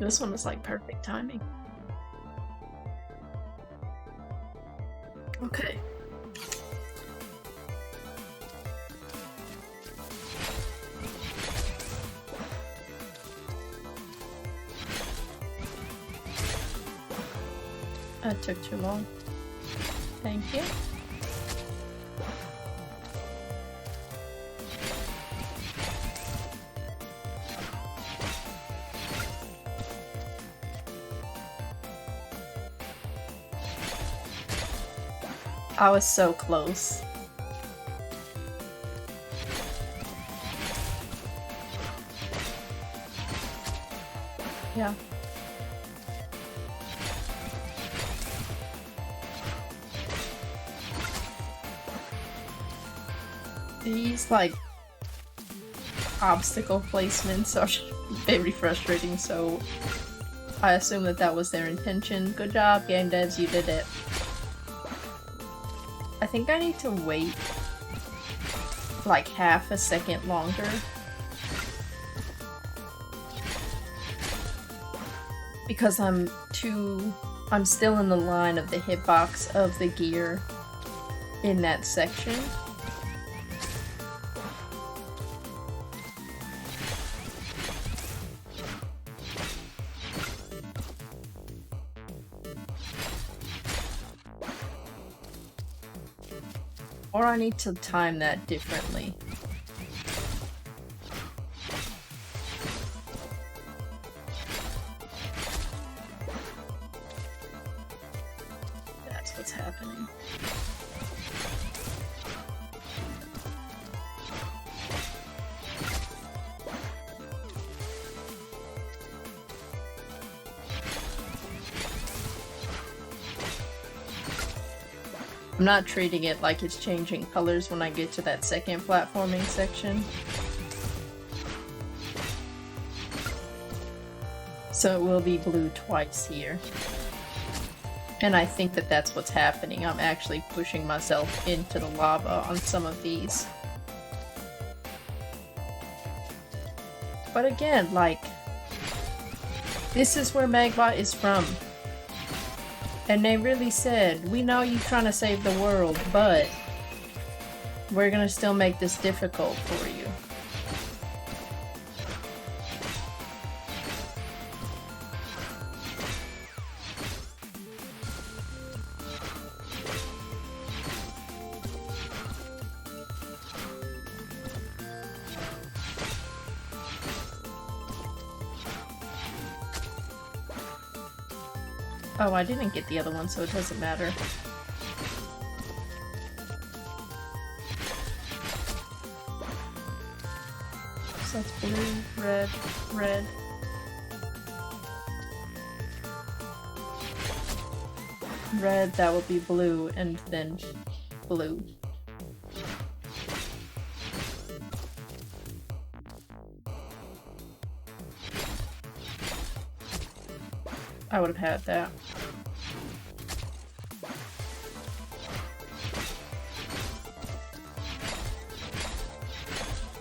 Speaker 1: This one was like perfect timing. Okay. That took too long. Thank you. I was so close. Yeah. These, like, obstacle placements are very frustrating, so I assume that that was their intention. Good job, game devs, you did it. I think I need to wait like half a second longer. Because I'm still in the line of the hitbox of the gear in that section. Or I need to time that differently. That's what's happening. I'm not treating it like it's changing colors when I get to that second platforming section. So it will be blue twice here. And I think that that's what's happening. I'm actually pushing myself into the lava on some of these. But again, like, this is where Magbot is from. And they really said, we know you're trying to save the world, but we're gonna still make this difficult for you. Oh, I didn't get the other one, so it doesn't matter. So that's blue, red, red. Red, that would be blue, and then blue. I would have had that.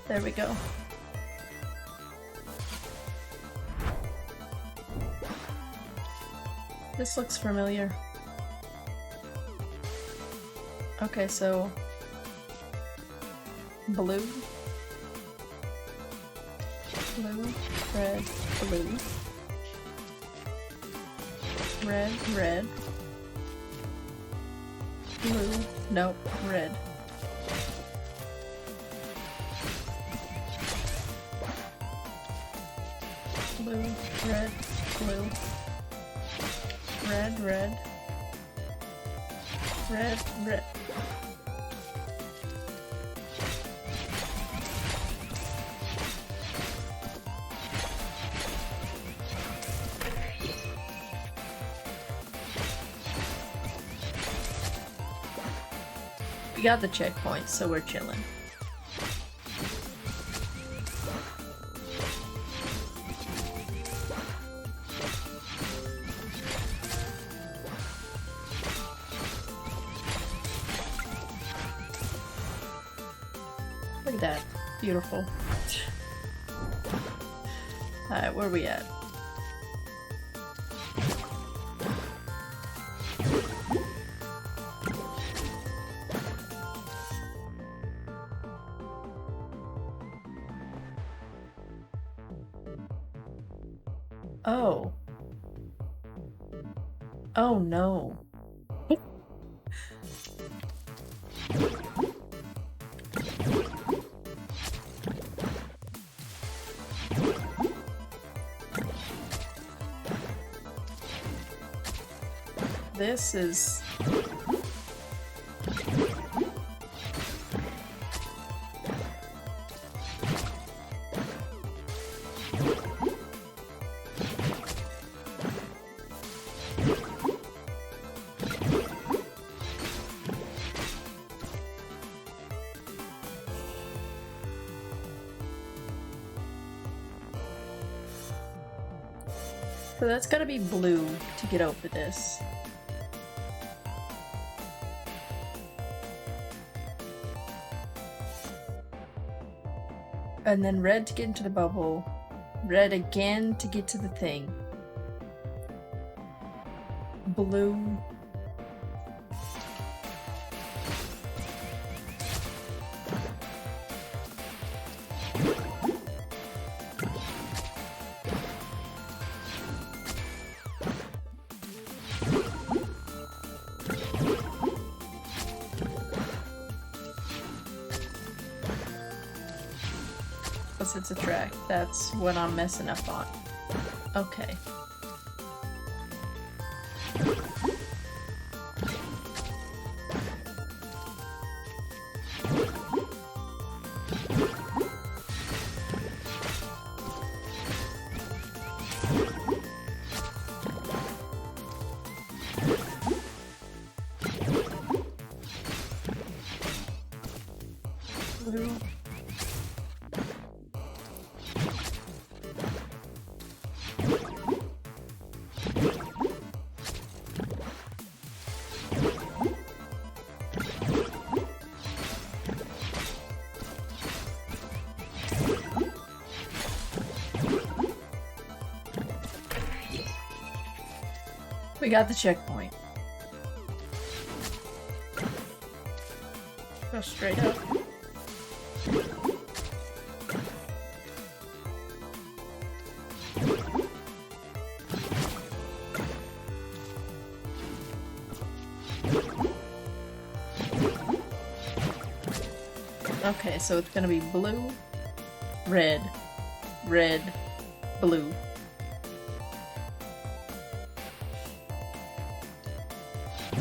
Speaker 1: There we go. This looks familiar. Okay, so blue, blue, red, blue, red, red, blue, nope, red. Blue, red, blue, red, red, red, red. We got the checkpoint, so we're chilling. Look at that. Beautiful. Alright, where are we at? Oh. Oh no. This is... So that's gotta be blue to get over this. And then red to get into the bubble. Red again to get to the thing. Blue. Plus it's a track. That's what I'm messing up on. Okay. Blue. We got the checkpoint. Go straight up. Okay, so it's gonna be blue, red, red, blue.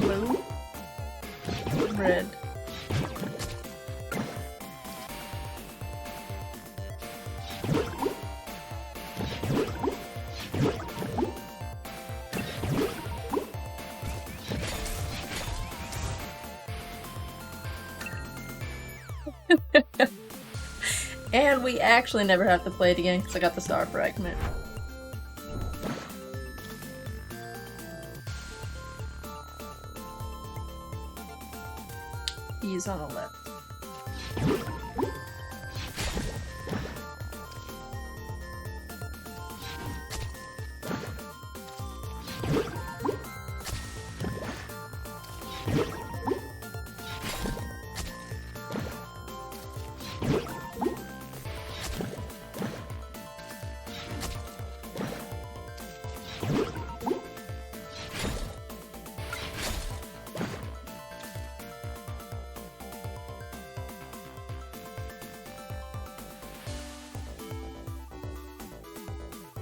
Speaker 1: Blue, red. And we actually never have to play it again because I got the star fragment. He's on the left.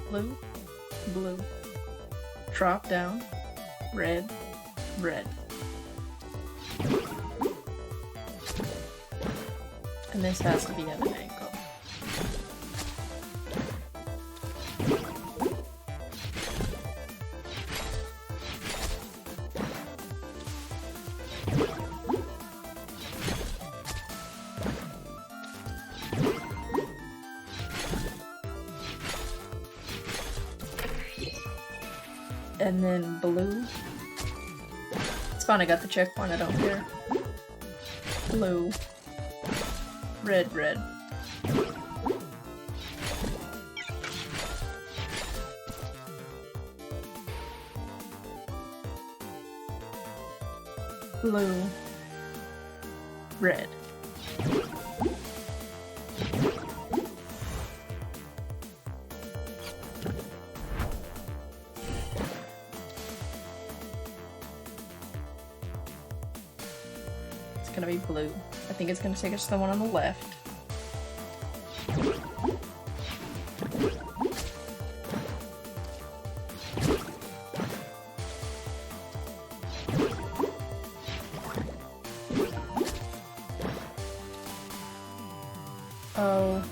Speaker 1: Blue, blue. Drop down. Red, red. And this has to be at an angle. And then blue. It's fine, I got the checkpoint, I don't care. Blue. Red, red. Blue. Red. gonna be blue. I think it's gonna take us to the one on the left. Oh.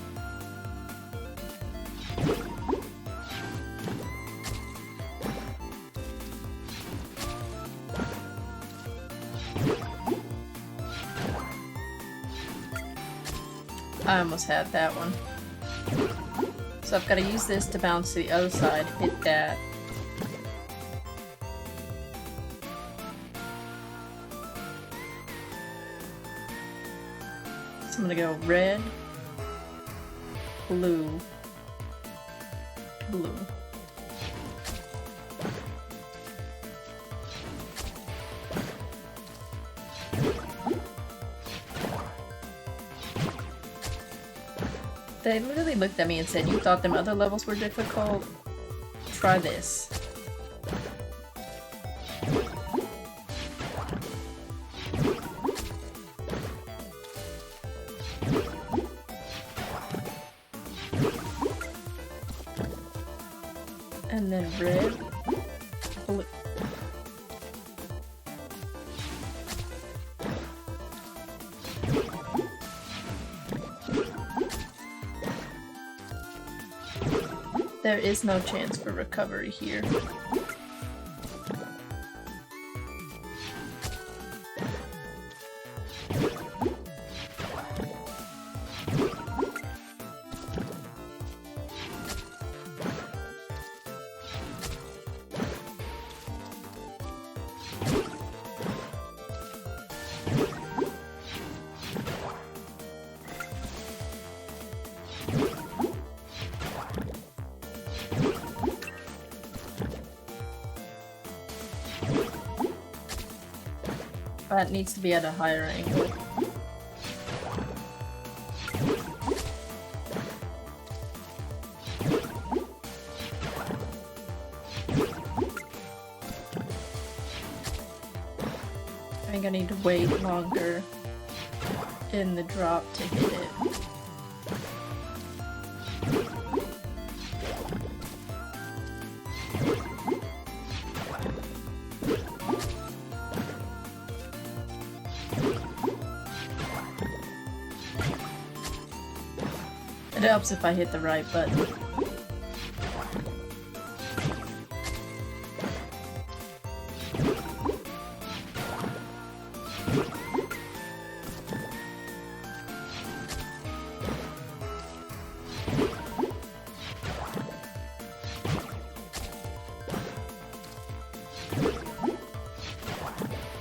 Speaker 1: I almost had that one. So I've got to use this to bounce to the other side, hit that. So I'm gonna go red, blue, blue. They literally looked at me and said, "You thought them other levels were difficult? Try this." And then red, blue. There is no chance for recovery here. That needs to be at a higher angle. I think I need to wait longer in the drop to hit it. It helps if I hit the right button.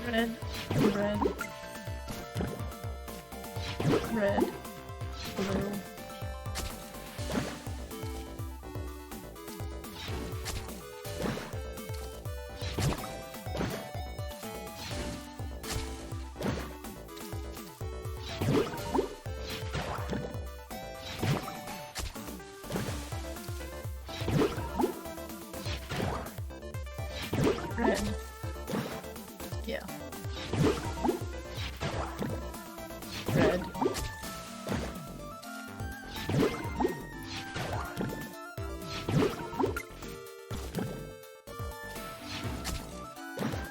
Speaker 1: Red, red, red, blue. Red. Yeah. Red.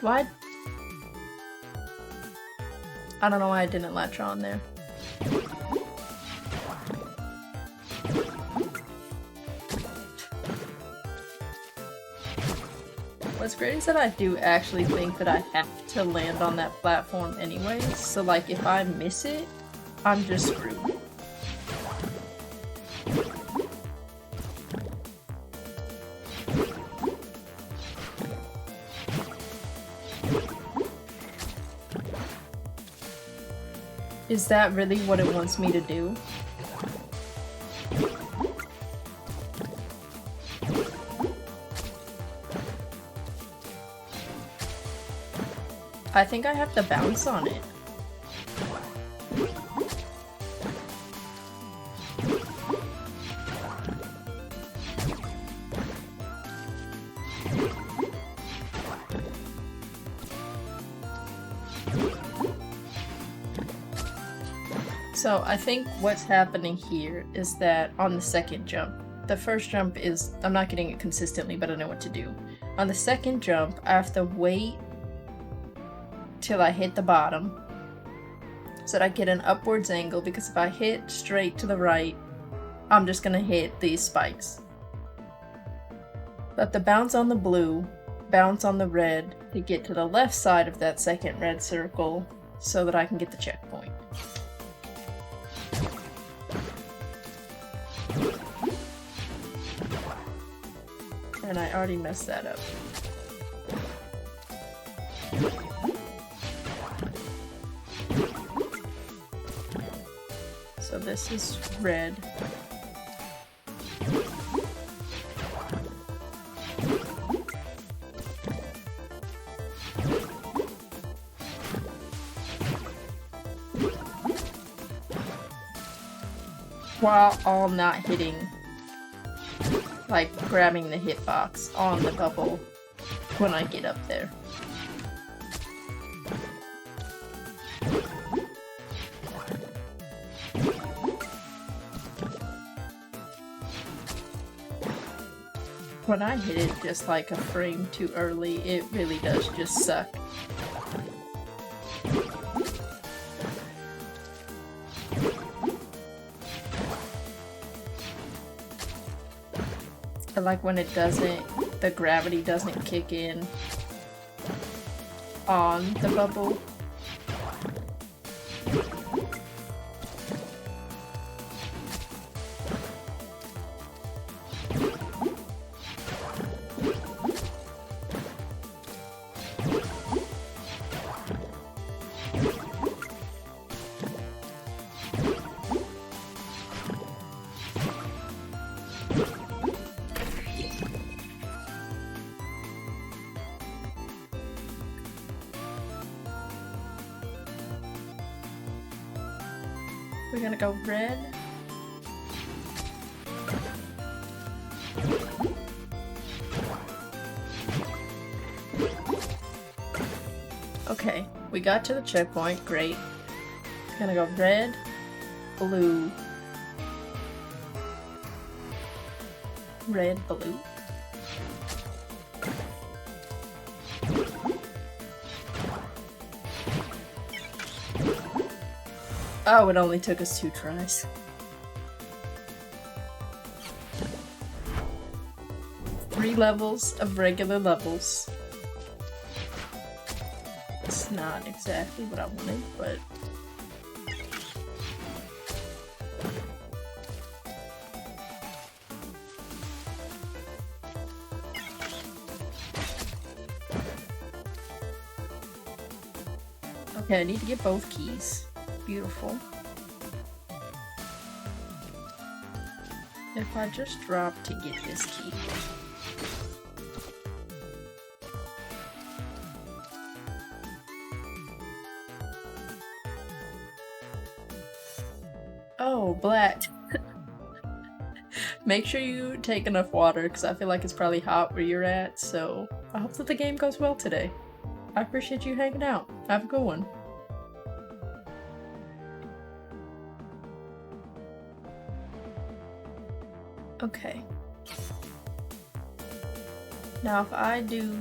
Speaker 1: Why? I don't know why I didn't latch on there. What's great is that I do actually think that I have to land on that platform anyways, so like if I miss it, I'm just screwed. Is that really what it wants me to do? I think I have to bounce on it. So I think what's happening here is that on the second jump, the first jump is, I'm not getting it consistently, but I know what to do. On the second jump, I have to wait till I hit the bottom so that I get an upwards angle, because if I hit straight to the right, I'm just gonna hit these spikes. But the bounce on the blue, bounce on the red to get to the left side of that second red circle so that I can get the checkpoint. And I already messed that up. So this is red. While all not hitting, like grabbing the hitbox on the bubble when I get up there. When I hit it just like a frame too early, it really does just suck. I like when it doesn't, the gravity doesn't kick in on the bubble. We're gonna go red. Okay, we got to the checkpoint, great. Gonna go red, blue, red, blue. Oh, it only took us 2 tries. Three levels of regular levels. It's not exactly what I wanted, but... Okay, I need to get both keys. Beautiful. If I just drop to get this key. Oh, black. Make sure you take enough water, because I feel like it's probably hot where you're at, so I hope that the game goes well today. I appreciate you hanging out. Have a good one. Okay. Now if I do...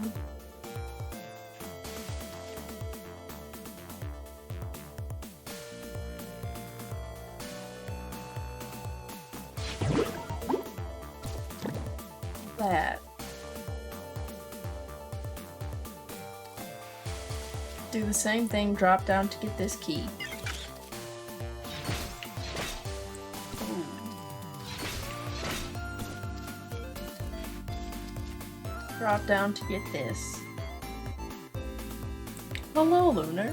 Speaker 1: that. Do the same thing, drop down to get this key. Drop down to get this. Hello, Lunar.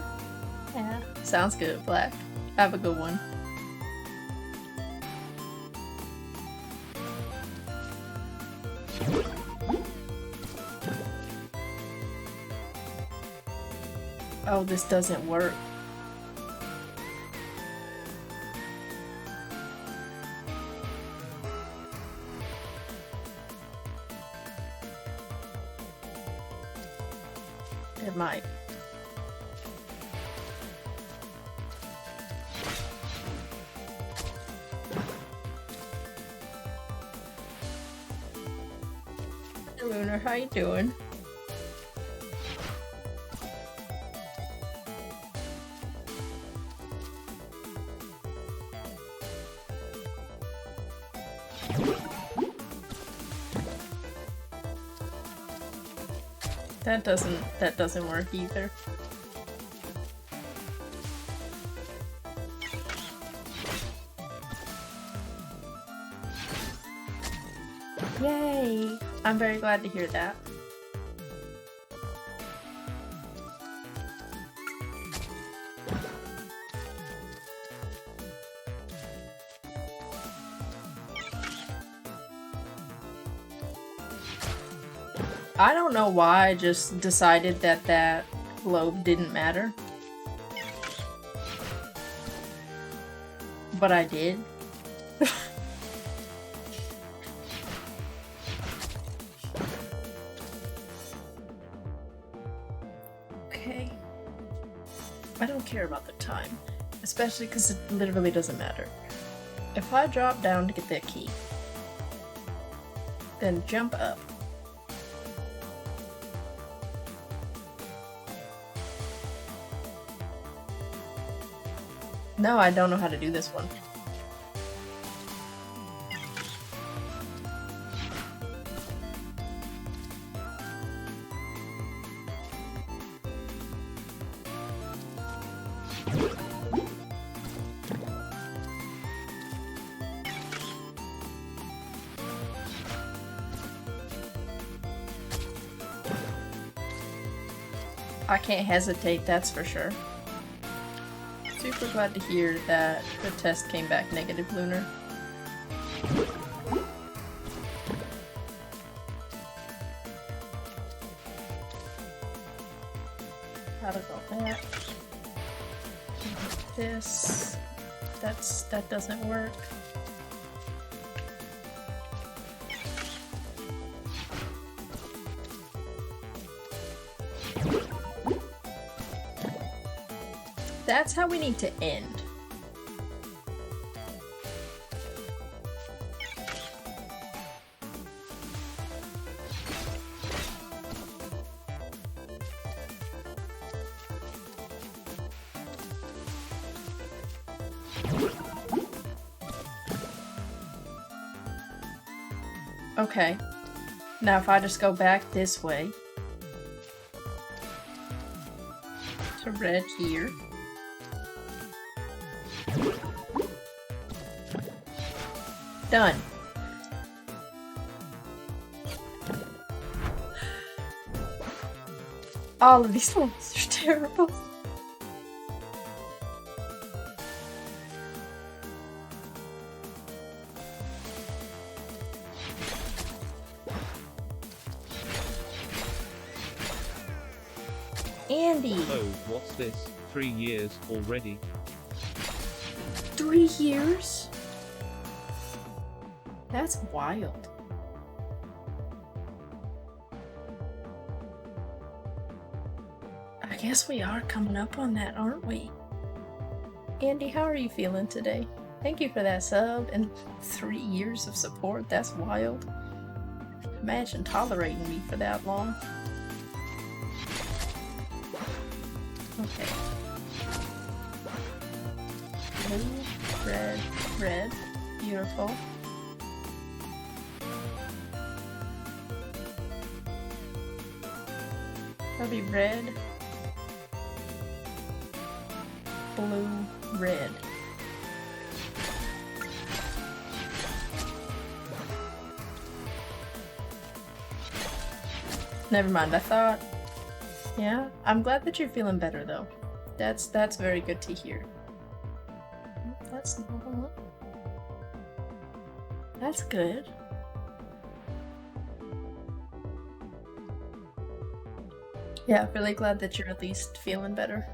Speaker 1: Yeah, sounds good, Black. Have a good one. Oh, this doesn't work. It might. Lunar. How you doing? That doesn't work either. Yay! I'm very glad to hear that. I don't know why I just decided that that globe didn't matter. But I did. Okay. I don't care about the time. Especially because it literally doesn't matter. If I drop down to get that key, then jump up. No, I don't know how to do this one. I can't hesitate, that's for sure. Super glad to hear that the test came back negative, Lunar. How to go back. This. That doesn't work. That's how we need to end. Okay. Now if I just go back this way to red here. Done. All of these ones are terrible. Andy!
Speaker 2: Oh, what's this? 3 years already?
Speaker 1: 3 years? That's wild. I guess we are coming up on that, aren't we? Andy, how are you feeling today? Thank you for that sub and 3 years of support. That's wild. Imagine tolerating me for that long. Okay. Blue, red, red. Beautiful. That'll be red, blue, red. Never mind, I thought. Yeah, I'm glad that you're feeling better though. That's very good to hear. That's not a lot. That's good. Yeah, really glad that you're at least feeling better.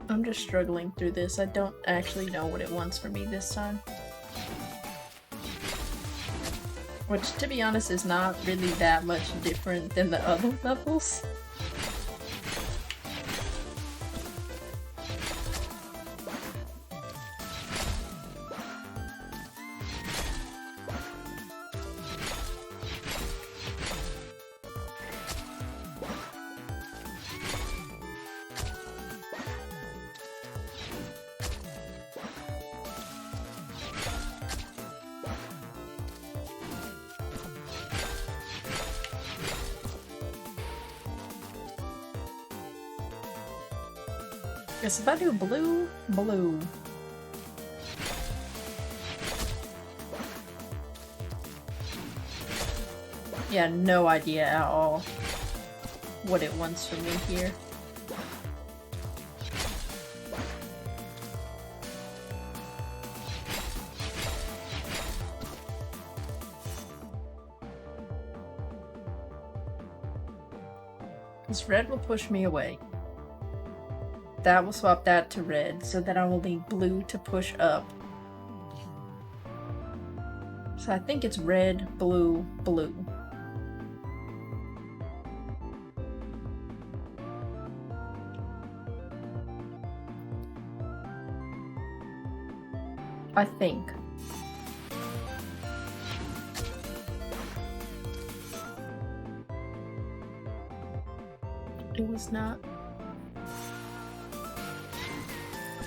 Speaker 1: I'm just struggling through this. I don't actually know what it wants for me this time. Which, to be honest, is not really that much different than the other levels. Guess if I do blue, blue. Yeah, no idea at all what it wants from me here. Because red will push me away. That will swap that to red, so that I will need blue to push up. So I think it's red, blue, blue. I think. It was not.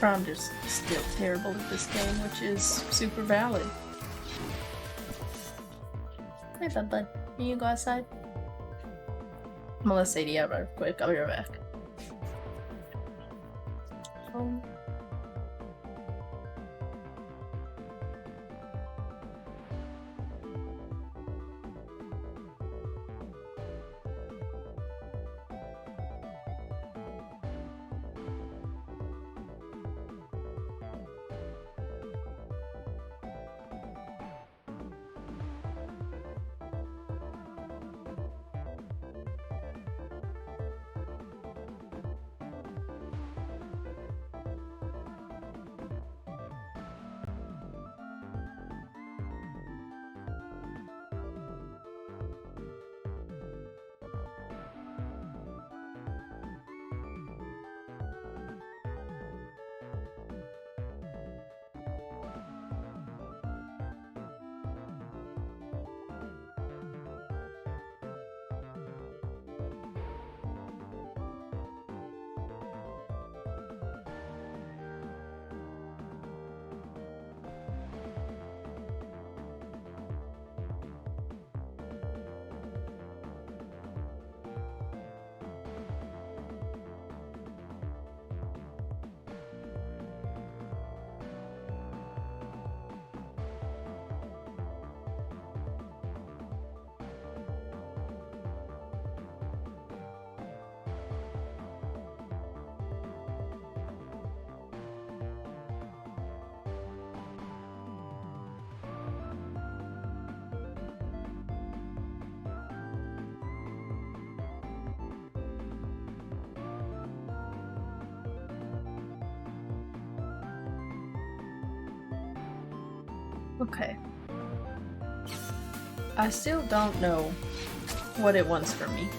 Speaker 1: I'm just still terrible at this game, which is super valid. Hey, bud. Can you go outside? I'm gonna let Sadie out right quick. I'll be right back. Okay. I still don't know what it wants from me.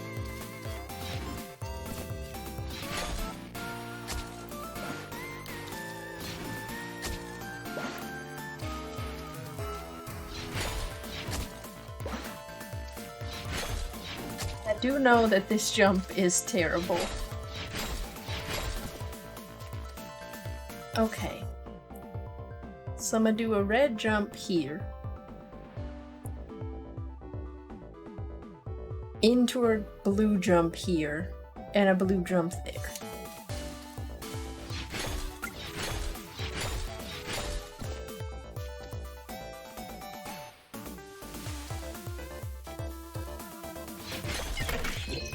Speaker 1: I do know that this jump is terrible. Okay. So I'm gonna do a red jump here. Into a blue jump here. And a blue jump there.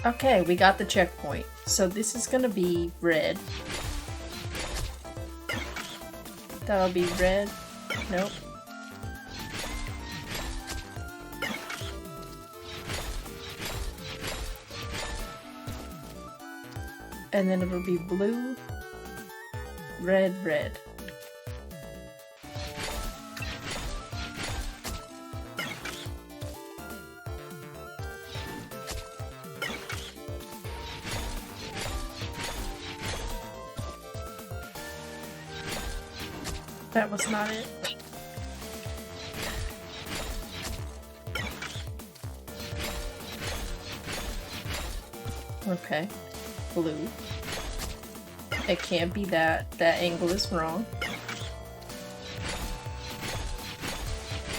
Speaker 1: Okay, we got the checkpoint. So this is gonna be red. That'll be red. Nope. And then it'll be blue, red, red. That was not it. Okay. Blue. It can't be that. That angle is wrong.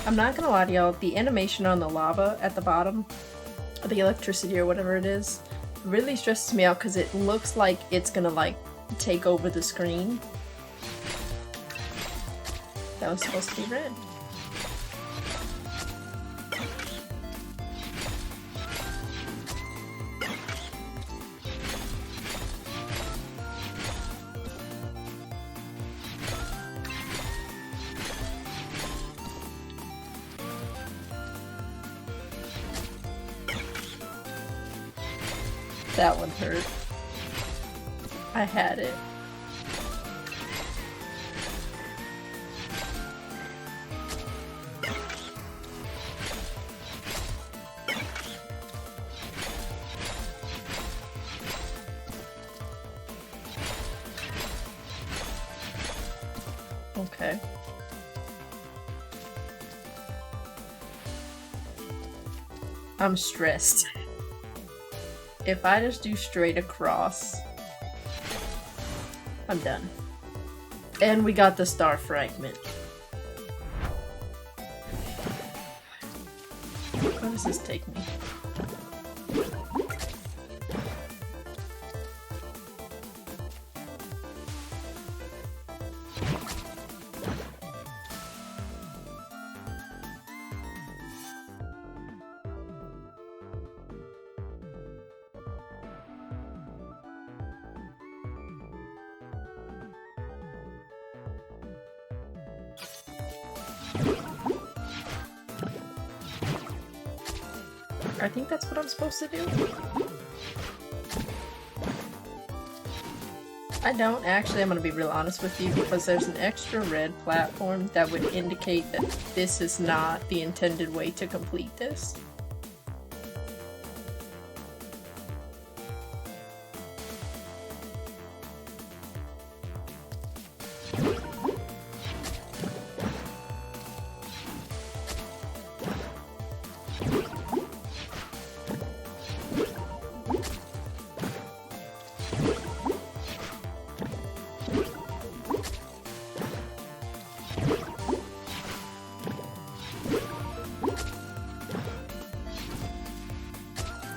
Speaker 1: I'm not gonna lie to y'all, the animation on the lava at the bottom, or the electricity or whatever it is, really stresses me out because it looks like it's gonna like take over the screen. That was supposed to be red. That one hurt. I had it. Okay. I'm stressed. If I just do straight across, I'm done. And we got the star fragment. Where does this take me? I think that's what I'm supposed to do. I don't. Actually, I'm gonna be real honest with you because there's an extra red platform that would indicate that this is not the intended way to complete this.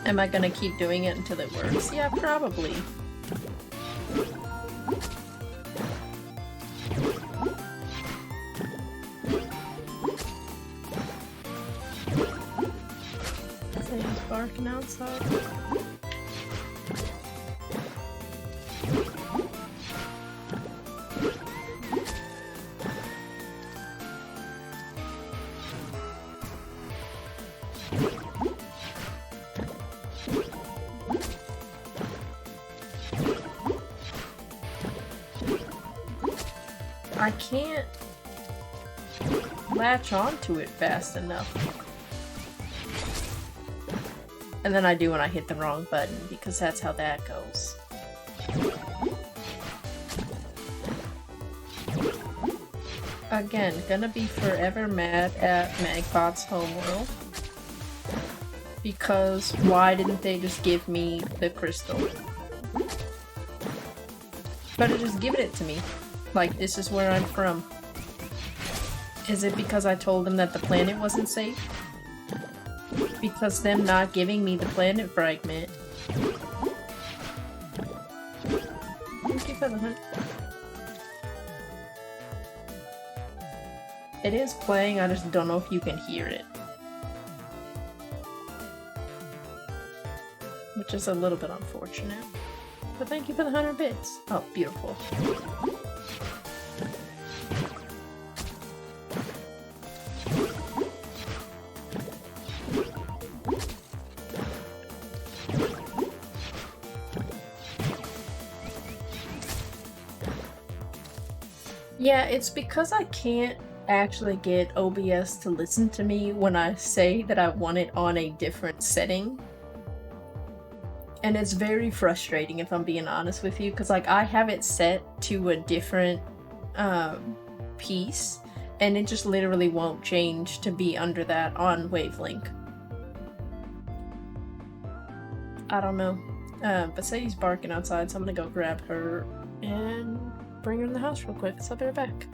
Speaker 1: Am I gonna keep doing it until it works? Yeah, probably. He's barking outside. I can't latch onto it fast enough. And then I do when I hit the wrong button, because that's how that goes. Again, gonna be forever mad at Magbot's Homeworld. Because why didn't they just give me the crystal? Better just give it to me. Like, this is where I'm from. Is it because I told them that the planet wasn't safe? Because them not giving me the planet fragment. Thank you for the hunt. It is playing, I just don't know if you can hear it. Which is a little bit unfortunate. But thank you for the 100 bits. Oh, beautiful. Yeah, it's because I can't actually get OBS to listen to me when I say that I want it on a different setting. And it's very frustrating if I'm being honest with you, because like I have it set to a different piece, and it just literally won't change to be under that on Wavelink. I don't know. But Sadie's barking outside, so I'm gonna go grab her and bring her in the house real quick, so I'll be right back.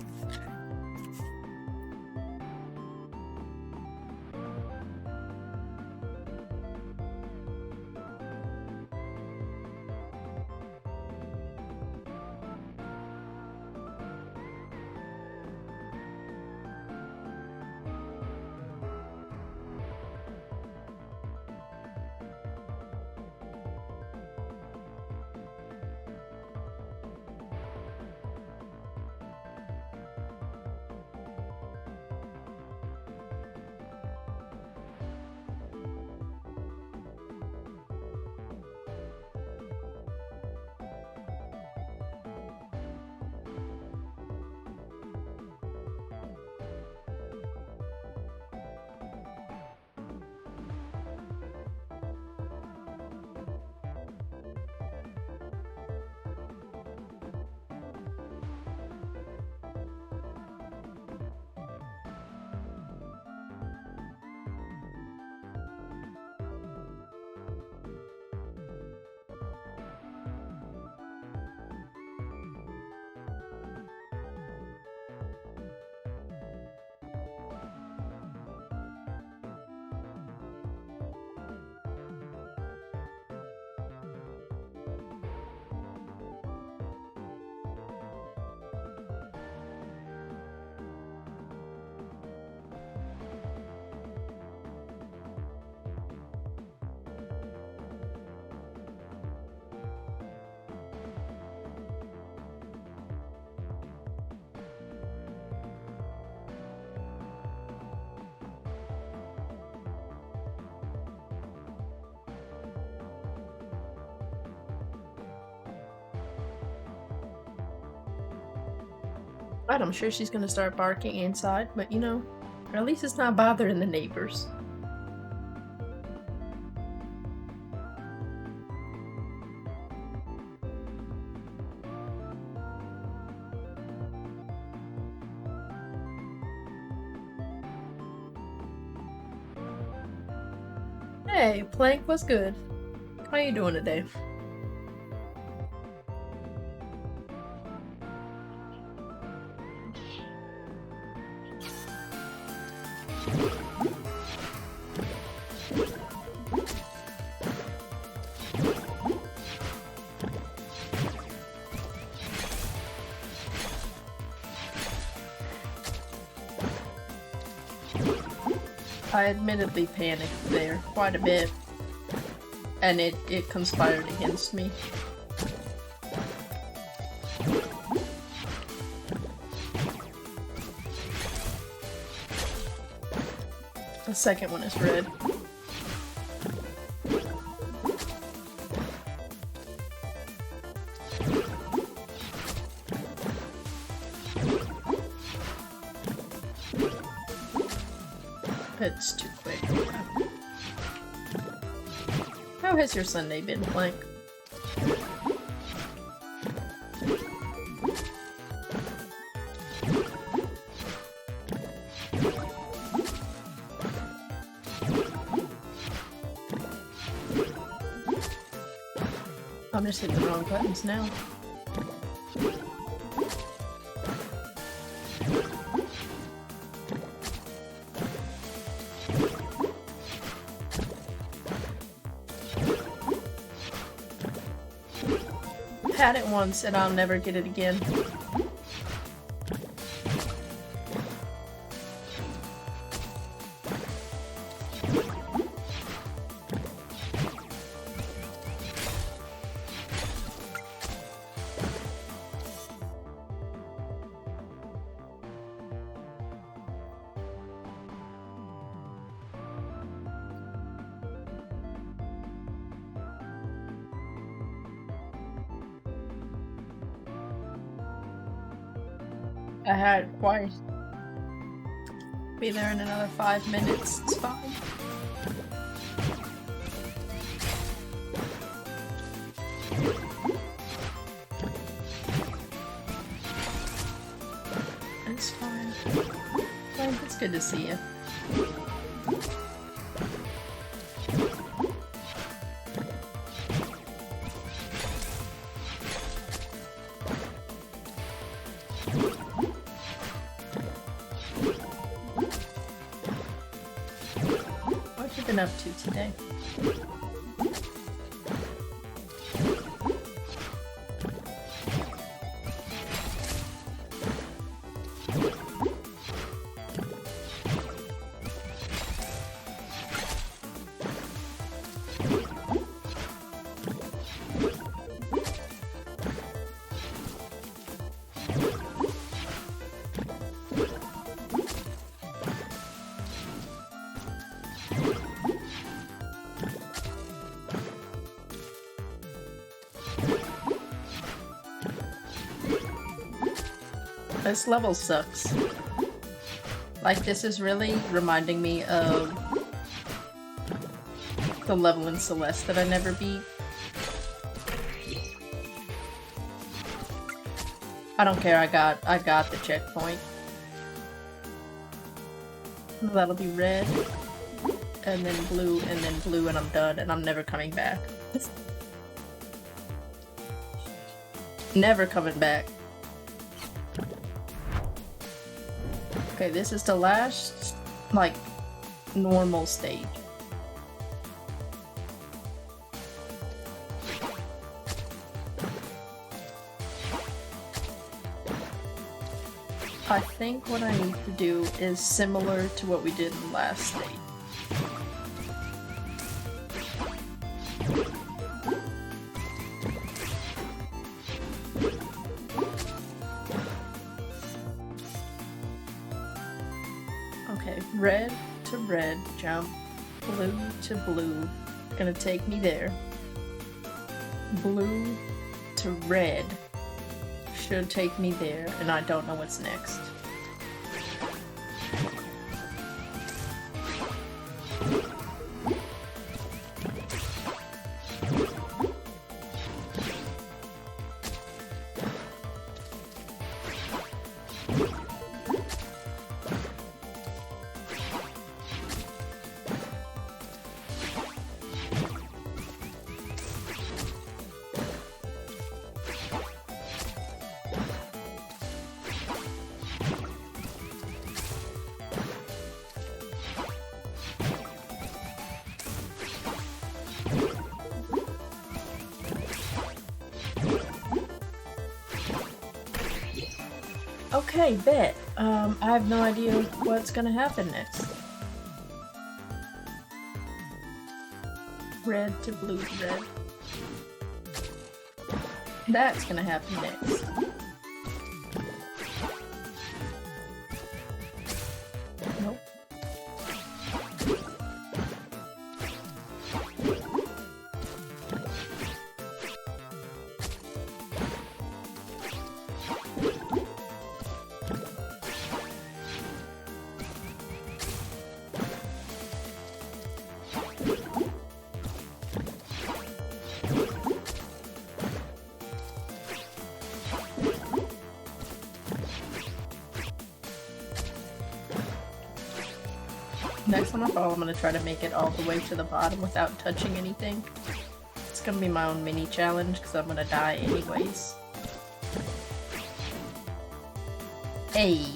Speaker 1: outside, I'm sure she's gonna start barking inside, but you know, or at least it's not bothering the neighbors. Hey, Plank, what's good? How you doing today? I admittedly panicked there quite a bit, and it conspired against me. The second one is red. It's too quick. How has your Sunday been, Plank? I'm just hitting the wrong buttons now. Had it once and I'll never get it again. I had it twice. Be there in another 5 minutes, it's fine. It's fine. Well, it's good to see you. What you been up to today? This level sucks. Like, this is really reminding me of the level in Celeste that I never beat. I don't care, I got the checkpoint. That'll be red, and then blue, and I'm done, and I'm never coming back. Never coming back. Okay, this is the last, like, normal stage. I think what I need to do is similar to what we did in the last stage. Okay, red to red, jump, blue to blue, gonna take me there. Blue to red, should take me there, and I don't know what's next. Okay, bet. I have no idea what's gonna happen next. Red to blue to red. That's gonna happen next. Nope. Next one I follow, I'm gonna try to make it all the way to the bottom without touching anything. It's gonna be my own mini challenge because I'm gonna die anyways. Hey!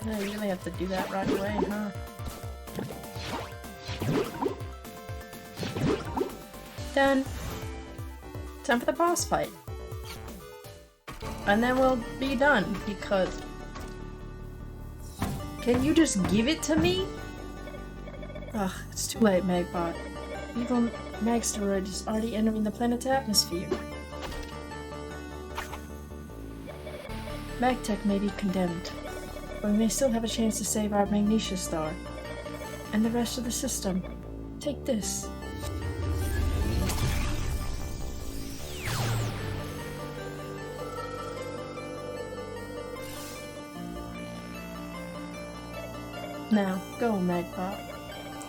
Speaker 1: I really have to do that right away, huh? Done. Time for the boss fight. And then we'll be done, because... Can you just give it to me? Ugh, it's too late, Magbot. Evil Magsteroid is already entering the planet's atmosphere. Magtech may be condemned, but we may still have a chance to save our Magnesia Star. And the rest of the system. Take this. Now, go, Magbot.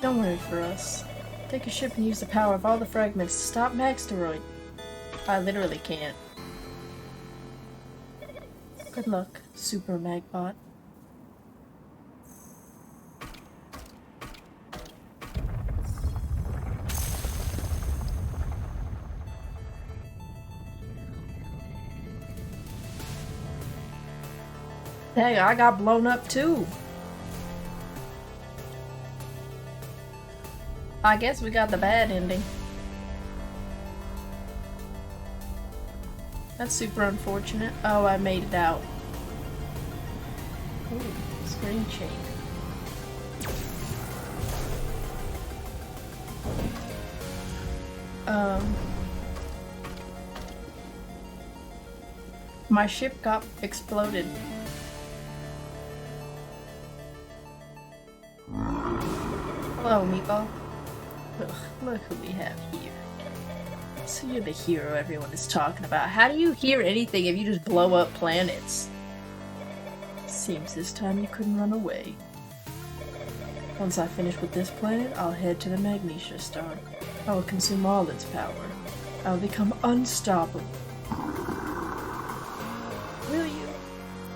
Speaker 1: Don't worry for us. Take a ship and use the power of all the fragments to stop Magsteroid. I literally can't. Good luck, Super Magbot. Dang, I got blown up too. I guess we got the bad ending. That's super unfortunate. Oh, I made it out. Ooh, screen change. My ship got exploded. Hello, Meatball. Ugh, look who we have here. So you're the hero everyone is talking about. How do you hear anything if you just blow up planets? Seems this time you couldn't run away. Once I finish with this planet, I'll head to the Magnesia Star. I will consume all its power. I will become unstoppable. Will you?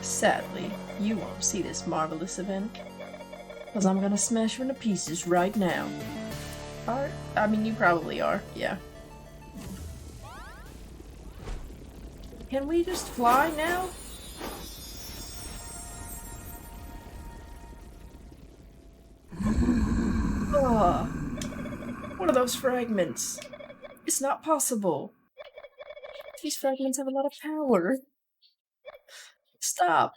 Speaker 1: Sadly, you won't see this marvelous event. Because I'm gonna smash you into pieces right now. I mean, you probably are, yeah. Can we just fly now? those fragments. It's not possible. These fragments have a lot of power. Stop.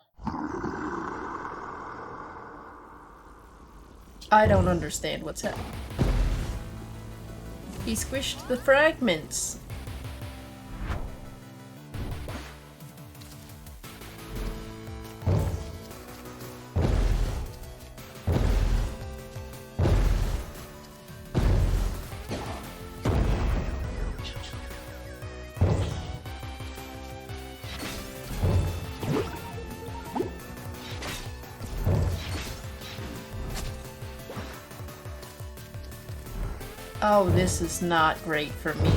Speaker 1: I don't understand what's happening. He squished the fragments. Oh, this is not great for me.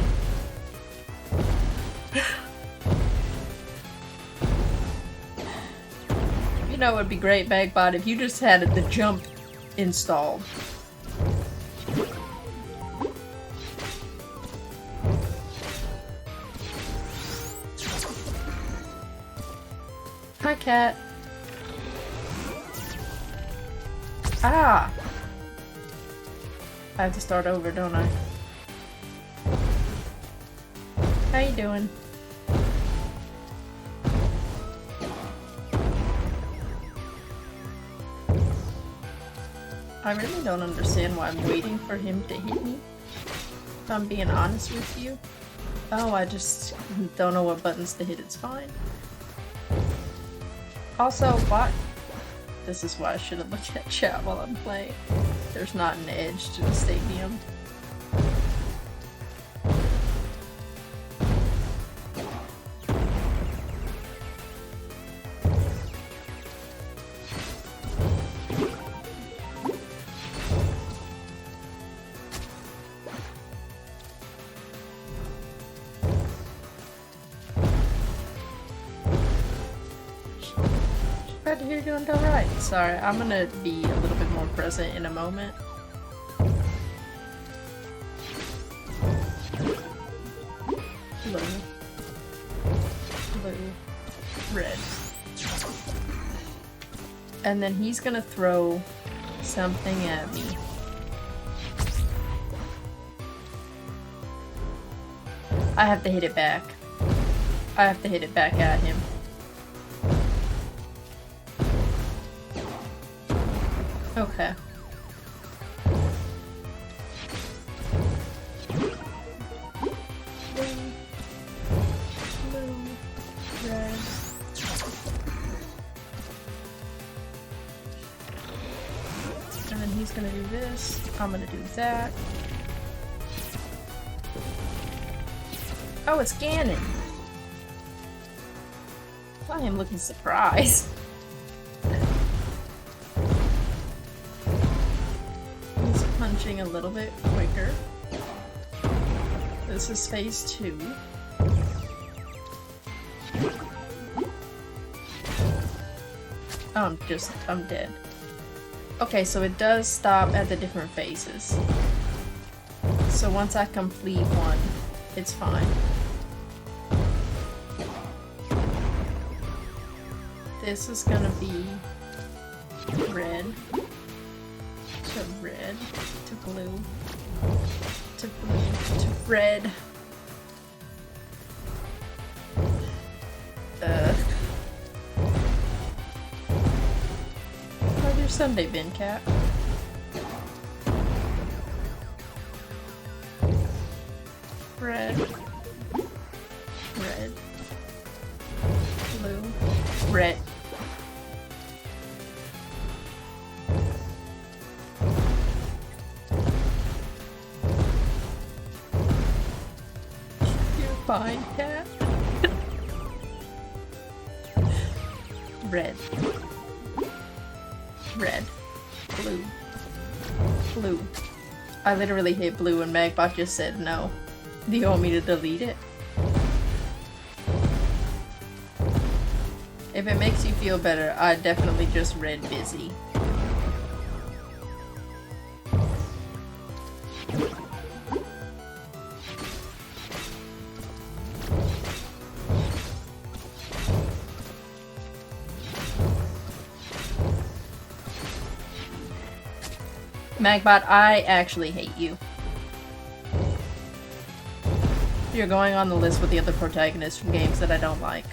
Speaker 1: You know, it would be great, Magbot, if you just had the jump installed. Hi, cat. Ah! I have to start over, don't I? How you doing? I really don't understand why I'm waiting for him to hit me. If I'm being honest with you. Oh, I just don't know what buttons to hit. It's fine. Also, what? This is why I should have looked at chat while I'm playing. There's not an edge to the stadium. Glad to hear you're doing alright. Sorry, I'm gonna be a little bit more present in a moment. Blue. Blue. Red. And then he's gonna throw something at me. I have to hit it back. I have to hit it back at him. Okay. Blue, red. And then he's gonna do this. I'm gonna do that. Oh, it's Ganon. I am looking surprised. He's punching a little bit quicker. This is phase 2. Oh, I'm dead. Okay, so it does stop at the different phases. So once I complete one, it's fine. This is gonna be red to red to blue to blue to red. How's your Sunday been, cat? Red, red, blue, red. You're fine, cat. Red, red, blue, blue. I literally hit blue and Magbot just said no. Do you want me to delete it? If it makes you feel better, I definitely just read busy. Magbot, I actually hate you. You're going on the list with the other protagonists from games that I don't like.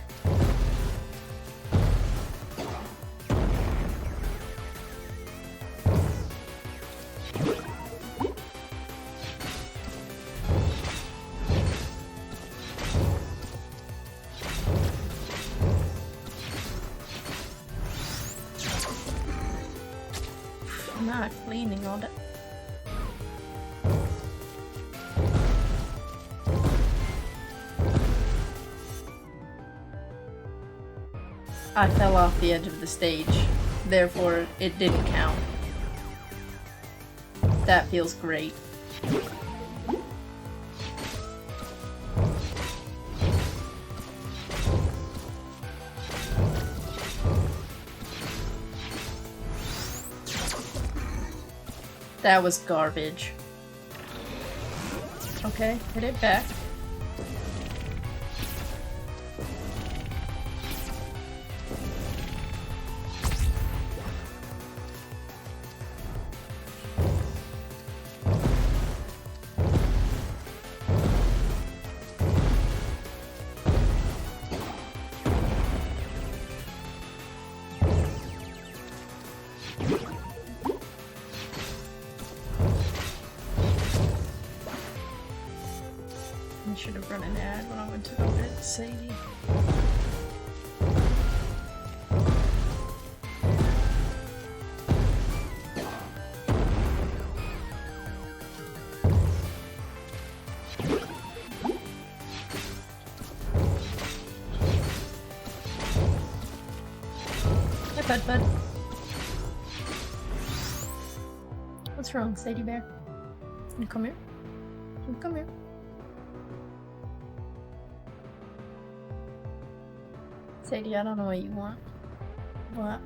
Speaker 1: I'm not cleaning all that. I fell off the edge of the stage, therefore it didn't count. That feels great. That was garbage. Okay, hit it back. I should have run an ad when I went to go get Sadie. Hi, bud. What's wrong, Sadie Bear? You come here. You come here. Sadie, I don't know what you want. What?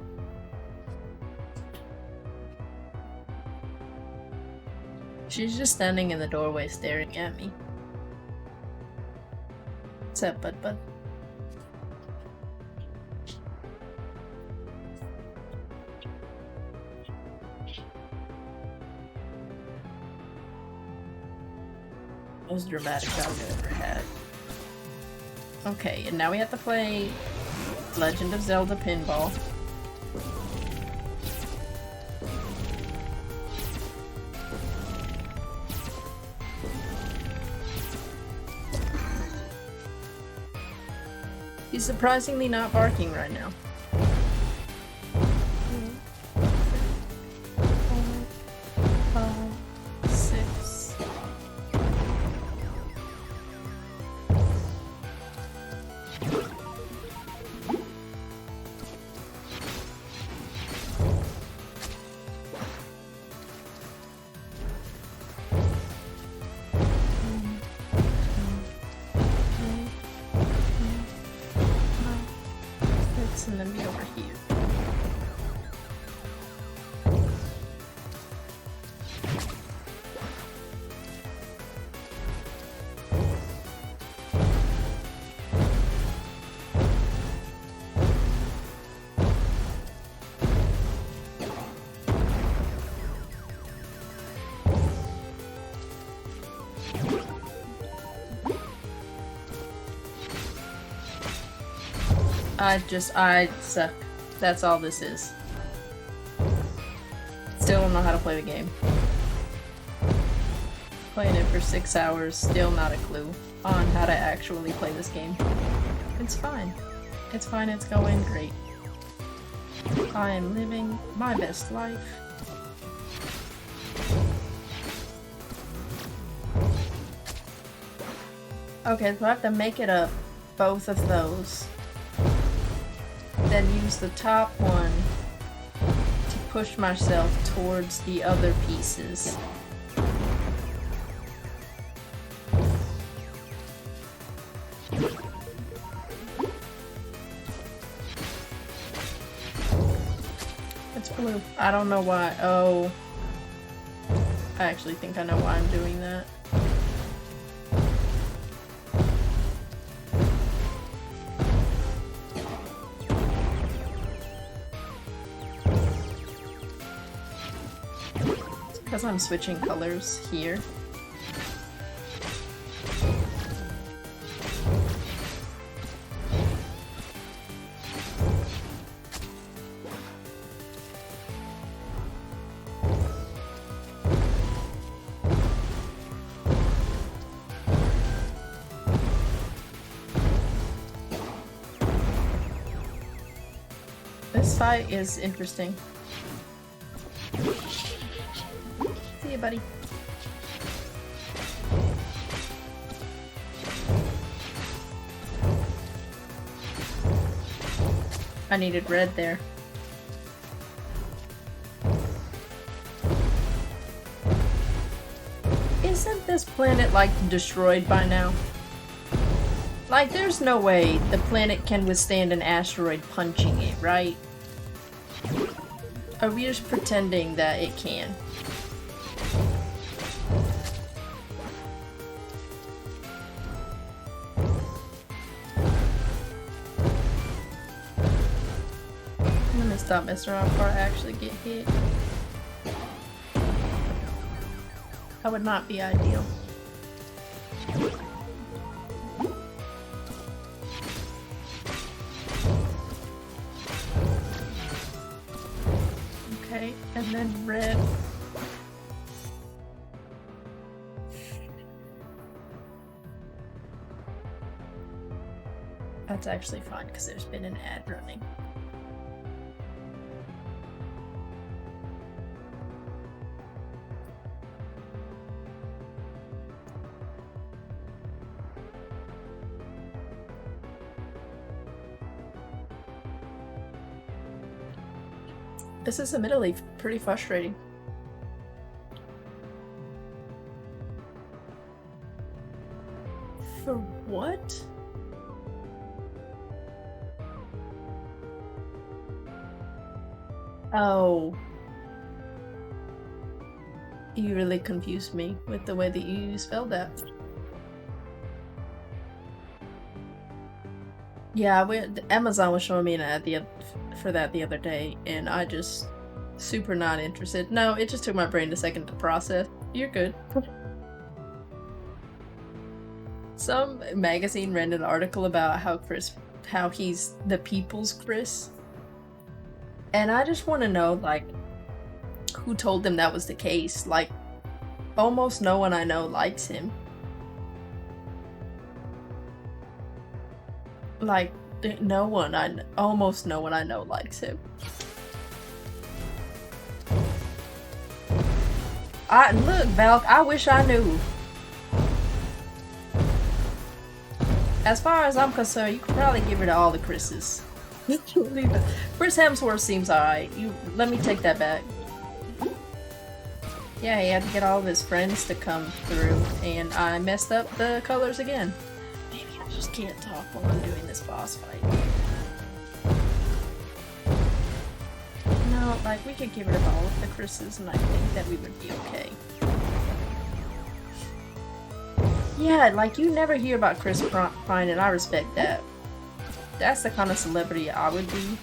Speaker 1: She's just standing in the doorway staring at me. What's up, bud? Most dramatic I've ever had. Okay, and now we have to play Legend of Zelda Pinball. He's surprisingly not barking right now. 5, 6. And then be over here. I suck. That's all this is. Still don't know how to play the game. Playing it for 6 hours, still not a clue on how to actually play this game. It's fine. It's fine, it's going great. I am living my best life. Okay, so I have to make it up both of those. Then use the top one to push myself towards the other pieces. It's blue. I don't know why. Oh. I actually think I know why I'm doing that. Because I'm switching colors here. This fight is interesting. See you, buddy. I needed red there. Isn't this planet, like, destroyed by now? Like, there's no way the planet can withstand an asteroid punching it, right? Are we just pretending that it can? I'm gonna stop messing around before I actually get hit. That would not be ideal. Okay, and then red. That's actually fine because there's been an ad running. This is admittedly pretty frustrating. For what? Oh. You really confused me with the way that you spelled that. Yeah, Amazon was showing me an ad for that the other day, and I just super not interested. No, it just took my brain a second to process. You're good. Some magazine ran an article about how he's the people's Chris. And I just want to know, like, who told them that was the case? Like, almost no one I know likes him. Like, almost no one I know likes him. Look, Valk, I wish I knew. As far as I'm concerned, you could probably give it to all the Chris's. Chris Hemsworth seems alright. Let me take that back. Yeah, he had to get all of his friends to come through, and I messed up the colors again. Maybe I just can't talk while I'm doing this boss fight. No, like, we could get rid of all of the Chris's, and I think that we would be okay. Yeah, like, you never hear about Chris Pine, and I respect that. That's the kind of celebrity I would be.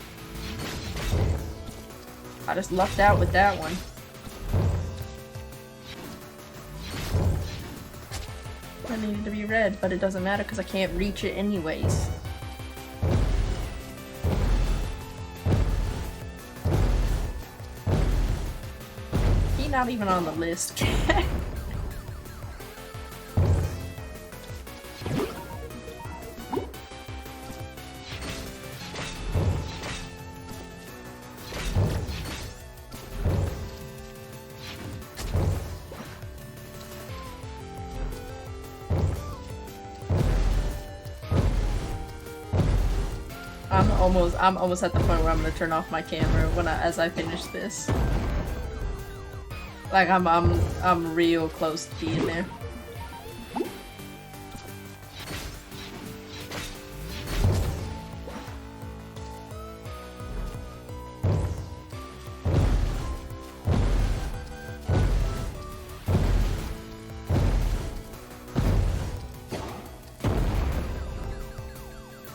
Speaker 1: I just lucked out with that one. I needed to be red, but it doesn't matter because I can't reach it anyways. He's not even on the list. I'm almost at the point where I'm gonna turn off my camera as I finish this. Like I'm real close to being there.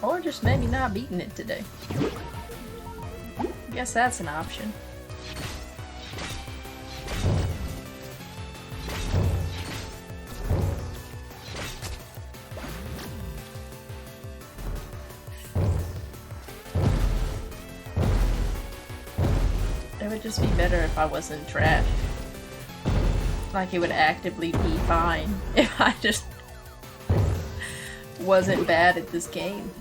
Speaker 1: Or just maybe not beating it today. I guess that's an option. It would just be better if I wasn't trash. Like, it would actively be fine if I just wasn't bad at this game.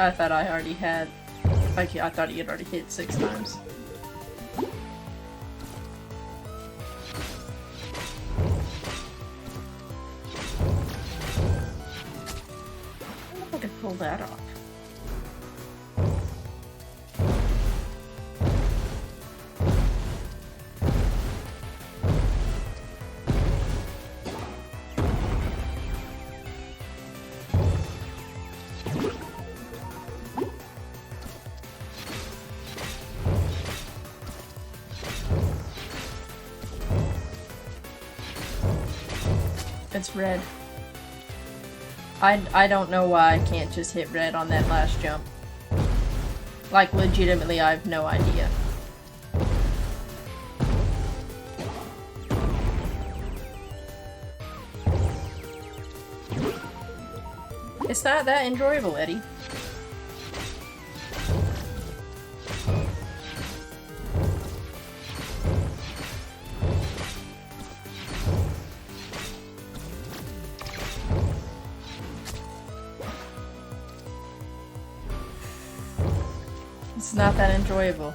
Speaker 1: I thought I already had. Like, I thought he had already hit 6 times. I could pull that off. It's red. I don't know why I can't just hit red on that last jump. Like, legitimately, I have no idea. It's not that enjoyable, Eddie. It's not that enjoyable.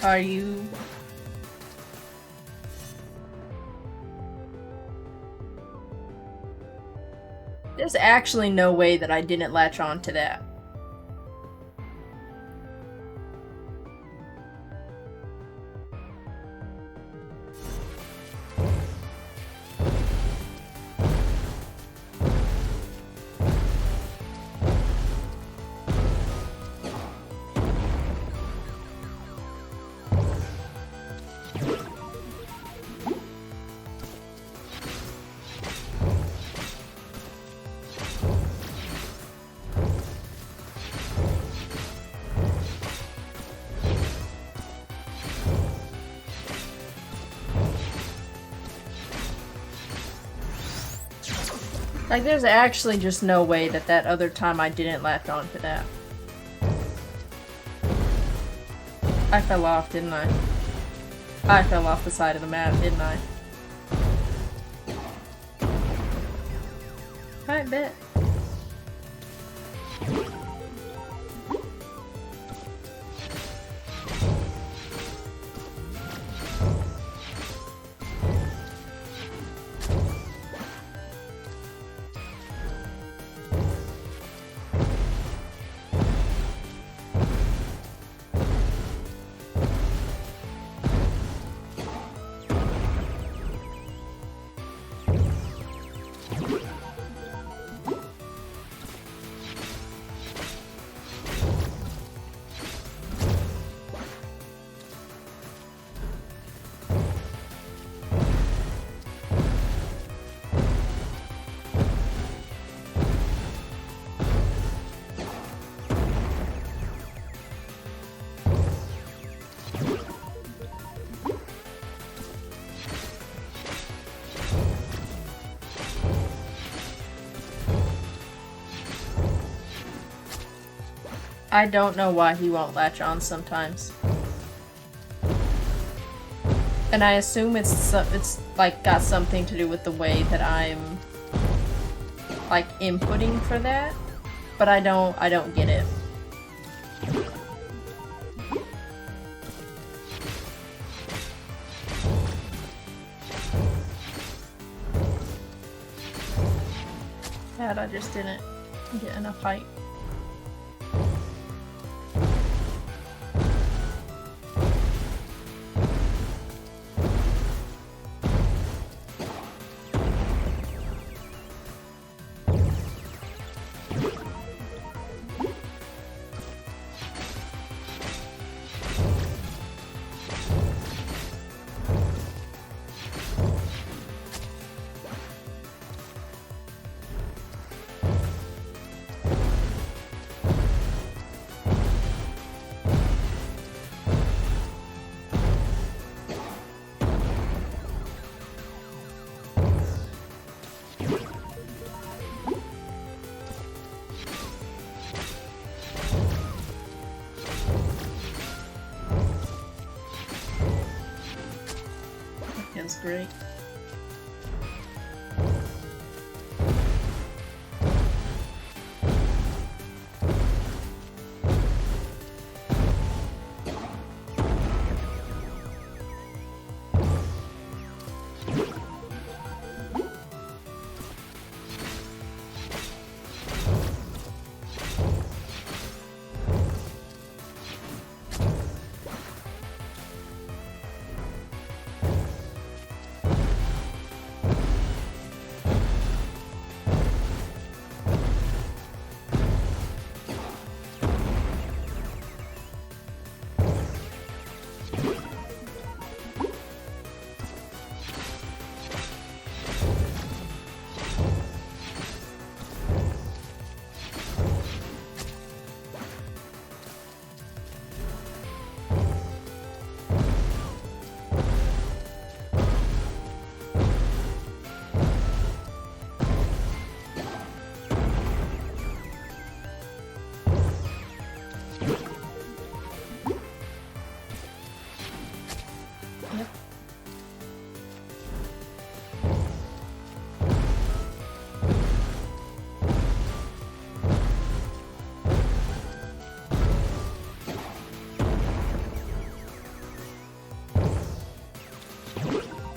Speaker 1: Are you... There's actually no way that I didn't latch on to that. Like, there's actually just no way that that other time I didn't latch on to that. I fell off, didn't I? I fell off the side of the map, didn't I? I bet. I don't know why he won't latch on sometimes. And I assume it's like got something to do with the way that I'm like inputting for that, but I don't get it. Bad, I just didn't get enough height. Feels great.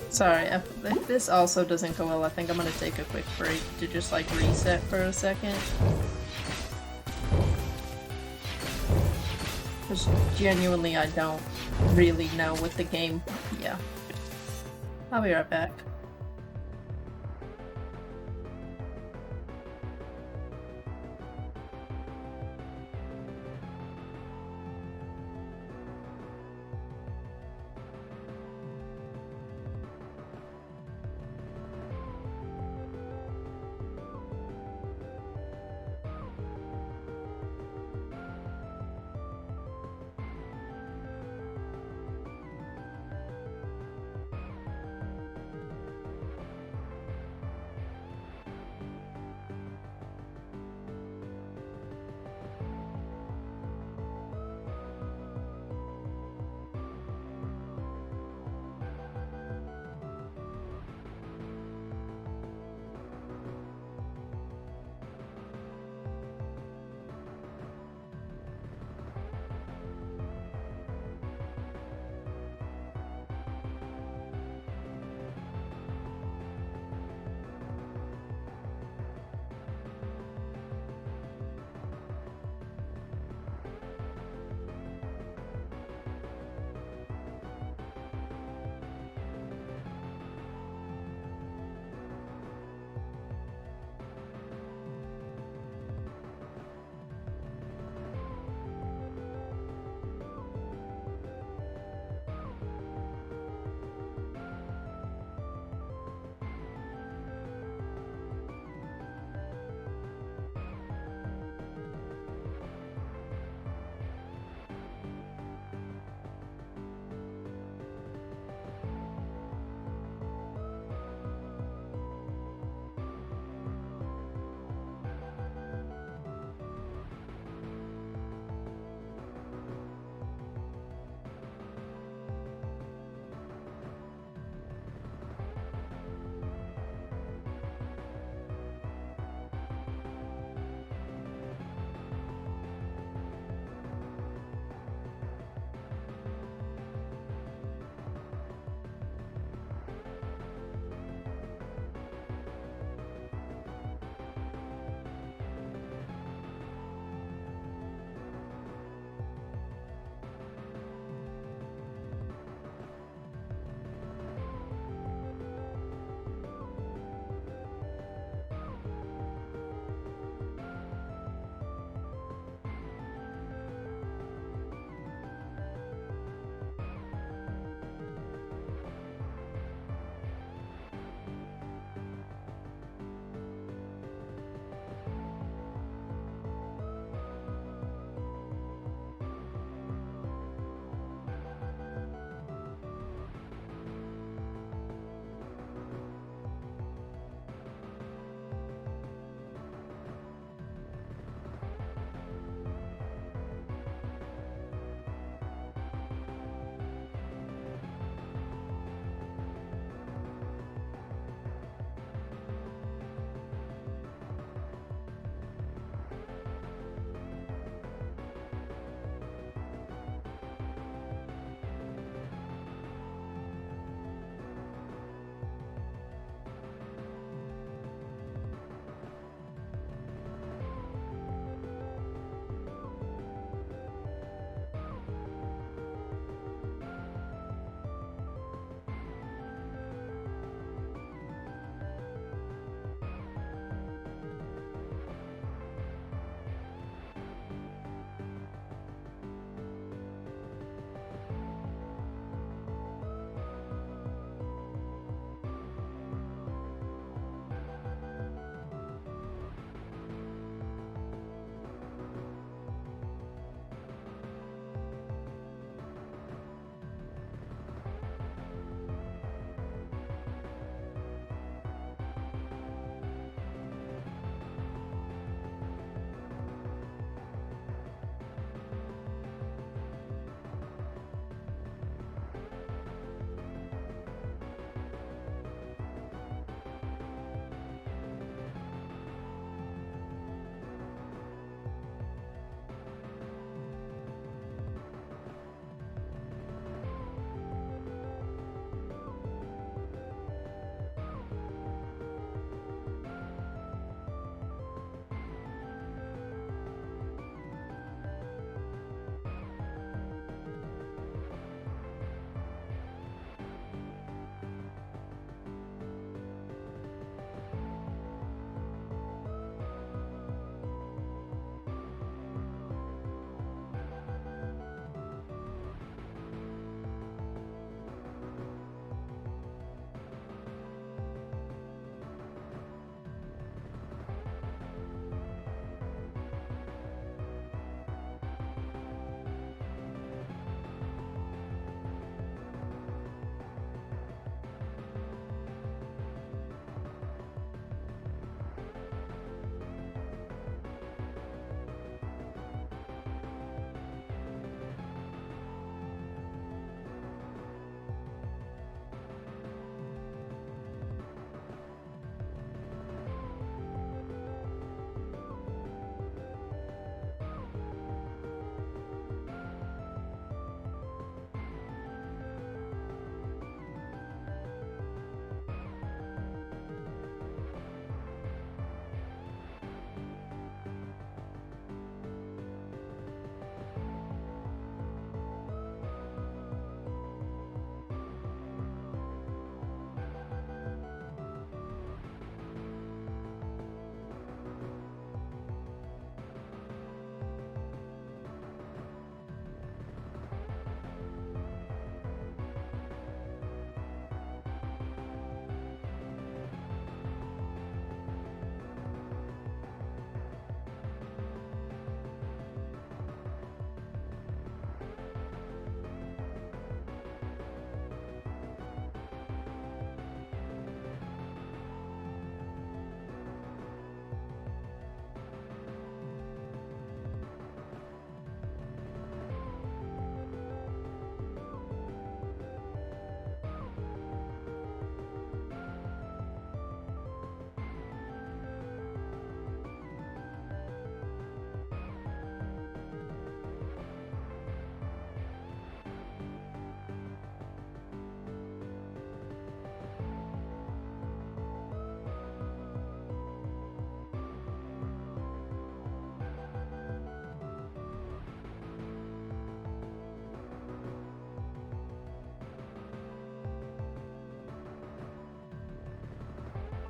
Speaker 1: Sorry, if this also doesn't go well, I think I'm gonna take a quick break to just like reset for a second. Because genuinely I don't really know what the game... Yeah. I'll be right back.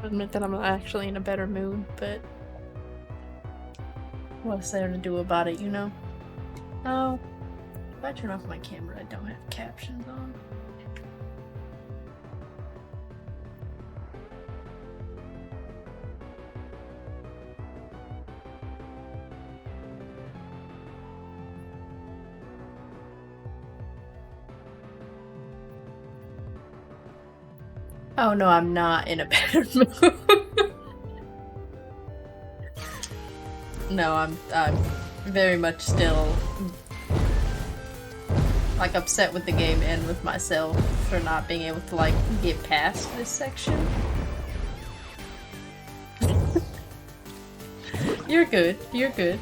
Speaker 1: admit that I'm not actually in a better mood, but what's there to do about it, you know? Oh, if I turn off my camera, I don't have captions on. Oh no, I'm not in a better mood. No, I'm very much still like upset with the game and with myself for not being able to like get past this section. You're good. You're good.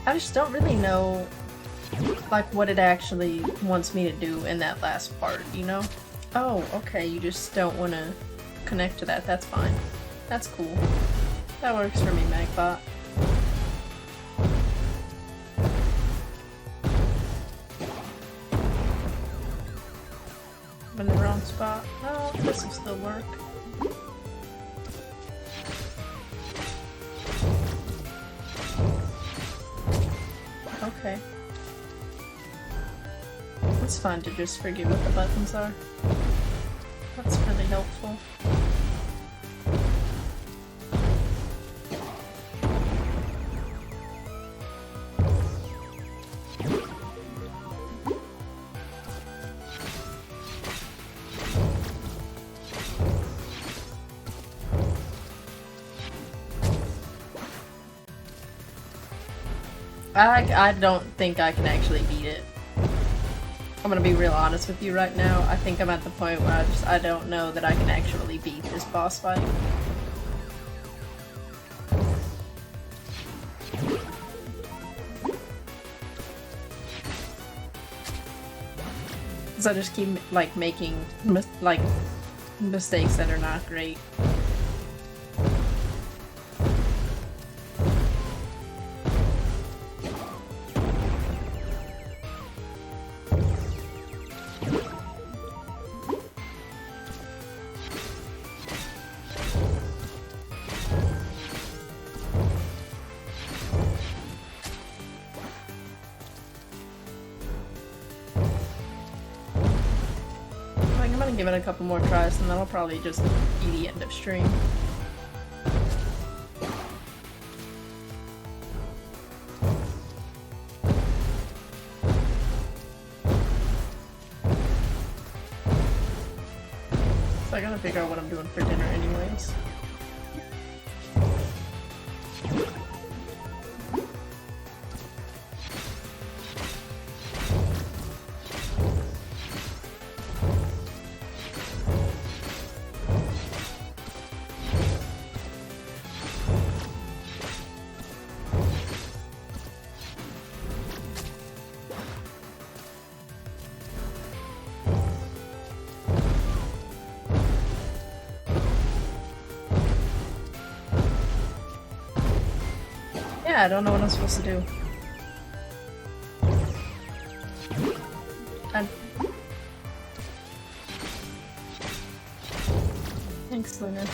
Speaker 1: I just don't really know, like, what it actually wants me to do in that last part, you know? Oh, okay, you just don't want to connect to that. That's fine. That's cool. That works for me, Magbot. I'm in the wrong spot. No, this will still work. Okay. It's fine to just forget what the buttons are. That's really helpful. I don't think I can actually beat it. I'm gonna be real honest with you right now. I think I'm at the point where I don't know that I can actually beat this boss fight. Cause I just keep like making mistakes that are not great. Give it a couple more tries and that'll probably just be the end of stream. So I gotta figure out what I'm doing for dinner anyways. Yeah, I don't know what I'm supposed to do. Thanks, Luna.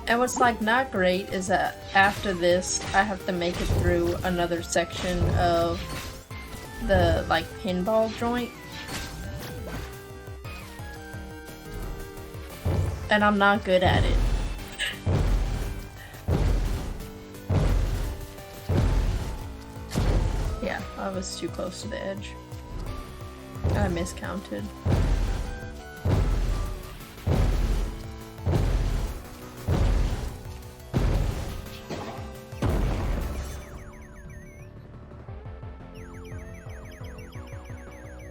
Speaker 1: And what's like not great is that after this, I have to make it through another section of the like pinball joint. And I'm not good at it. Yeah, I was too close to the edge. I miscounted.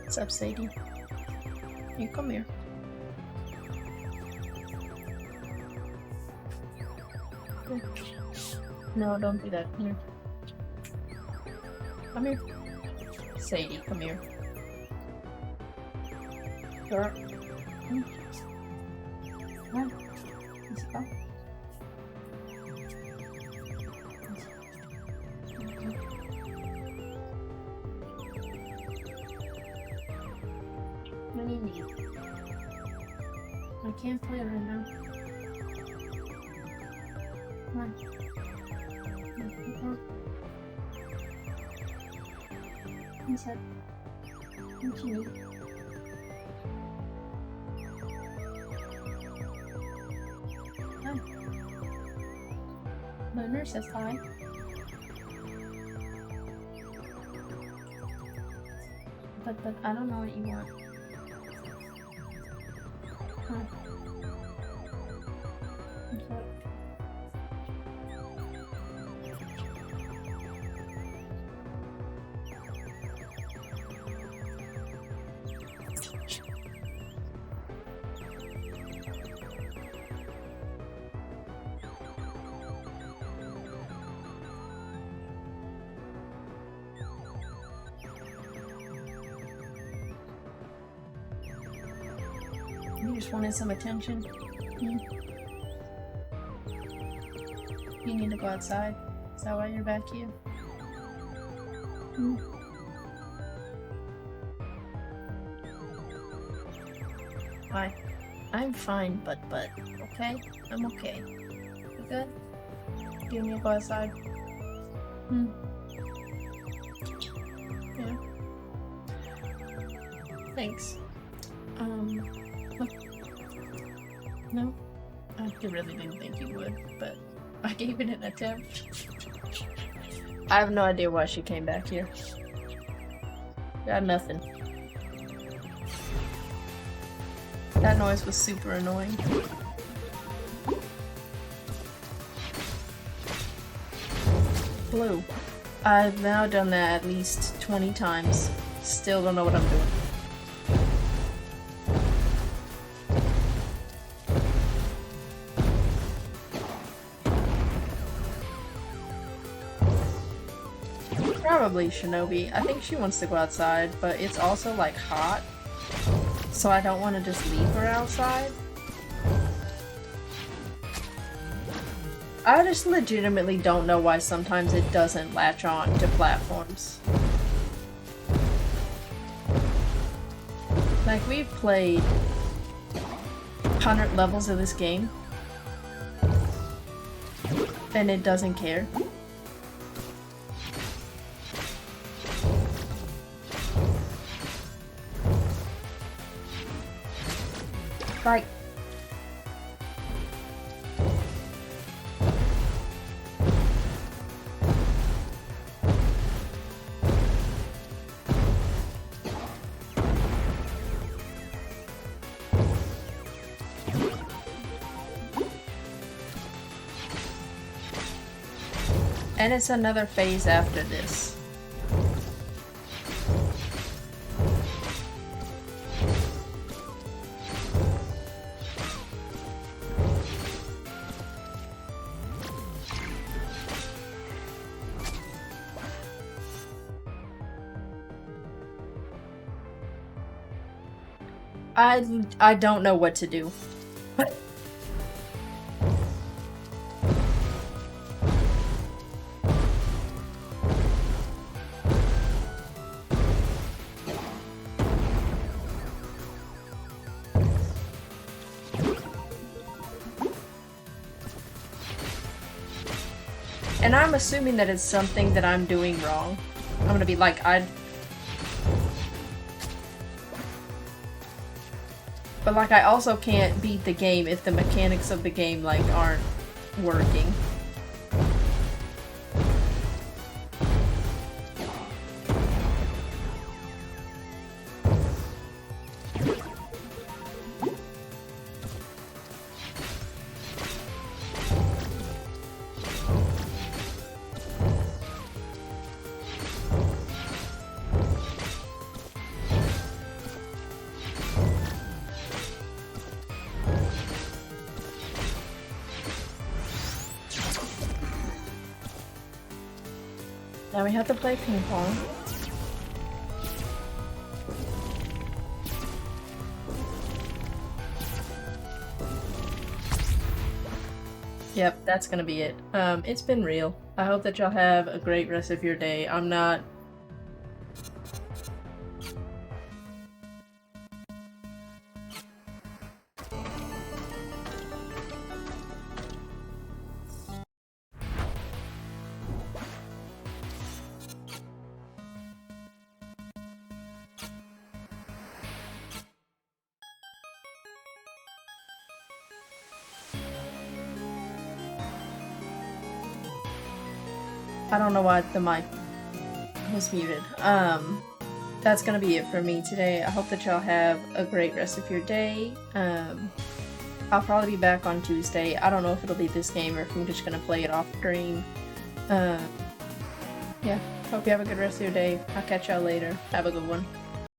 Speaker 1: What's up, Sadie? You come here. No, don't do that. Here. Come here. Sadie, come here. Girl. Come. Let's go. What do you need? I can't play right now. Come on. What's that? What you need? Hi. The nurse says hi. But I don't know what you want. Huh. What's up? You just wanted some attention? Hmm? You need to go outside? Is that why you're back here? Hmm? Hi. I'm fine, but, okay? I'm okay. You good? Do you need to go outside? Hmm? Yeah. Thanks. Look. No? I really didn't think you would, but I gave it an attempt. I have no idea why she came back here. Got nothing. That noise was super annoying. Blue. I've now done that at least 20 times. Still don't know what I'm doing. Probably Shinobi. I think she wants to go outside, but it's also like hot, so I don't want to just leave her outside. I just legitimately don't know why sometimes it doesn't latch on to platforms. Like, we've played 100 levels of this game, and it doesn't care. Like, and it's another phase after this. I don't know what to do. And I'm assuming that it's something that I'm doing wrong. I'm gonna be like, But like, I also can't beat the game if the mechanics of the game, like, aren't working. Now we have to play ping pong. Yep, that's gonna be it. It's been real. I hope that y'all have a great rest of your day. I'm not... I don't know why the mic was muted. That's gonna be it for me today. I hope that y'all have a great rest of your day. I'll probably be back on Tuesday. I don't know if it'll be this game or if I'm just gonna play it off screen. Yeah, hope you have a good rest of your day. I'll catch y'all later. Have a good one.